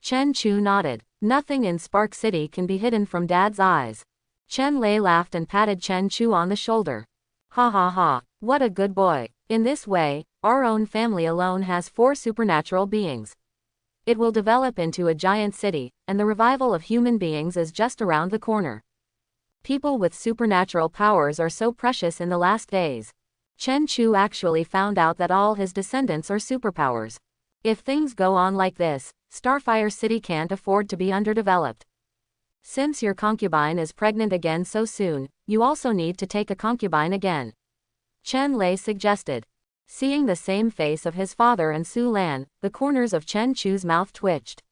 Speaker 1: Chen Chu nodded. Nothing in Spark City can be hidden from Dad's eyes. Chen Lei laughed and patted Chen Chu on the shoulder. Ha ha ha, what a good boy. In this way, our own family alone has 4 supernatural beings. It will develop into a giant city, and the revival of human beings is just around the corner. People with supernatural powers are so precious in the last days. Chen Chu actually found out that all his descendants are superpowers. If things go on like this, Starfire City can't afford to be underdeveloped. Since your concubine is pregnant again so soon, you also need to take a concubine again. Chen Lei suggested. Seeing the same face of his father and Su Lan, the corners of Chen Chu's mouth twitched.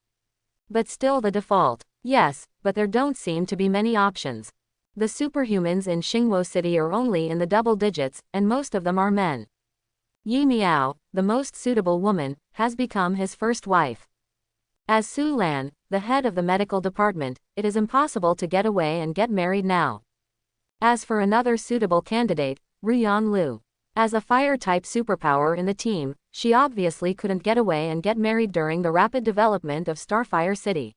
Speaker 1: But still the default. Yes, but there don't seem to be many options. The superhumans in Xingwo City are only in the double digits, and most of them are men. Yi Miao, the most suitable woman, has become his first wife. As Su Lan, the head of the medical department, it is impossible to get away and get married now. As for another suitable candidate, Ruyan Lu. As a fire-type superpower in the team, she obviously couldn't get away and get married during the rapid development of Starfire City.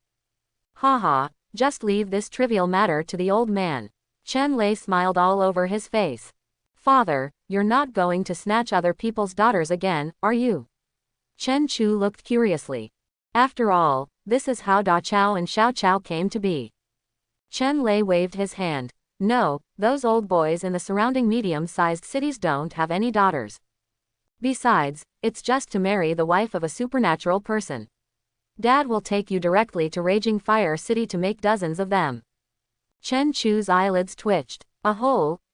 Speaker 1: Haha, just leave this trivial matter to the old man. Chen Lei smiled all over his face. Father, you're not going to snatch other people's daughters again, are you? Chen Chu looked curiously. After all, this is how Da Chao and Xiao Chao came to be. Chen Lei waved his hand. No, those old boys in the surrounding medium-sized cities don't have any daughters. Besides, it's just to marry the wife of a supernatural person. Dad will take you directly to Raging Fire City to make dozens of them. Chen Chu's eyelids twitched.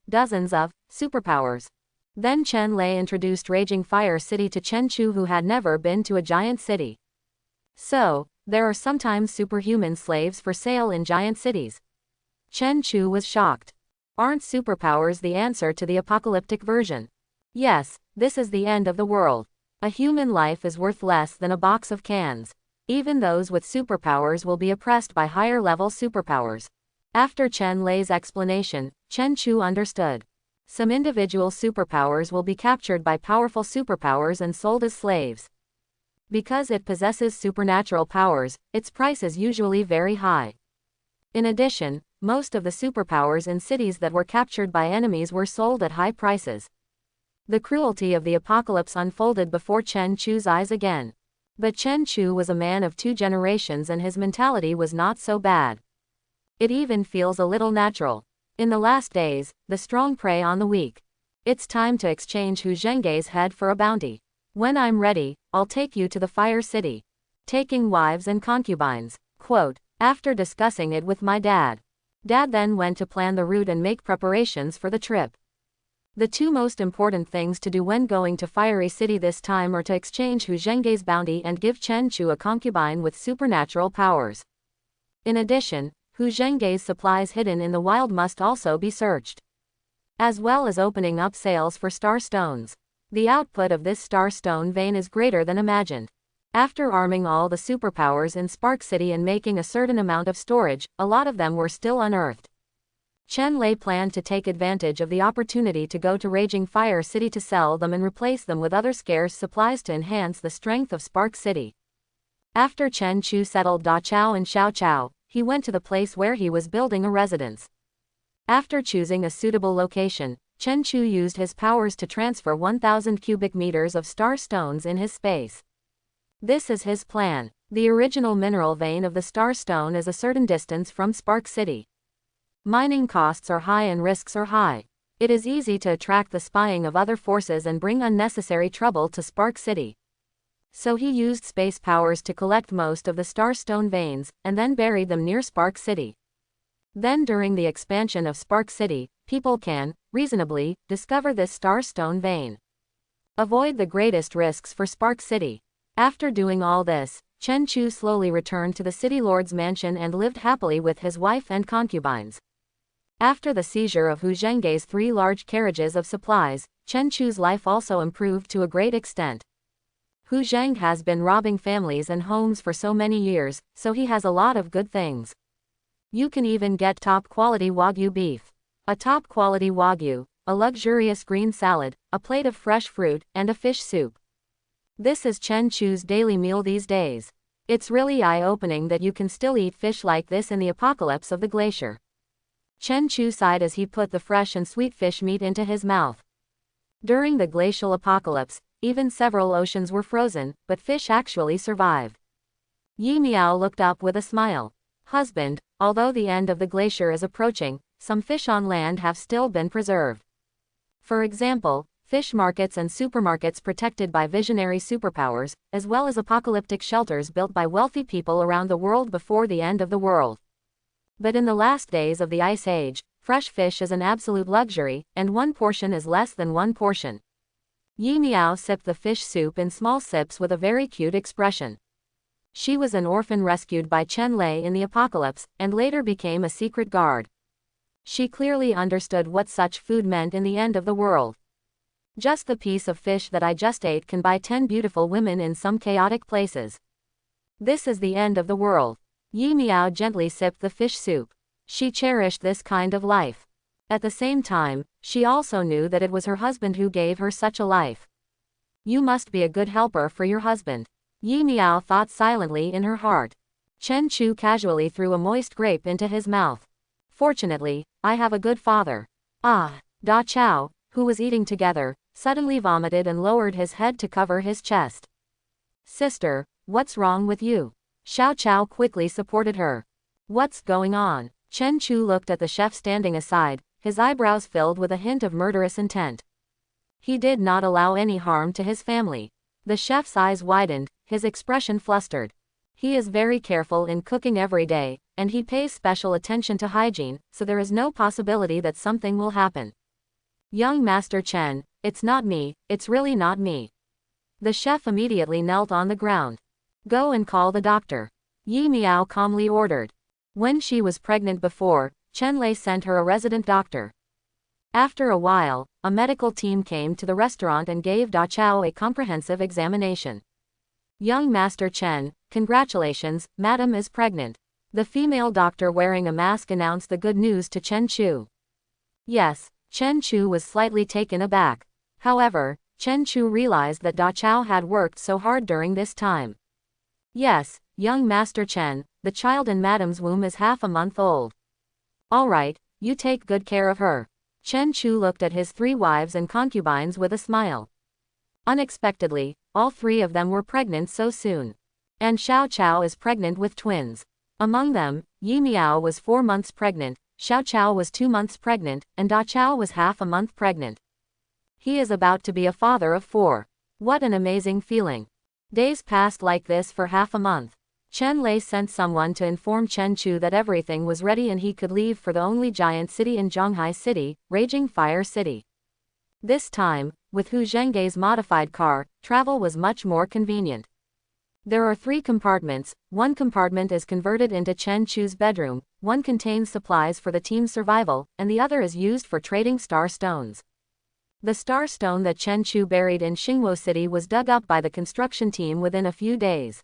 Speaker 1: Dozens of superpowers. Then Chen Lei introduced Raging Fire City to Chen Chu, who had never been to a giant city. So, there are sometimes superhuman slaves for sale in giant cities. Chen Chu was shocked. Aren't superpowers the answer to the apocalyptic version? Yes, this is the end of the world. A human life is worth less than a box of cans. Even those with superpowers will be oppressed by higher-level superpowers. After Chen Lei's explanation, Chen Chu understood. Some individual superpowers will be captured by powerful superpowers and sold as slaves. Because it possesses supernatural powers, its price is usually very high. In addition, most of the superpowers in cities that were captured by enemies were sold at high prices. The cruelty of the apocalypse unfolded before Chen Chu's eyes again. But Chen Chu was a man of 2 generations and his mentality was not so bad. It even feels a little natural. In the last days, the strong prey on the weak. It's time to exchange Hu Zhengge's head for a bounty. When I'm ready, I'll take you to the Fire City. Taking wives and concubines. Quote, after discussing it with my dad. Dad then went to plan the route and make preparations for the trip. The 2 most important things to do when going to Fiery City this time are to exchange Hu Zhengge's bounty and give Chen Chu a concubine with supernatural powers. In addition, Hu Zhengge's supplies hidden in the wild must also be searched. As well as opening up sales for star stones. The output of this star stone vein is greater than imagined. After arming all the superpowers in Spark City and making a certain amount of storage, a lot of them were still unearthed. Chen Lei planned to take advantage of the opportunity to go to Raging Fire City to sell them and replace them with other scarce supplies to enhance the strength of Spark City. After Chen Chu settled Da Chao and Xiao Chao, he went to the place where he was building a residence. After choosing a suitable location, Chen Chu used his powers to transfer 1,000 cubic meters of star stones in his space. This is his plan. The original mineral vein of the star stone is a certain distance from Spark City. Mining costs are high and risks are high. It is easy to attract the spying of other forces and bring unnecessary trouble to Spark City. So he used space powers to collect most of the star stone veins, and then buried them near Spark City. Then during the expansion of Spark City, people can, reasonably, discover this star stone vein. Avoid the greatest risks for Spark City. After doing all this, Chen Chu slowly returned to the city lord's mansion and lived happily with his wife and concubines. After the seizure of Hu Zhengge's 3 large carriages of supplies, Chen Chu's life also improved to a great extent. Hu Zheng has been robbing families and homes for so many years, so he has a lot of good things. You can even get top-quality Wagyu beef. A top-quality Wagyu, a luxurious green salad, a plate of fresh fruit, and a fish soup. This is Chen Chu's daily meal these days. It's really eye-opening that you can still eat fish like this in the apocalypse of the glacier. Chen Chu sighed as he put the fresh and sweet fish meat into his mouth. During the glacial apocalypse, even several oceans were frozen, but fish actually survived. Yi Miao looked up with a smile. Husband, although the end of the glacier is approaching, some fish on land have still been preserved. For example, fish markets and supermarkets protected by visionary superpowers, as well as apocalyptic shelters built by wealthy people around the world before the end of the world. But in the last days of the Ice Age, fresh fish is an absolute luxury, and one portion is less than one portion. Yi Miao sipped the fish soup in small sips with a very cute expression. She was an orphan rescued by Chen Lei in the apocalypse, and later became a secret guard. She clearly understood what such food meant in the end of the world. Just the piece of fish that I just ate can buy 10 beautiful women in some chaotic places. This is the end of the world. Yi Miao gently sipped the fish soup. She cherished this kind of life. At the same time, she also knew that it was her husband who gave her such a life. You must be a good helper for your husband. Yi Miao thought silently in her heart. Chen Chu casually threw a moist grape into his mouth. Fortunately, I have a good father. Ah, Da Chao, who was eating together, suddenly vomited and lowered his head to cover his chest. Sister, what's wrong with you? Xiao Chao quickly supported her. What's going on? Chen Chu looked at the chef standing aside, his eyebrows filled with a hint of murderous intent. He did not allow any harm to his family. The chef's eyes widened, his expression flustered. He is very careful in cooking every day, and he pays special attention to hygiene, so there is no possibility that something will happen. Young Master Chen, it's not me, it's really not me. The chef immediately knelt on the ground. Go and call the doctor. Yi Miao calmly ordered. When she was pregnant before, Chen Lei sent her a resident doctor. After a while, a medical team came to the restaurant and gave Da Chao a comprehensive examination. Young Master Chen, congratulations, Madam is pregnant. The female doctor wearing a mask announced the good news to Chen Chu. Yes, Chen Chu was slightly taken aback. However, Chen Chu realized that Da Chao had worked so hard during this time. Yes, young Master Chen, the child in Madam's womb is half a month old. All right, you take good care of her. Chen Chu looked at his 3 wives and concubines with a smile. Unexpectedly, all 3 of them were pregnant so soon. And Xiao Chao is pregnant with twins. Among them, Yi Miao was 4 months pregnant, Xiao Chao was 2 months pregnant, and Da Chao was half a month pregnant. He is about to be a father of 4. What an amazing feeling. Days passed like this for half a month. Chen Lei sent someone to inform Chen Chu that everything was ready and he could leave for the only giant city in Zhonghai City, Raging Fire City. This time, with Hu Zhengge's modified car, travel was much more convenient. There are 3 compartments, one compartment is converted into Chen Chu's bedroom, one contains supplies for the team's survival, and the other is used for trading star stones. The star stone that Chen Chu buried in Xingwo City was dug up by the construction team within a few days.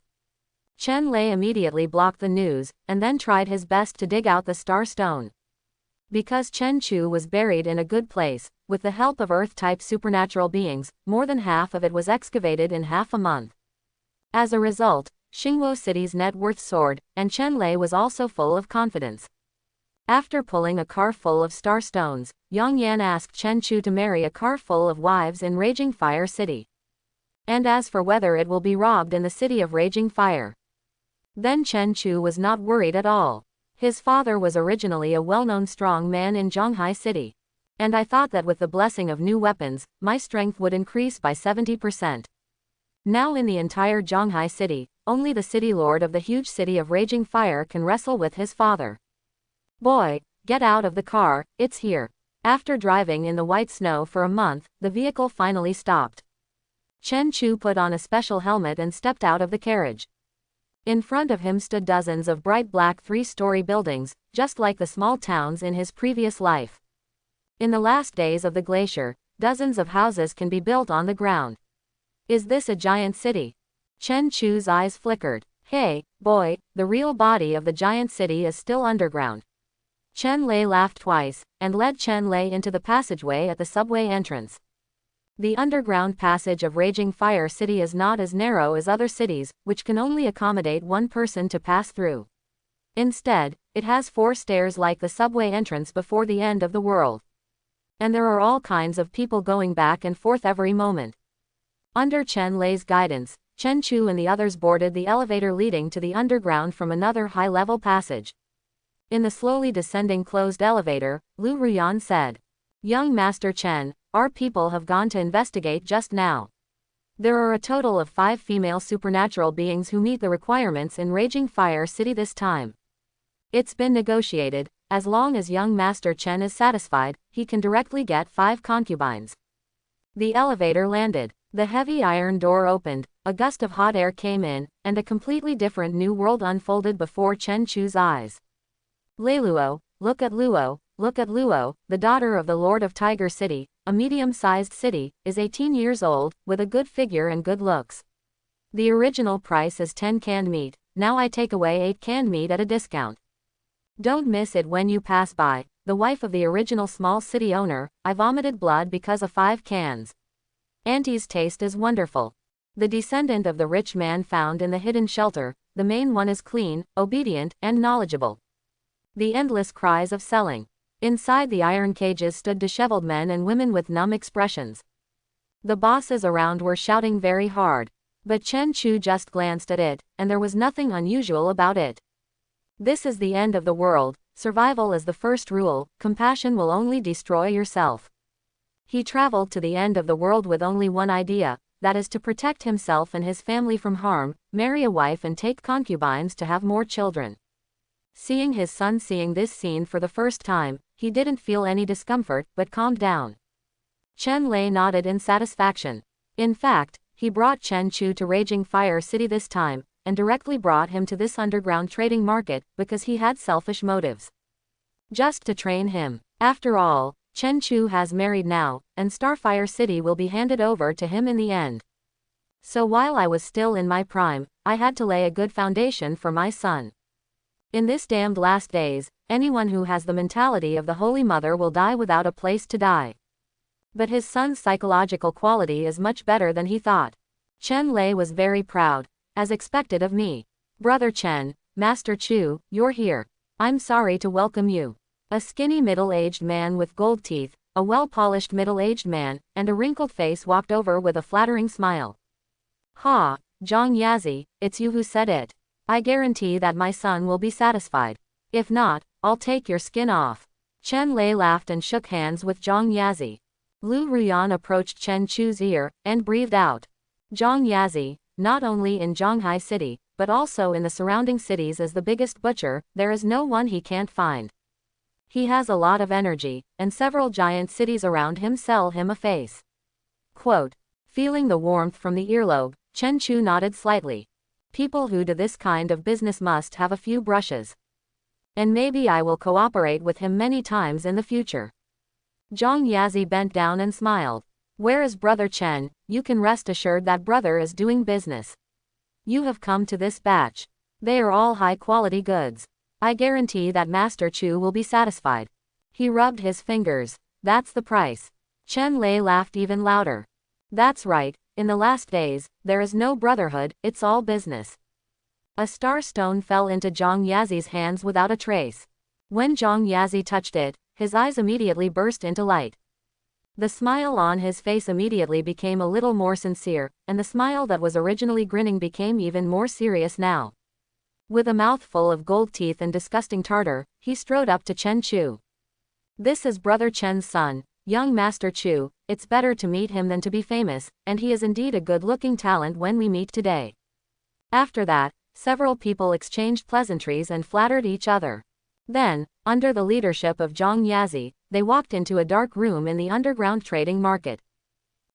Speaker 1: Chen Lei immediately blocked the news, and then tried his best to dig out the star stone. Because Chen Chu was buried in a good place, with the help of Earth-type supernatural beings, more than half of it was excavated in half a month. As a result, Xingwo City's net worth soared, and Chen Lei was also full of confidence. After pulling a car full of star stones, Yang Yan asked Chen Chu to marry a car full of wives in Raging Fire City. And as for whether it will be robbed in the city of Raging Fire, then Chen Chu was not worried at all. His father was originally a well-known strong man in Zhonghai City. And I thought that with the blessing of new weapons, my strength would increase by 70%. Now in the entire Zhonghai City, only the city lord of the huge city of Raging Fire can wrestle with his father. Boy, get out of the car, it's here. After driving in the white snow for a month, the vehicle finally stopped. Chen Chu put on a special helmet and stepped out of the carriage. In front of him stood dozens of bright black three-story buildings, just like the small towns in his previous life. In the last days of the glacier, dozens of houses can be built on the ground. Is this a giant city? Chen Chu's eyes flickered. Hey, boy, the real body of the giant city is still underground. Chen Lei laughed twice, and led Chen Lei into the passageway at the subway entrance. The underground passage of Raging Fire City is not as narrow as other cities, which can only accommodate one person to pass through. Instead, it has 4 stairs like the subway entrance before the end of the world. And there are all kinds of people going back and forth every moment. Under Chen Lei's guidance, Chen Chu and the others boarded the elevator leading to the underground from another high-level passage. In the slowly descending closed elevator, Lu Ruyan said, "Young Master Chen, our people have gone to investigate just now. There are a total of 5 female supernatural beings who meet the requirements in Raging Fire City this time. It's been negotiated, as long as young Master Chen is satisfied, he can directly get 5 concubines." The elevator landed. The heavy iron door opened, a gust of hot air came in, and a completely different new world unfolded before Chen Chu's eyes. Leiluo, look at Luo, look at Luo, the daughter of the Lord of Tiger City, a medium-sized city, is 18 years old, with a good figure and good looks. The original price is 10 canned meat, now I take away 8 canned meat at a discount. Don't miss it when you pass by, the wife of the original small city owner, I vomited blood because of 5 cans. Auntie's taste is wonderful. The descendant of the rich man found in the hidden shelter, the main one is clean, obedient, and knowledgeable. The endless cries of selling. Inside the iron cages stood disheveled men and women with numb expressions. The bosses around were shouting very hard. But Chen Chu just glanced at it, and there was nothing unusual about it. This is the end of the world, survival is the first rule, compassion will only destroy yourself. He traveled to the end of the world with only one idea, that is to protect himself and his family from harm, marry a wife and take concubines to have more children. Seeing his son seeing this scene for the first time, he didn't feel any discomfort, but calmed down. Chen Lei nodded in satisfaction. In fact, he brought Chen Chu to Raging Fire City this time, and directly brought him to this underground trading market, because he had selfish motives. Just to train him. After all, Chen Chu has married now, and Starfire City will be handed over to him in the end. So while I was still in my prime, I had to lay a good foundation for my son. In this damned last days, anyone who has the mentality of the Holy Mother will die without a place to die. But his son's psychological quality is much better than he thought. Chen Lei was very proud, as expected of me. Brother Chen, Master Chu, you're here. I'm sorry to welcome you. A skinny middle-aged man with gold teeth, a well-polished middle-aged man, and a wrinkled face walked over with a flattering smile. Ha, Zhang Yazi, it's you who said it. I guarantee that my son will be satisfied. If not, I'll take your skin off. Chen Lei laughed and shook hands with Zhang Yazi. Lu Ruyan approached Chen Chu's ear, and breathed out. Zhang Yazi, not only in Zhanghai City, but also in the surrounding cities as the biggest butcher, there is no one he can't find. He has a lot of energy, and several giant cities around him sell him a face. Quote. Feeling the warmth from the earlobe, Chen Chu nodded slightly. People who do this kind of business must have a few brushes. And maybe I will cooperate with him many times in the future. Zhang Yazi bent down and smiled. Where is Brother Chen? You can rest assured that brother is doing business. You have come to this batch. They are all high-quality goods. I guarantee that Master Chu will be satisfied. He rubbed his fingers. That's the price. Chen Lei laughed even louder. That's right, in the last days, there is no brotherhood, it's all business. A star stone fell into Zhang Yazi's hands without a trace. When Zhang Yazi touched it, his eyes immediately burst into light. The smile on his face immediately became a little more sincere, and the smile that was originally grinning became even more serious now. With a mouthful of gold teeth and disgusting tartar, he strode up to Chen Chu. This is Brother Chen's son, young Master Chu, it's better to meet him than to be famous, and he is indeed a good-looking talent when we meet today. After that, several people exchanged pleasantries and flattered each other. Then, under the leadership of Zhang Yazi, they walked into a dark room in the underground trading market.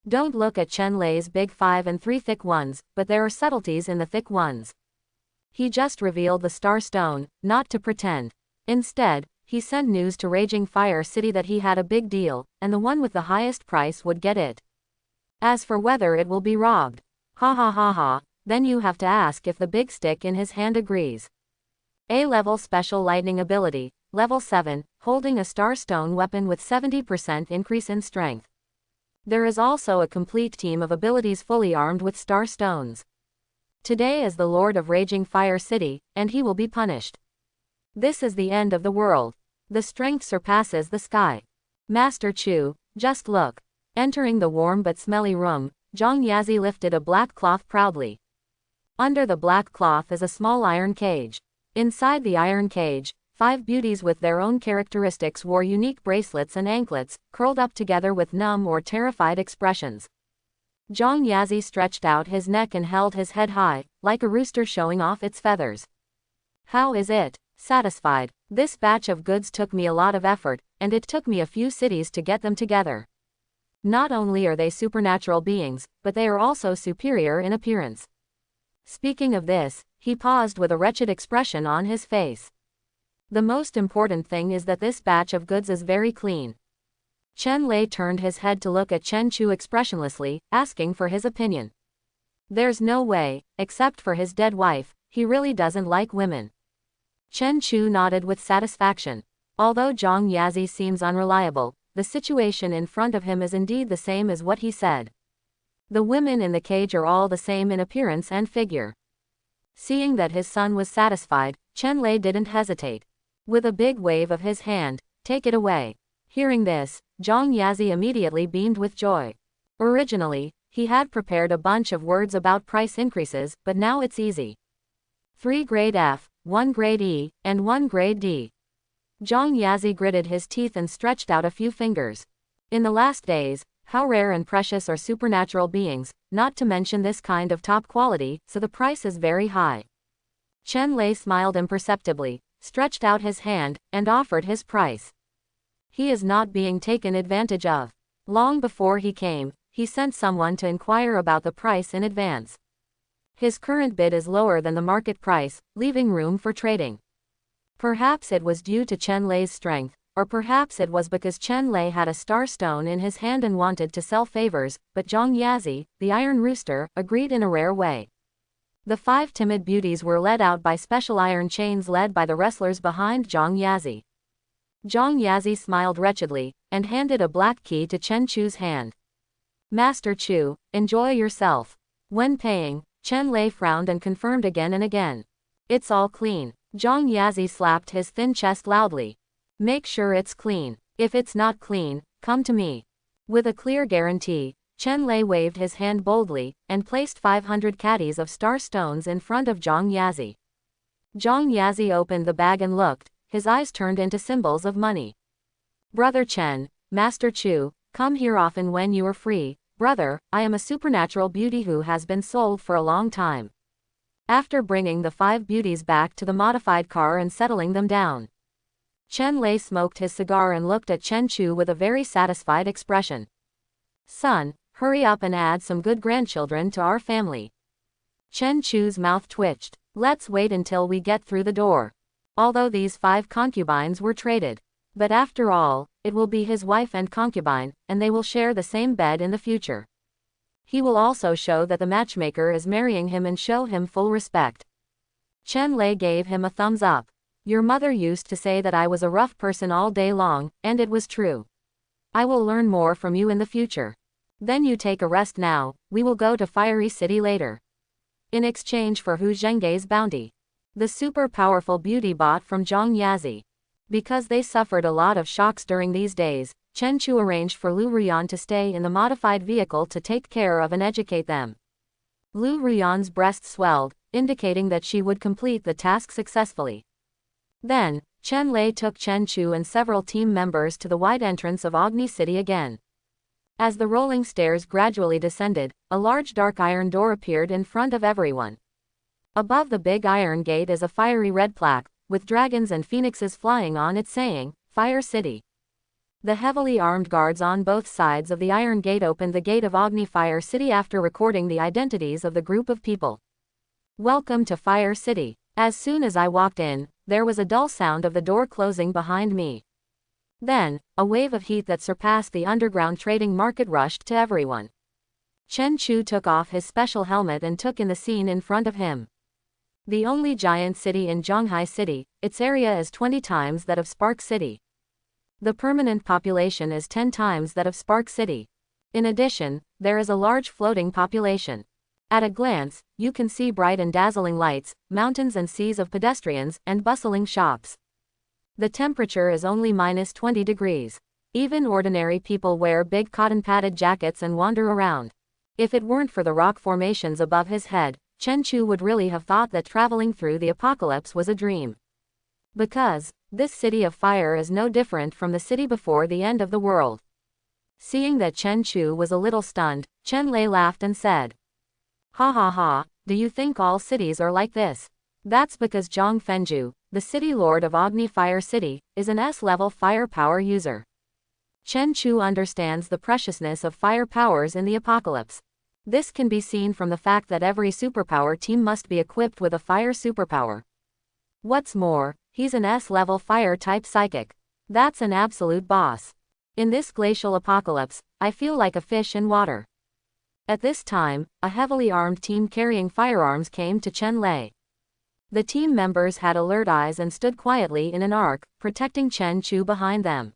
Speaker 1: Don't look at Chen Lei's big 5 and 3 thick ones, but there are subtleties in the thick ones. He just revealed the Star Stone, not to pretend. Instead, he sent news to Raging Fire City that he had a big deal, and the one with the highest price would get it. As for whether it will be robbed, ha ha ha ha, then you have to ask if the big stick in his hand agrees. A-level special lightning ability, level 7, holding a Star Stone weapon with 70% increase in strength. There is also a complete team of abilities fully armed with Star Stones. Today is the Lord of Raging Fire City, and he will be punished. This is the end of the world. The strength surpasses the sky. Master Chu, just look. Entering the warm but smelly room, Zhang Yazi lifted a black cloth proudly. Under the black cloth is a small iron cage. Inside the iron cage, 5 beauties with their own characteristics wore unique bracelets and anklets, curled up together with numb or terrified expressions. Zhang Yazi stretched out his neck and held his head high, like a rooster showing off its feathers. How is it? Satisfied. This batch of goods took me a lot of effort, and it took me a few cities to get them together. Not only are they supernatural beings, but they are also superior in appearance. Speaking of this, he paused with a wretched expression on his face. The most important thing is that this batch of goods is very clean. Chen Lei turned his head to look at Chen Chu expressionlessly, asking for his opinion. There's no way, except for his dead wife, he really doesn't like women. Chen Chu nodded with satisfaction. Although Zhang Yazi seems unreliable, the situation in front of him is indeed the same as what he said. The women in the cage are all the same in appearance and figure. Seeing that his son was satisfied, Chen Lei didn't hesitate. With a big wave of his hand, take it away. Hearing this, Zhang Yazi immediately beamed with joy. Originally, he had prepared a bunch of words about price increases, but now it's easy. 3 grade F, 1 grade E, and 1 grade D. Zhang Yazi gritted his teeth and stretched out a few fingers. In the last days, how rare and precious are supernatural beings, not to mention this kind of top quality, so the price is very high. Chen Lei smiled imperceptibly, stretched out his hand, and offered his price. He is not being taken advantage of. Long before he came, he sent someone to inquire about the price in advance. His current bid is lower than the market price, leaving room for trading. Perhaps it was due to Chen Lei's strength, or perhaps it was because Chen Lei had a Star Stone in his hand and wanted to sell favors, but Zhang Yazi, the Iron Rooster, agreed in a rare way. The 5 timid beauties were led out by special iron chains led by the wrestlers behind Zhang Yazi. Zhang Yazi smiled wretchedly, and handed a black key to Chen Chu's hand. Master Chu, enjoy yourself. When paying, Chen Lei frowned and confirmed again and again. It's all clean. Zhang Yazi slapped his thin chest loudly. Make sure it's clean. If it's not clean, come to me. With a clear guarantee, Chen Lei waved his hand boldly, and placed 500 caddies of Star Stones in front of Zhang Yazi. Zhang Yazi opened the bag and looked, his eyes turned into symbols of money. Brother Chen, Master Chu, come here often when you are free. Brother, I am a supernatural beauty who has been sold for a long time. After bringing the 5 beauties back to the modified car and settling them down, Chen Lei smoked his cigar and looked at Chen Chu with a very satisfied expression. Son, hurry up and add some good grandchildren to our family. Chen Chu's mouth twitched. Let's wait until we get through the door. Although these 5 concubines were traded. But after all, it will be his wife and concubine, and they will share the same bed in the future. He will also show that the matchmaker is marrying him and show him full respect. Chen Lei gave him a thumbs up. Your mother used to say that I was a rough person all day long, and it was true. I will learn more from you in the future. Then you take a rest now, we will go to Fiery City later. In exchange for Hu Zhengge's bounty. The super powerful beauty bought from Zhang Yazi. Because they suffered a lot of shocks during these days, Chen Chu arranged for Lu Ruyan to stay in the modified vehicle to take care of and educate them. Lu Ruyan's breast swelled, indicating that she would complete the task successfully. Then, Chen Lei took Chen Chu and several team members to the wide entrance of Agni City again. As the rolling stairs gradually descended, a large dark iron door appeared in front of everyone. Above the big iron gate is a fiery red plaque, with dragons and phoenixes flying on it saying, Fire City. The heavily armed guards on both sides of the iron gate opened the gate of Agni Fire City after recording the identities of the group of people. Welcome to Fire City. As soon as I walked in, there was a dull sound of the door closing behind me. Then, a wave of heat that surpassed the underground trading market rushed to everyone. Chen Chu took off his special helmet and took in the scene in front of him. The only giant city in Zhonghai City, its area is 20 times that of Spark City. The permanent population is 10 times that of Spark City. In addition, there is a large floating population. At a glance, you can see bright and dazzling lights, mountains and seas of pedestrians, and bustling shops. The temperature is only -20 degrees. Even ordinary people wear big cotton-padded jackets and wander around. If it weren't for the rock formations above his head, Chen Chu would really have thought that traveling through the apocalypse was a dream. Because, this city of fire is no different from the city before the end of the world. Seeing that Chen Chu was a little stunned, Chen Lei laughed and said, "Ha ha ha, do you think all cities are like this? That's because Zhang Fenju, the city lord of Agni Fire City, is an S-level firepower user. Chen Chu understands the preciousness of fire powers in the apocalypse. This can be seen from the fact that every superpower team must be equipped with a fire superpower. What's more, he's an S-level fire-type psychic. That's an absolute boss. In this glacial apocalypse, I feel like a fish in water." At this time, a heavily armed team carrying firearms came to Chen Lei. The team members had alert eyes and stood quietly in an arc, protecting Chen Chu behind them.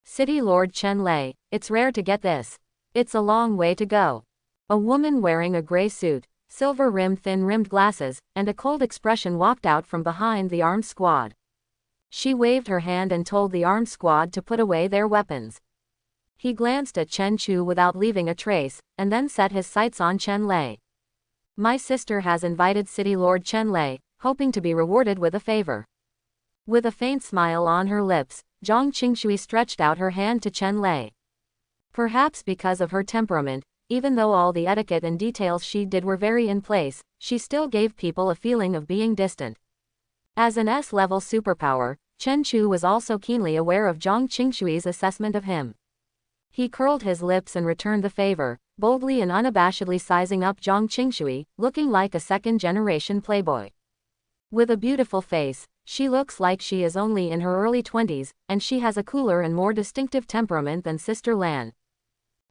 Speaker 1: "City Lord Chen Lei, it's rare to get this. It's a long way to go." A woman wearing a gray suit, silver-rimmed thin-rimmed glasses, and a cold expression walked out from behind the armed squad. She waved her hand and told the armed squad to put away their weapons. He glanced at Chen Chu without leaving a trace, and then set his sights on Chen Lei. "My sister has invited City Lord Chen Lei, hoping to be rewarded with a favor." With a faint smile on her lips, Zhang Qingshui stretched out her hand to Chen Lei. Perhaps because of her temperament, even though all the etiquette and details she did were very in place, she still gave people a feeling of being distant. As an S-level superpower, Chen Chu was also keenly aware of Zhang Qingshui's assessment of him. He curled his lips and returned the favor, boldly and unabashedly sizing up Zhang Qingshui, looking like a second-generation playboy. With a beautiful face, she looks like she is only in her early 20s, and she has a cooler and more distinctive temperament than Sister Lan.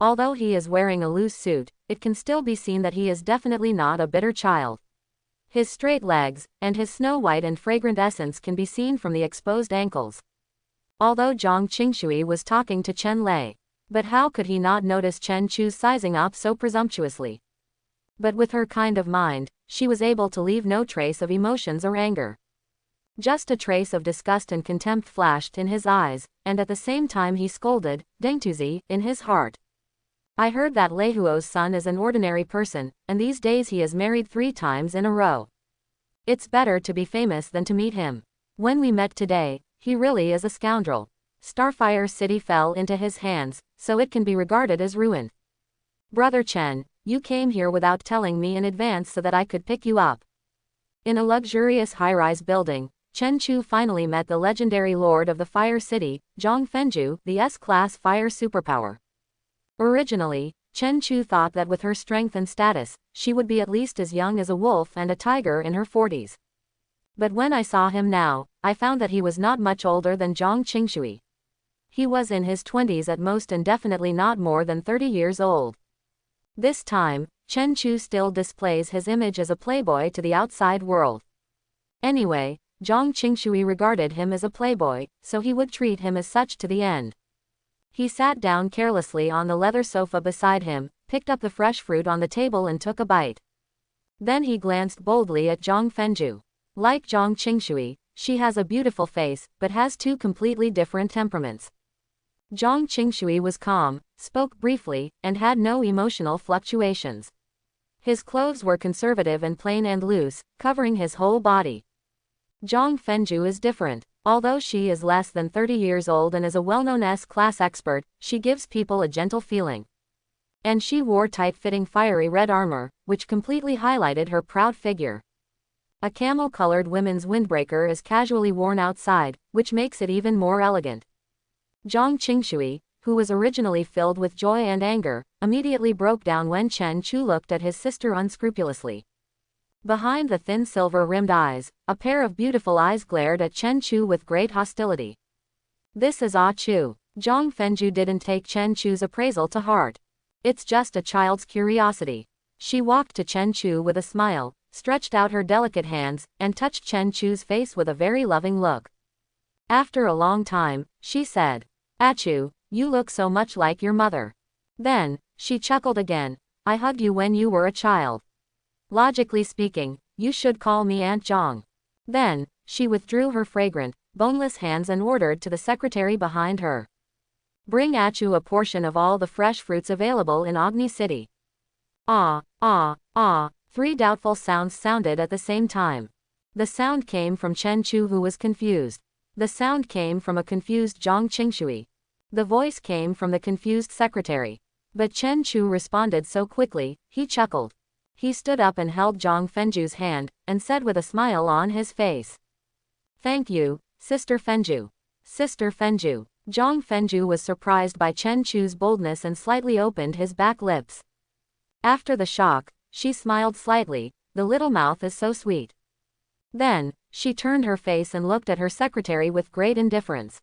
Speaker 1: Although he is wearing a loose suit, it can still be seen that he is definitely not a bitter child. His straight legs, and his snow-white and fragrant essence can be seen from the exposed ankles. Although Zhang Qingshui was talking to Chen Lei, but how could he not notice Chen Chu's sizing up so presumptuously? But with her kind of mind, she was able to leave no trace of emotions or anger. Just a trace of disgust and contempt flashed in his eyes, and at the same time he scolded, Dengtuzi, in his heart. "I heard that Lei Huo's son is an ordinary person, and these days he is married 3 times in a row. It's better to be famous than to meet him. When we met today, he really is a scoundrel. Starfire City fell into his hands, so it can be regarded as ruined. Brother Chen, you came here without telling me in advance so that I could pick you up." In a luxurious high-rise building, Chen Chu finally met the legendary lord of the Fire City, Zhang Fenju, the S-class fire superpower. Originally, Chen Chu thought that with her strength and status, she would be at least as young as a wolf and a tiger in her 40s. But when I saw him now, I found that he was not much older than Zhang Qingshui. He was in his 20s at most and definitely not more than 30 years old. This time, Chen Chu still displays his image as a playboy to the outside world. Anyway, Zhang Qingshui regarded him as a playboy, so he would treat him as such to the end. He sat down carelessly on the leather sofa beside him, picked up the fresh fruit on the table and took a bite. Then he glanced boldly at Zhang Fenju. Like Zhang Qingshui, she has a beautiful face, but has 2 completely different temperaments. Zhang Qingshui was calm, spoke briefly, and had no emotional fluctuations. His clothes were conservative and plain and loose, covering his whole body. Zhang Fenju is different. Although she is less than 30 years old and is a well-known S-class expert, she gives people a gentle feeling. And she wore tight-fitting fiery red armor, which completely highlighted her proud figure. A camel-colored women's windbreaker is casually worn outside, which makes it even more elegant. Zhang Qingshui, who was originally filled with joy and anger, immediately broke down when Chen Chu looked at his sister unscrupulously. Behind the thin silver-rimmed eyes, a pair of beautiful eyes glared at Chen Chu with great hostility. This is Ah Chu. Zhang Fenju didn't take Chen Chu's appraisal to heart. It's just a child's curiosity. She walked to Chen Chu with a smile, stretched out her delicate hands, and touched Chen Chu's face with a very loving look. After a long time, she said, "Achu, you look so much like your mother." Then, she chuckled again. "I hugged you when you were a child. Logically speaking, you should call me Aunt Zhang." Then, she withdrew her fragrant, boneless hands and ordered to the secretary behind her, "Bring Achu a portion of all the fresh fruits available in Agni City." Ah, ah, ah, three doubtful sounds sounded at the same time. The sound came from Chen Chu, who was confused. The sound came from a confused Zhang Qingshui. The voice came from the confused secretary. But Chen Chu responded so quickly, he chuckled. He stood up and held Zhang Fenju's hand, and said with a smile on his face, "Thank you, Sister Fenju." Sister Fenju. Zhang Fenju was surprised by Chen Chu's boldness and slightly opened his back lips. After the shock, she smiled slightly. The little mouth is so sweet. Then, she turned her face and looked at her secretary with great indifference.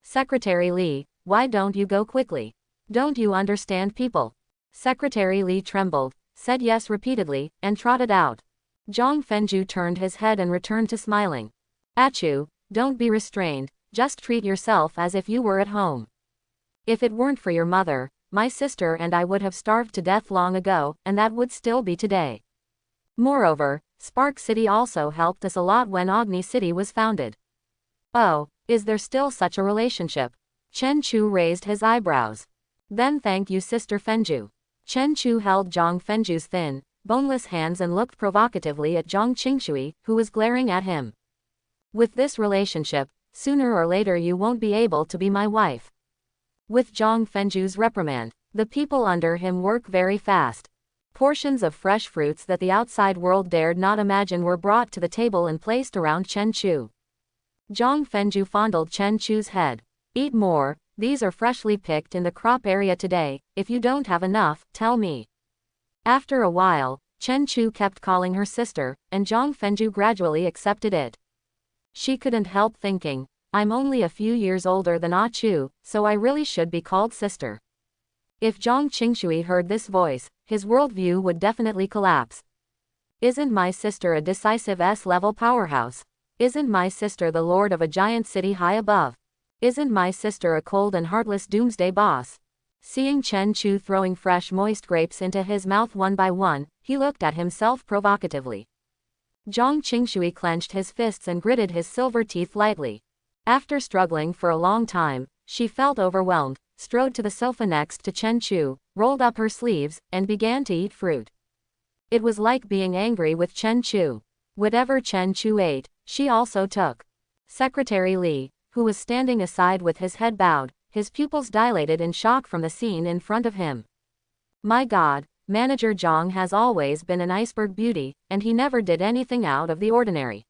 Speaker 1: "Secretary Li, why don't you go quickly? Don't you understand people?" Secretary Li trembled, said yes repeatedly, and trotted out. Zhang Fenju turned his head and returned to smiling. "Achu, don't be restrained, just treat yourself as if you were at home. If it weren't for your mother, my sister and I would have starved to death long ago, and that would still be today. Moreover, Spark City also helped us a lot when Agni City was founded." "Oh, is there still such a relationship?" Chen Chu raised his eyebrows. "Then thank you, Sister Fenju." Chen Chu held Zhang Fenju's thin, boneless hands and looked provocatively at Zhang Qingshui, who was glaring at him. "With this relationship, sooner or later you won't be able to be my wife." With Zhang Fenju's reprimand, the people under him work very fast. Portions of fresh fruits that the outside world dared not imagine were brought to the table and placed around Chen Chu. Zhang Fenju fondled Chen Chu's head. "Eat more, these are freshly picked in the crop area today. If you don't have enough, tell me." After a while, Chen Chu kept calling her sister, and Zhang Fenju gradually accepted it. She couldn't help thinking, "I'm only a few years older than Ah Chu, so I really should be called sister." If Zhang Qingshui heard this voice, his worldview would definitely collapse. "Isn't my sister a decisive S-level powerhouse? Isn't my sister the lord of a giant city high above? Isn't my sister a cold and heartless doomsday boss?" Seeing Chen Chu throwing fresh moist grapes into his mouth one by one, he looked at himself provocatively. Zhang Qingshui clenched his fists and gritted his silver teeth lightly. After struggling for a long time, she felt overwhelmed, strode to the sofa next to Chen Chu, rolled up her sleeves, and began to eat fruit. It was like being angry with Chen Chu. Whatever Chen Chu ate, she also took. Secretary Li, who was standing aside with his head bowed, his pupils dilated in shock from the scene in front of him. My God, Manager Zhang has always been an iceberg beauty, and he never did anything out of the ordinary.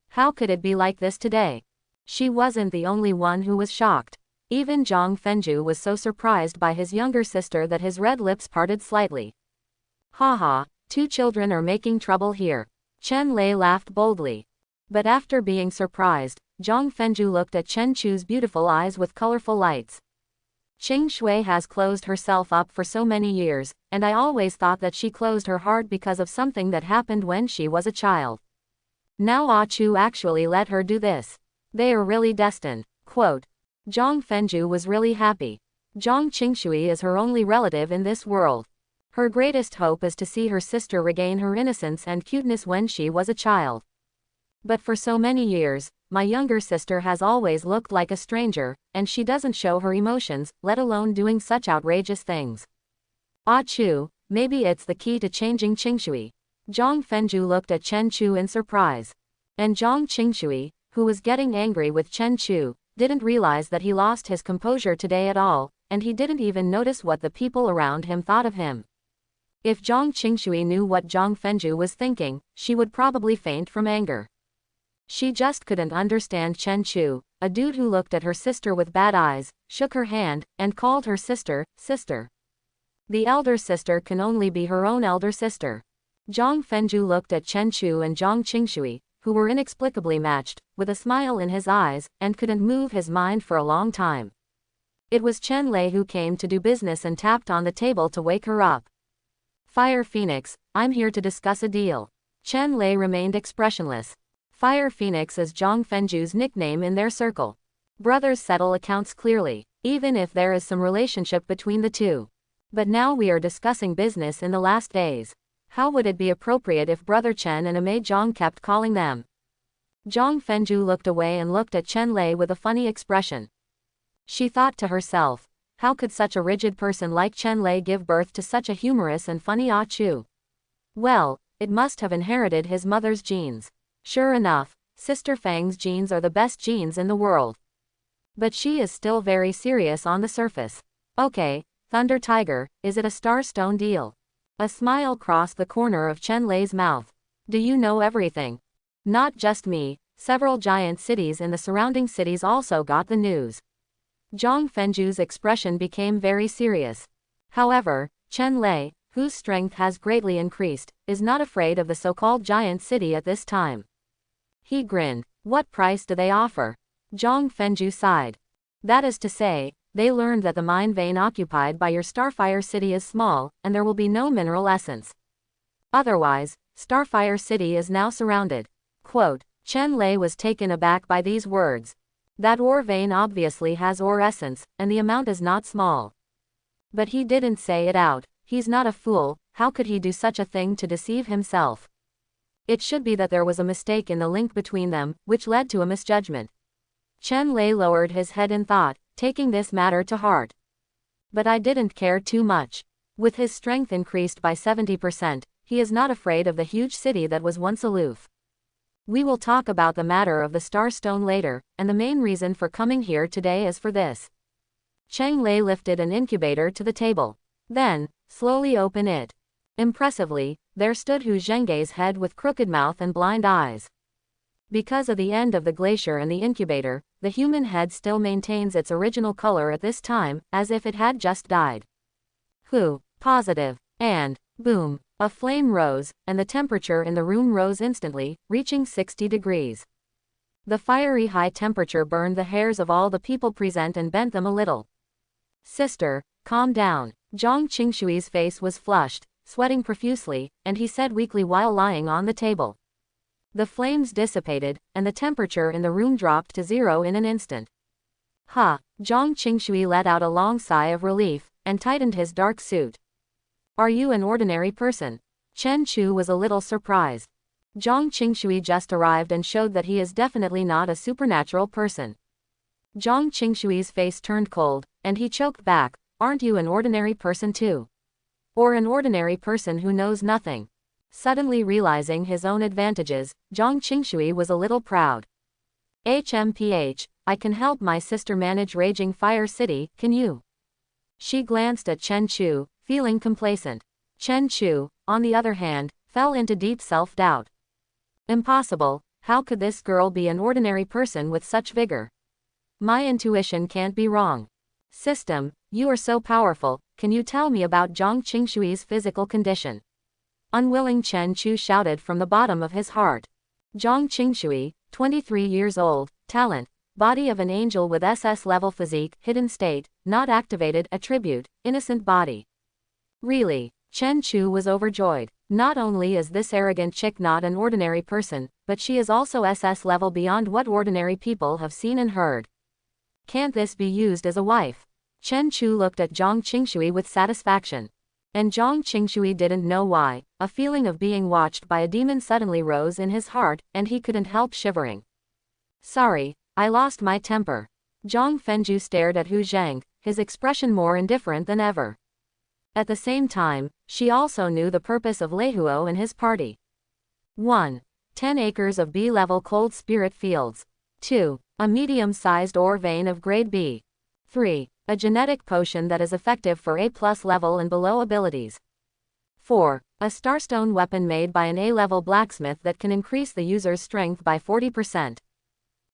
Speaker 1: How could it be like this today? She wasn't the only one who was shocked. Even Zhang Fenju was so surprised by his younger sister that his red lips parted slightly. "Ha ha, two children are making trouble here." Chen Lei laughed boldly. But after being surprised, Zhang Fenju looked at Chen Chu's beautiful eyes with colorful lights. "Qing Shui has closed herself up for so many years, and I always thought that she closed her heart because of something that happened when she was a child. Now Ah Chu actually let her do this. They are really destined." Quote. Zhang Fenju was really happy. Zhang Qingshui is her only relative in this world. Her greatest hope is to see her sister regain her innocence and cuteness when she was a child. But for so many years, my younger sister has always looked like a stranger, and she doesn't show her emotions, let alone doing such outrageous things. Ah Chu, maybe it's the key to changing Qingshui. Zhang Fenju looked at Chen Chu in surprise. And Zhang Qingshui, who was getting angry with Chen Chu, didn't realize that he lost his composure today at all, and he didn't even notice what the people around him thought of him. If Zhang Qingshui knew what Zhang Fenju was thinking, she would probably faint from anger. She just couldn't understand Chen Chu, a dude who looked at her sister with bad eyes, shook her hand, and called her sister, sister. The elder sister can only be her own elder sister. Zhang Fenju looked at Chen Chu and Zhang Qingshui, who were inexplicably matched, with a smile in his eyes, and couldn't move his mind for a long time. It was Chen Lei who came to do business and tapped on the table to wake her up. Fire Phoenix, I'm here to discuss a deal. Chen Lei remained expressionless. Fire Phoenix is Zhang Fenju's nickname in their circle. Brothers settle accounts clearly, even if there is some relationship between the two. But now we are discussing business in the last days. How would it be appropriate if Brother Chen and Amei Zhang kept calling them? Zhang Fenju looked away and looked at Chen Lei with a funny expression. She thought to herself, how could such a rigid person like Chen Lei give birth to such a humorous and funny Ah Chu? Well, it must have inherited his mother's genes. Sure enough, Sister Fang's genes are the best genes in the world. But she is still very serious on the surface. Okay, Thunder Tiger, is it a Starstone deal? A smile crossed the corner of Chen Lei's mouth. Do you know everything? Not just me, several giant cities in the surrounding cities also got the news. Zhang Fenju's expression became very serious. However, Chen Lei, whose strength has greatly increased, is not afraid of the so-called giant city at this time. He grinned. What price do they offer? Zhang Fenju sighed. That is to say, they learned that the mine vein occupied by your Starfire City is small, and there will be no mineral essence. Otherwise, Starfire City is now surrounded. Quote, Chen Lei was taken aback by these words. That ore vein obviously has ore essence, and the amount is not small. But he didn't say it out. He's not a fool, how could he do such a thing to deceive himself? It should be that there was a mistake in the link between them, which led to a misjudgment. Chen Lei lowered his head in thought, taking this matter to heart. But I didn't care too much. With his strength increased by 70%, he is not afraid of the huge city that was once aloof. We will talk about the matter of the Starstone later, and the main reason for coming here today is for this. Cheng Lei lifted an incubator to the table. Then, slowly open it. Impressively, there stood Hu Zhengge's head with crooked mouth and blind eyes. Because of the end of the glacier and the incubator, the human head still maintains its original color at this time, as if it had just died. Hu, positive, and, boom. A flame rose, and the temperature in the room rose instantly, reaching 60 degrees. The fiery high temperature burned the hairs of all the people present and bent them a little. Sister, calm down. Zhang Qingshui's face was flushed, sweating profusely, and he said weakly while lying on the table. The flames dissipated, and the temperature in the room dropped to 0 in an instant. Ha! Zhang Qingshui let out a long sigh of relief, and tightened his dark suit. Are you an ordinary person? Chen Chu was a little surprised. Zhang Qingshui just arrived and showed that he is definitely not a supernatural person. Zhang Qingshui's face turned cold, and he choked back. Aren't you an ordinary person too? Or an ordinary person who knows nothing? Suddenly realizing his own advantages, Zhang Qingshui was a little proud. HMPH, I can help my sister manage Raging Fire City, can you? She glanced at Chen Chu, feeling complacent. Chen Chu, on the other hand, fell into deep self-doubt. Impossible, how could this girl be an ordinary person with such vigor? My intuition can't be wrong. System, you are so powerful, can you tell me about Zhang Qingshui's physical condition? Unwilling Chen Chu shouted from the bottom of his heart. Zhang Qingshui, 23 years old, talent, body of an angel with SS level physique, hidden state, not activated, attribute, innocent body. Really, Chen Chu was overjoyed. Not only is this arrogant chick not an ordinary person, but she is also SS level beyond what ordinary people have seen and heard. Can't this be used as a wife? Chen Chu looked at Zhang Qingshui with satisfaction. And Zhang Qingshui didn't know why, a feeling of being watched by a demon suddenly rose in his heart, and he couldn't help shivering. Sorry, I lost my temper. Zhang Fenju stared at Hu Zheng, his expression more indifferent than ever. At the same time, she also knew the purpose of Lei Huo and his party. 1. 10 acres of B-level cold spirit fields. 2. A medium-sized ore vein of grade B. 3. A genetic potion that is effective for A+ level and below abilities. 4. A starstone weapon made by an A-level blacksmith that can increase the user's strength by 40%.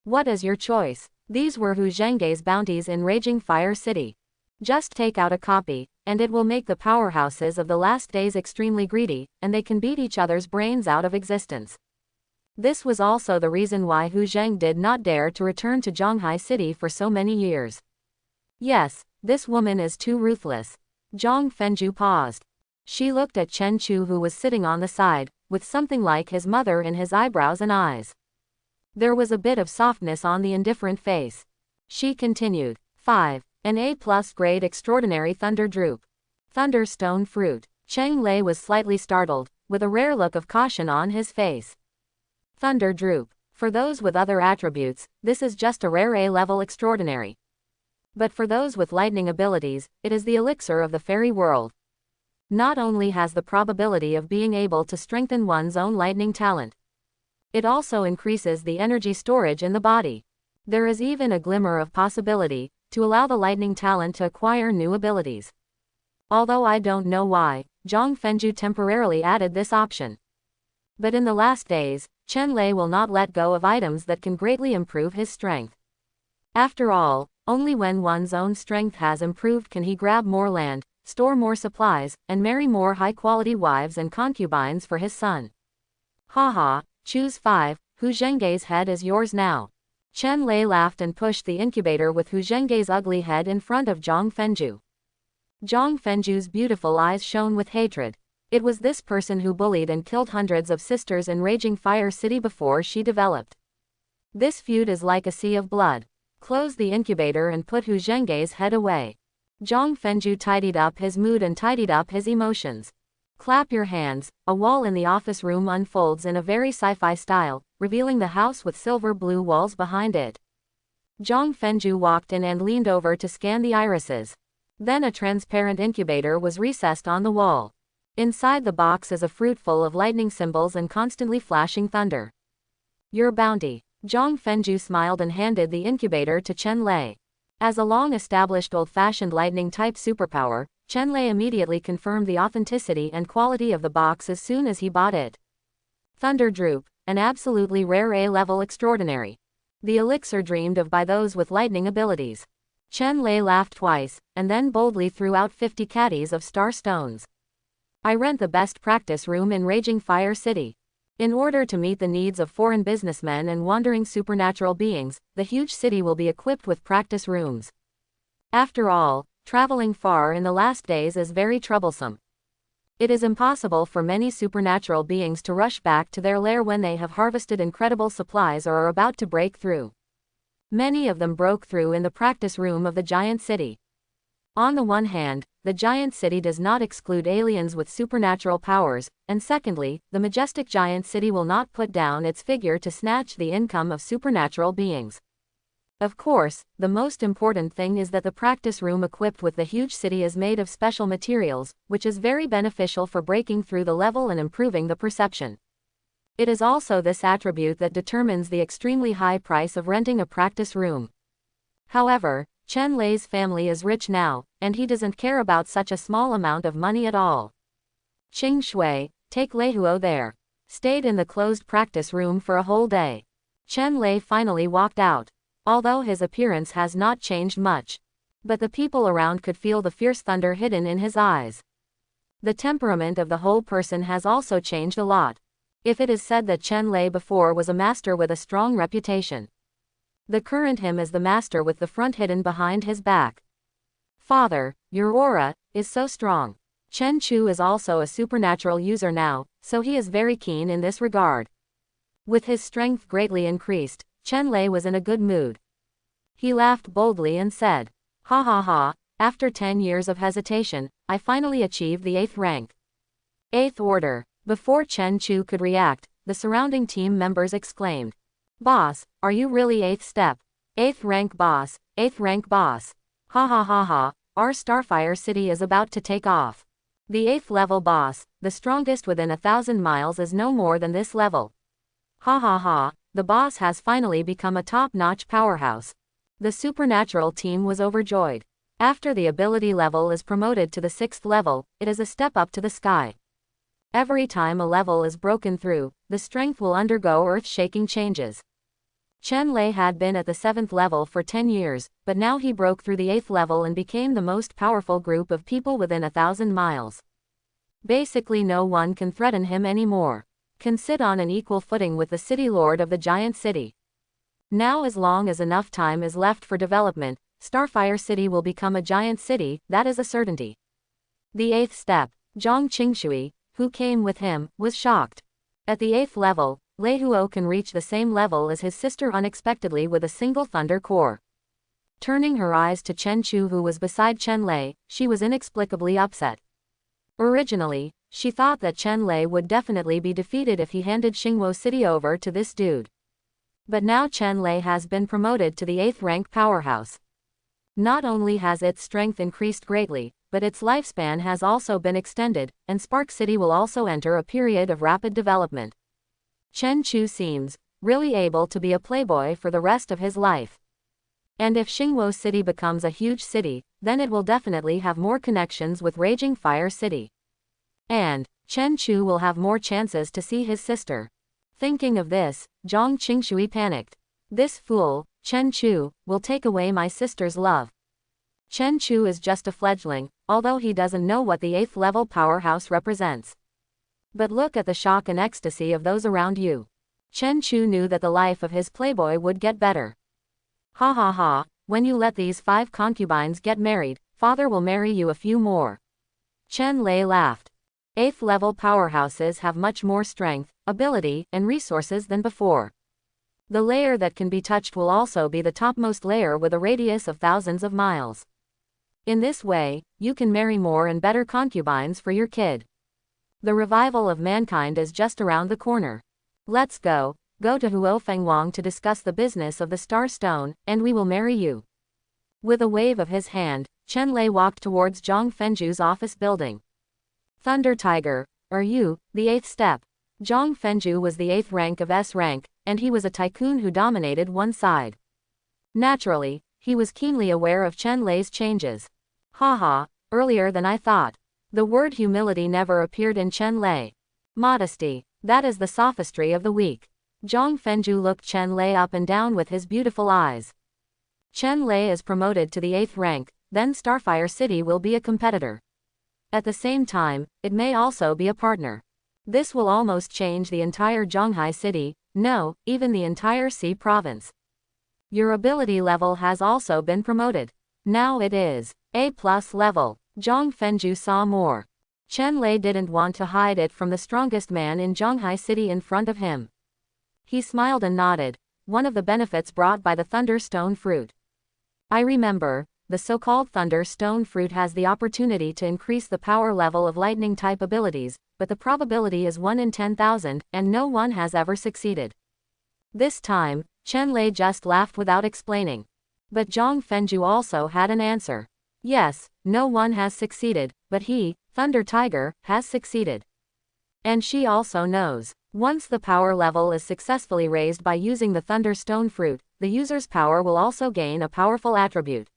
Speaker 1: What is your choice? These were Hu Zhengge's bounties in Raging Fire City. Just take out a copy, and it will make the powerhouses of the last days extremely greedy, and they can beat each other's brains out of existence. This was also the reason why Hu Zheng did not dare to return to Zhonghai City for so many years. Yes, this woman is too ruthless. Zhang Fenju paused. She looked at Chen Chu, who was sitting on the side, with something like his mother in his eyebrows and eyes. There was a bit of softness on the indifferent face. She continued. 5. An A+ grade extraordinary thunder droop. Thunderstone fruit. Cheng Lei was slightly startled, with a rare look of caution on his face. Thunder droop. For those with other attributes, this is just a rare A-level extraordinary. But for those with lightning abilities, it is the elixir of the fairy world. Not only has the probability of being able to strengthen one's own lightning talent, it also increases the energy storage in the body. There is even a glimmer of possibility to allow the lightning talent to acquire new abilities. Although I don't know why, Zhang Fenju temporarily added this option. But in the last days, Chen Lei will not let go of items that can greatly improve his strength. After all, only when one's own strength has improved can he grab more land, store more supplies, and marry more high-quality wives and concubines for his son. Haha, choose 5, Hu Zhengge's head is yours now. Chen Lei laughed and pushed the incubator with Hu Zhengge's ugly head in front of Zhang Fenju. Zhang Fenju's beautiful eyes shone with hatred. It was this person who bullied and killed hundreds of sisters in Raging Fire City before she developed. This feud is like a sea of blood. Close the incubator and put Hu Zhengge's head away. Zhang Fenju tidied up his mood and tidied up his emotions. Clap your hands. A wall in the office room unfolds in a very sci-fi style, revealing the house with silver blue walls behind it. Zhang Fenju walked in and leaned over to scan the irises. Then a transparent incubator was recessed on the wall. Inside the box is a fruit full of lightning symbols and constantly flashing thunder. Your bounty. Zhang Fenju smiled and handed the incubator to Chen Lei. As a long-established old-fashioned lightning-type superpower, Chen Lei immediately confirmed the authenticity and quality of the box as soon as he bought it. Thunder Droop, an absolutely rare A-level extraordinary. The elixir dreamed of by those with lightning abilities. Chen Lei laughed twice, and then boldly threw out 50 caddies of star stones. I rent the best practice room in Raging Fire City. In order to meet the needs of foreign businessmen and wandering supernatural beings, the huge city will be equipped with practice rooms. After all, traveling far in the last days is very troublesome. It is impossible for many supernatural beings to rush back to their lair when they have harvested incredible supplies or are about to break through. Many of them broke through in the practice room of the giant city. On the one hand, the giant city does not exclude aliens with supernatural powers, and secondly, the majestic giant city will not put down its figure to snatch the income of supernatural beings. Of course, the most important thing is that the practice room equipped with the huge city is made of special materials, which is very beneficial for breaking through the level and improving the perception. It is also this attribute that determines the extremely high price of renting a practice room. However, Chen Lei's family is rich now, and he doesn't care about such a small amount of money at all. Qing Shui, take Lei Huo there. Stayed in the closed practice room for a whole day. Chen Lei finally walked out. Although his appearance has not changed much. But the people around could feel the fierce thunder hidden in his eyes. The temperament of the whole person has also changed a lot. If it is said that Chen Lei before was a master with a strong reputation, the current him is the master with the front hidden behind his back. Father, your aura is so strong. Chen Chu is also a supernatural user now, so he is very keen in this regard. With his strength greatly increased, Chen Lei was in a good mood. He laughed boldly and said, ha ha ha, after 10 years of hesitation, I finally achieved the 8th rank. 8th order. Before Chen Chu could react, the surrounding team members exclaimed, Boss, are you really 8th step? 8th rank boss, 8th rank boss. Ha ha ha ha, our Starfire City is about to take off. The 8th level boss, the strongest within 1,000 miles is no more than this level. Ha ha ha, the boss has finally become a top-notch powerhouse. The supernatural team was overjoyed. After the ability level is promoted to the 6th level, it is a step up to the sky. Every time a level is broken through, the strength will undergo earth-shaking changes. Chen Lei had been at the 7th level for 10 years, but now he broke through the 8th level and became the most powerful group of people within 1,000 miles. Basically no one can threaten him anymore. Can sit on an equal footing with the city lord of the giant city. Now as long as enough time is left for development, Starfire City will become a giant city, that is a certainty. The 8th step. Zhang Qingshui, who came with him, was shocked. At the 8th level, Lei Huo can reach the same level as his sister unexpectedly with a single thunder core. Turning her eyes to Chen Chu who was beside Chen Lei, she was inexplicably upset. Originally, she thought that Chen Lei would definitely be defeated if he handed Xingwo City over to this dude. But now Chen Lei has been promoted to the 8th rank powerhouse. Not only has its strength increased greatly, but its lifespan has also been extended, and Spark City will also enter a period of rapid development. Chen Chu seems really able to be a playboy for the rest of his life. And if Xingwo City becomes a huge city, then it will definitely have more connections with Raging Fire City. And Chen Chu will have more chances to see his sister. Thinking of this, Zhang Qingshui panicked. This fool, Chen Chu, will take away my sister's love. Chen Chu is just a fledgling, although he doesn't know what the 8th level powerhouse represents. But look at the shock and ecstasy of those around you. Chen Chu knew that the life of his playboy would get better. Ha ha ha, when you let these 5 concubines get married, father will marry you a few more. Chen Lei laughed. 8th level powerhouses have much more strength, ability, and resources than before. The layer that can be touched will also be the topmost layer with a radius of thousands of miles. In this way, you can marry more and better concubines for your kid. The revival of mankind is just around the corner. Let's go to Huo Fengwang to discuss the business of the Star Stone, and we will marry you. With a wave of his hand, Chen Lei walked towards Zhang Fenju's office building. Thunder Tiger, are you the 8th step? Zhang Fenju was the 8th rank of S rank, and he was a tycoon who dominated one side. Naturally, he was keenly aware of Chen Lei's changes. Haha, earlier than I thought. The word humility never appeared in Chen Lei. Modesty, that is the sophistry of the weak. Zhang Fenju looked Chen Lei up and down with his beautiful eyes. Chen Lei is promoted to the 8th rank, then Starfire City will be a competitor. At the same time, it may also be a partner. This will almost change the entire Zhonghai City, no, even the entire Xi province. Your ability level has also been promoted. Now it is A+ level. Zhang Fenju saw more. Chen Lei didn't want to hide it from the strongest man in Zhonghai City in front of him. He smiled and nodded, one of the benefits brought by the Thunder Stone Fruit. I remember, the so-called Thunder Stone Fruit has the opportunity to increase the power level of lightning-type abilities, but the probability is 1 in 10,000, and no one has ever succeeded. This time, Chen Lei just laughed without explaining. But Zhang Fenju also had an answer. Yes, no one has succeeded, but he, Thunder Tiger, has succeeded. And she also knows. Once the power level is successfully raised by using the Thunder Stone Fruit, the user's power will also gain a powerful attribute.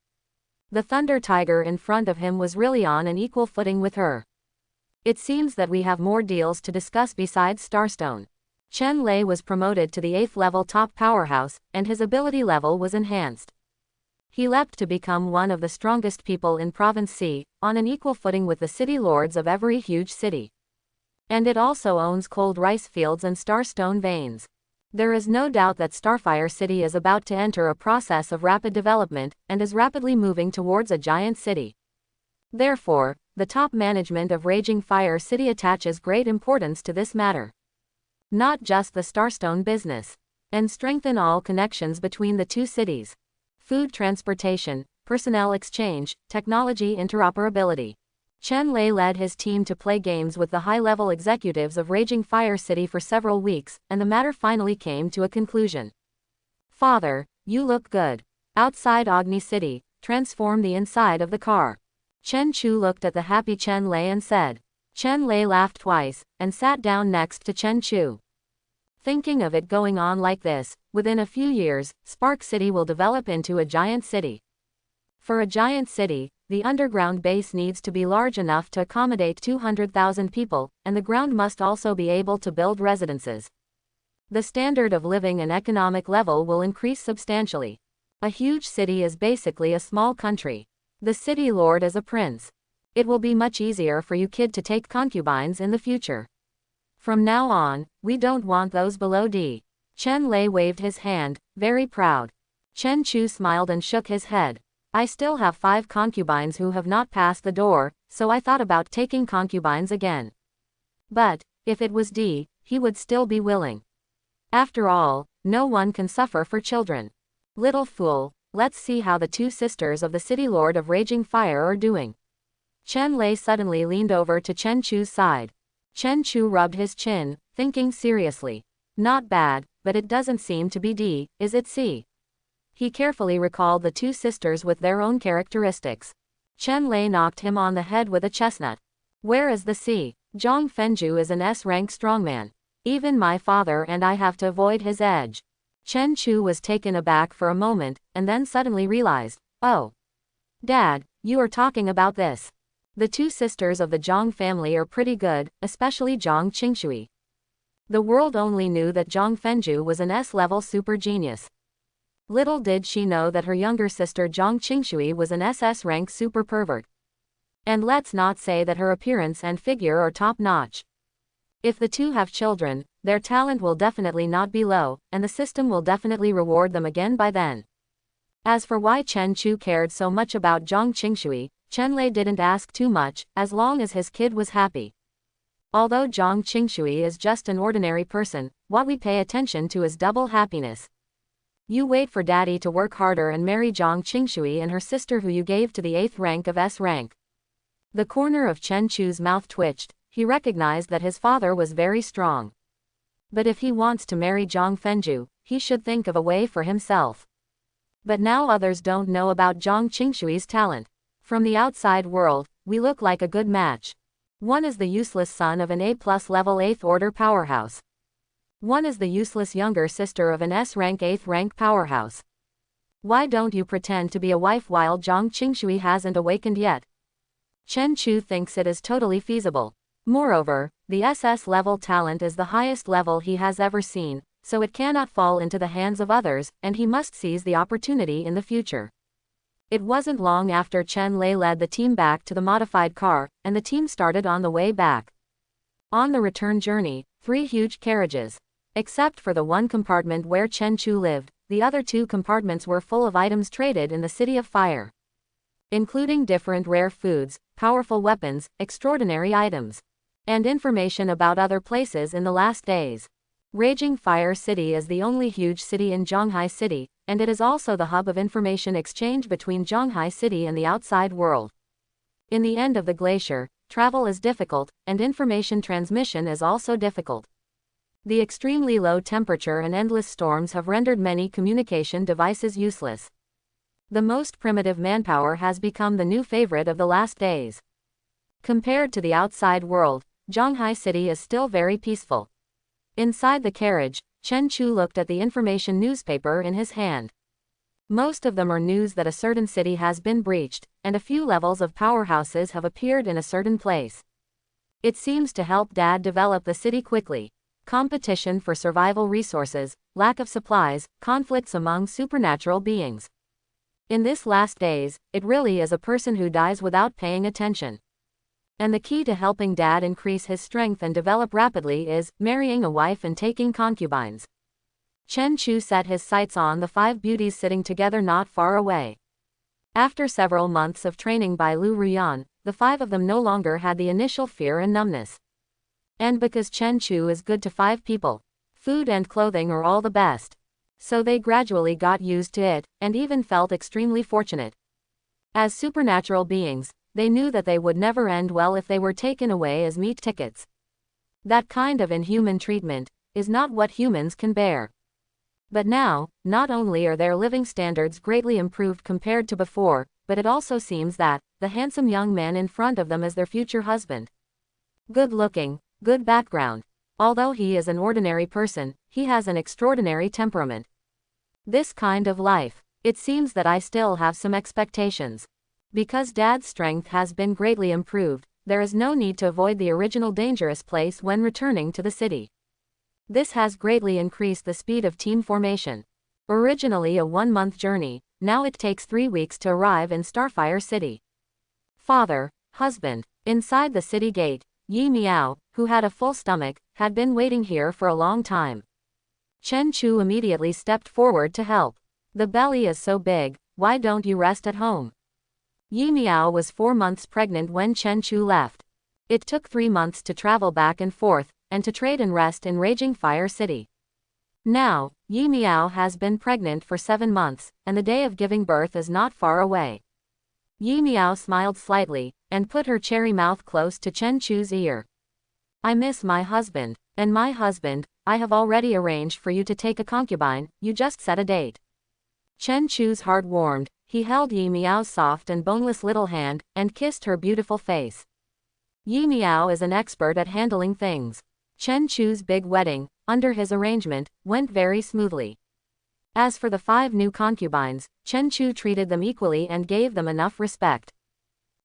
Speaker 1: The Thunder Tiger in front of him was really on an equal footing with her. It seems that we have more deals to discuss besides Starstone. Chen Lei was promoted to the 8th level top powerhouse, and his ability level was enhanced. He leapt to become one of the strongest people in Province C, on an equal footing with the city lords of every huge city. And it also owns cold rice fields and starstone veins. There is no doubt that Starfire City is about to enter a process of rapid development, and is rapidly moving towards a giant city. Therefore, the top management of Raging Fire City attaches great importance to this matter. Not just the Starstone business. And strengthen all connections between the two cities. Food transportation, personnel exchange, technology interoperability. Chen Lei led his team to play games with the high-level executives of Raging Fire City for several weeks, and the matter finally came to a conclusion. Father, you look good. Outside Agni City, transform the inside of the car. Chen Chu looked at the happy Chen Lei and said. Chen Lei laughed twice, and sat down next to Chen Chu. Thinking of it going on like this, within a few years, Spark City will develop into a giant city. For a giant city, the underground base needs to be large enough to accommodate 200,000 people, and the ground must also be able to build residences. The standard of living and economic level will increase substantially. A huge city is basically a small country. The city lord is a prince. It will be much easier for you kid to take concubines in the future. From now on, we don't want those below D. Chen Lei waved his hand, very proud. Chen Chu smiled and shook his head. I still have 5 concubines who have not passed the door, so I thought about taking concubines again. But, if it was D, he would still be willing. After all, no one can suffer for children. Little fool, let's see how the 2 sisters of the city lord of raging fire are doing. Chen Lei suddenly leaned over to Chen Chu's side. Chen Chu rubbed his chin, thinking seriously. Not bad, but it doesn't seem to be D, is it C? He carefully recalled the 2 sisters with their own characteristics. Chen Lei knocked him on the head with a chestnut. Where is the C? Zhang Fenju is an S-rank strongman. Even my father and I have to avoid his edge. Chen Chu was taken aback for a moment, and then suddenly realized, oh. Dad, you are talking about this. The 2 sisters of the Zhang family are pretty good, especially Zhang Qingshui. The world only knew that Zhang Fenju was an S-level super genius. Little did she know that her younger sister Zhang Qingshui was an SS-rank super pervert. And let's not say that her appearance and figure are top-notch. If the 2 have children, their talent will definitely not be low, and the system will definitely reward them again by then. As for why Chen Chu cared so much about Zhang Qingshui, Chen Lei didn't ask too much, as long as his kid was happy. Although Zhang Qingshui is just an ordinary person, what we pay attention to is double happiness. You wait for daddy to work harder and marry Zhang Qingshui and her sister who you gave to the 8th rank of S rank. The corner of Chen Chu's mouth twitched. He recognized that his father was very strong. But if he wants to marry Zhang Fenju, he should think of a way for himself. But now others don't know about Zhang Qingshui's talent. From the outside world, we look like a good match. One is the useless son of an A+ level 8th order powerhouse. One is the useless younger sister of an S-rank 8th rank powerhouse. Why don't you pretend to be a wife while Zhang Qingshui hasn't awakened yet? Chen Chu thinks it is totally feasible. Moreover, the SS level talent is the highest level he has ever seen, so it cannot fall into the hands of others, and he must seize the opportunity in the future. It wasn't long after Chen Lei led the team back to the modified car, and the team started on the way back. On the return journey, 3 huge carriages. Except for the one compartment where Chen Chu lived, the other 2 compartments were full of items traded in the City of Fire. Including different rare foods, powerful weapons, extraordinary items, and information about other places in the last days. Raging Fire City is the only huge city in Zhanghai City, and it is also the hub of information exchange between Zhanghai City and the outside world. In the end of the glacier, travel is difficult, and information transmission is also difficult. The extremely low temperature and endless storms have rendered many communication devices useless. The most primitive manpower has become the new favorite of the last days. Compared to the outside world, Zhanghai City is still very peaceful. Inside the carriage, Chen Chu looked at the information newspaper in his hand. Most of them are news that a certain city has been breached, and a few levels of powerhouses have appeared in a certain place. It seems to help Dad develop the city quickly. Competition for survival resources, lack of supplies, conflicts among supernatural beings. In this last days, it really is a person who dies without paying attention. And the key to helping Dad increase his strength and develop rapidly is marrying a wife and taking concubines. Chen Chu set his sights on the 5 beauties sitting together not far away. After several months of training by Lu Ruyan, the 5 of them no longer had the initial fear and numbness. And because Chen Chu is good to 5 people, food and clothing are all the best. So they gradually got used to it, and even felt extremely fortunate. As supernatural beings, they knew that they would never end well if they were taken away as meat tickets. That kind of inhuman treatment is not what humans can bear. But now, not only are their living standards greatly improved compared to before, but it also seems that the handsome young man in front of them is their future husband. Good looking, good background. Although he is an ordinary person, he has an extraordinary temperament. This kind of life, it seems that I still have some expectations. Because Dad's strength has been greatly improved, there is no need to avoid the original dangerous place when returning to the city. This has greatly increased the speed of team formation. Originally a 1-month journey, now it takes 3 weeks to arrive in Starfire City. Father, husband. Inside the city gate, Yi Miao, who had a full stomach, had been waiting here for a long time. Chen Chu immediately stepped forward to help. The belly is so big, why don't you rest at home? Yi Miao was 4 months pregnant when Chen Chu left. It took 3 months to travel back and forth, and to trade and rest in Raging Fire City. Now, Yi Miao has been pregnant for 7 months, and the day of giving birth is not far away. Yi Miao smiled slightly, and put her cherry mouth close to Chen Chu's ear. I miss my husband, and my husband, I have already arranged for you to take a concubine, you just set a date. Chen Chu's heart warmed, he held Yi Miao's soft and boneless little hand, and kissed her beautiful face. Yi Miao is an expert at handling things. Chen Chu's big wedding, under his arrangement, went very smoothly. As for the 5 new concubines, Chen Chu treated them equally and gave them enough respect.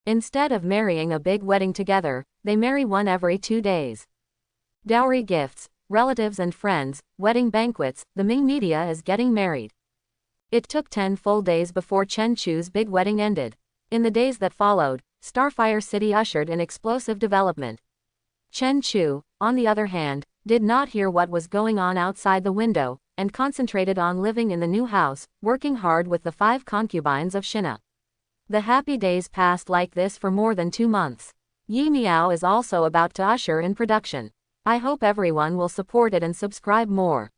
Speaker 1: Instead of marrying a big wedding together, they marry one every 2 days. Dowry gifts, relatives and friends, wedding banquets, the Ming media is getting married. It took 10 full days before Chen Chu's big wedding ended. In the days that followed, Starfire City ushered in explosive development. Chen Chu, on the other hand, did not hear what was going on outside the window, and concentrated on living in the new house, working hard with the 5 concubines of Shina. The happy days passed like this for more than 2 months. Yi Miao is also about to usher in production. I hope everyone will support it and subscribe more.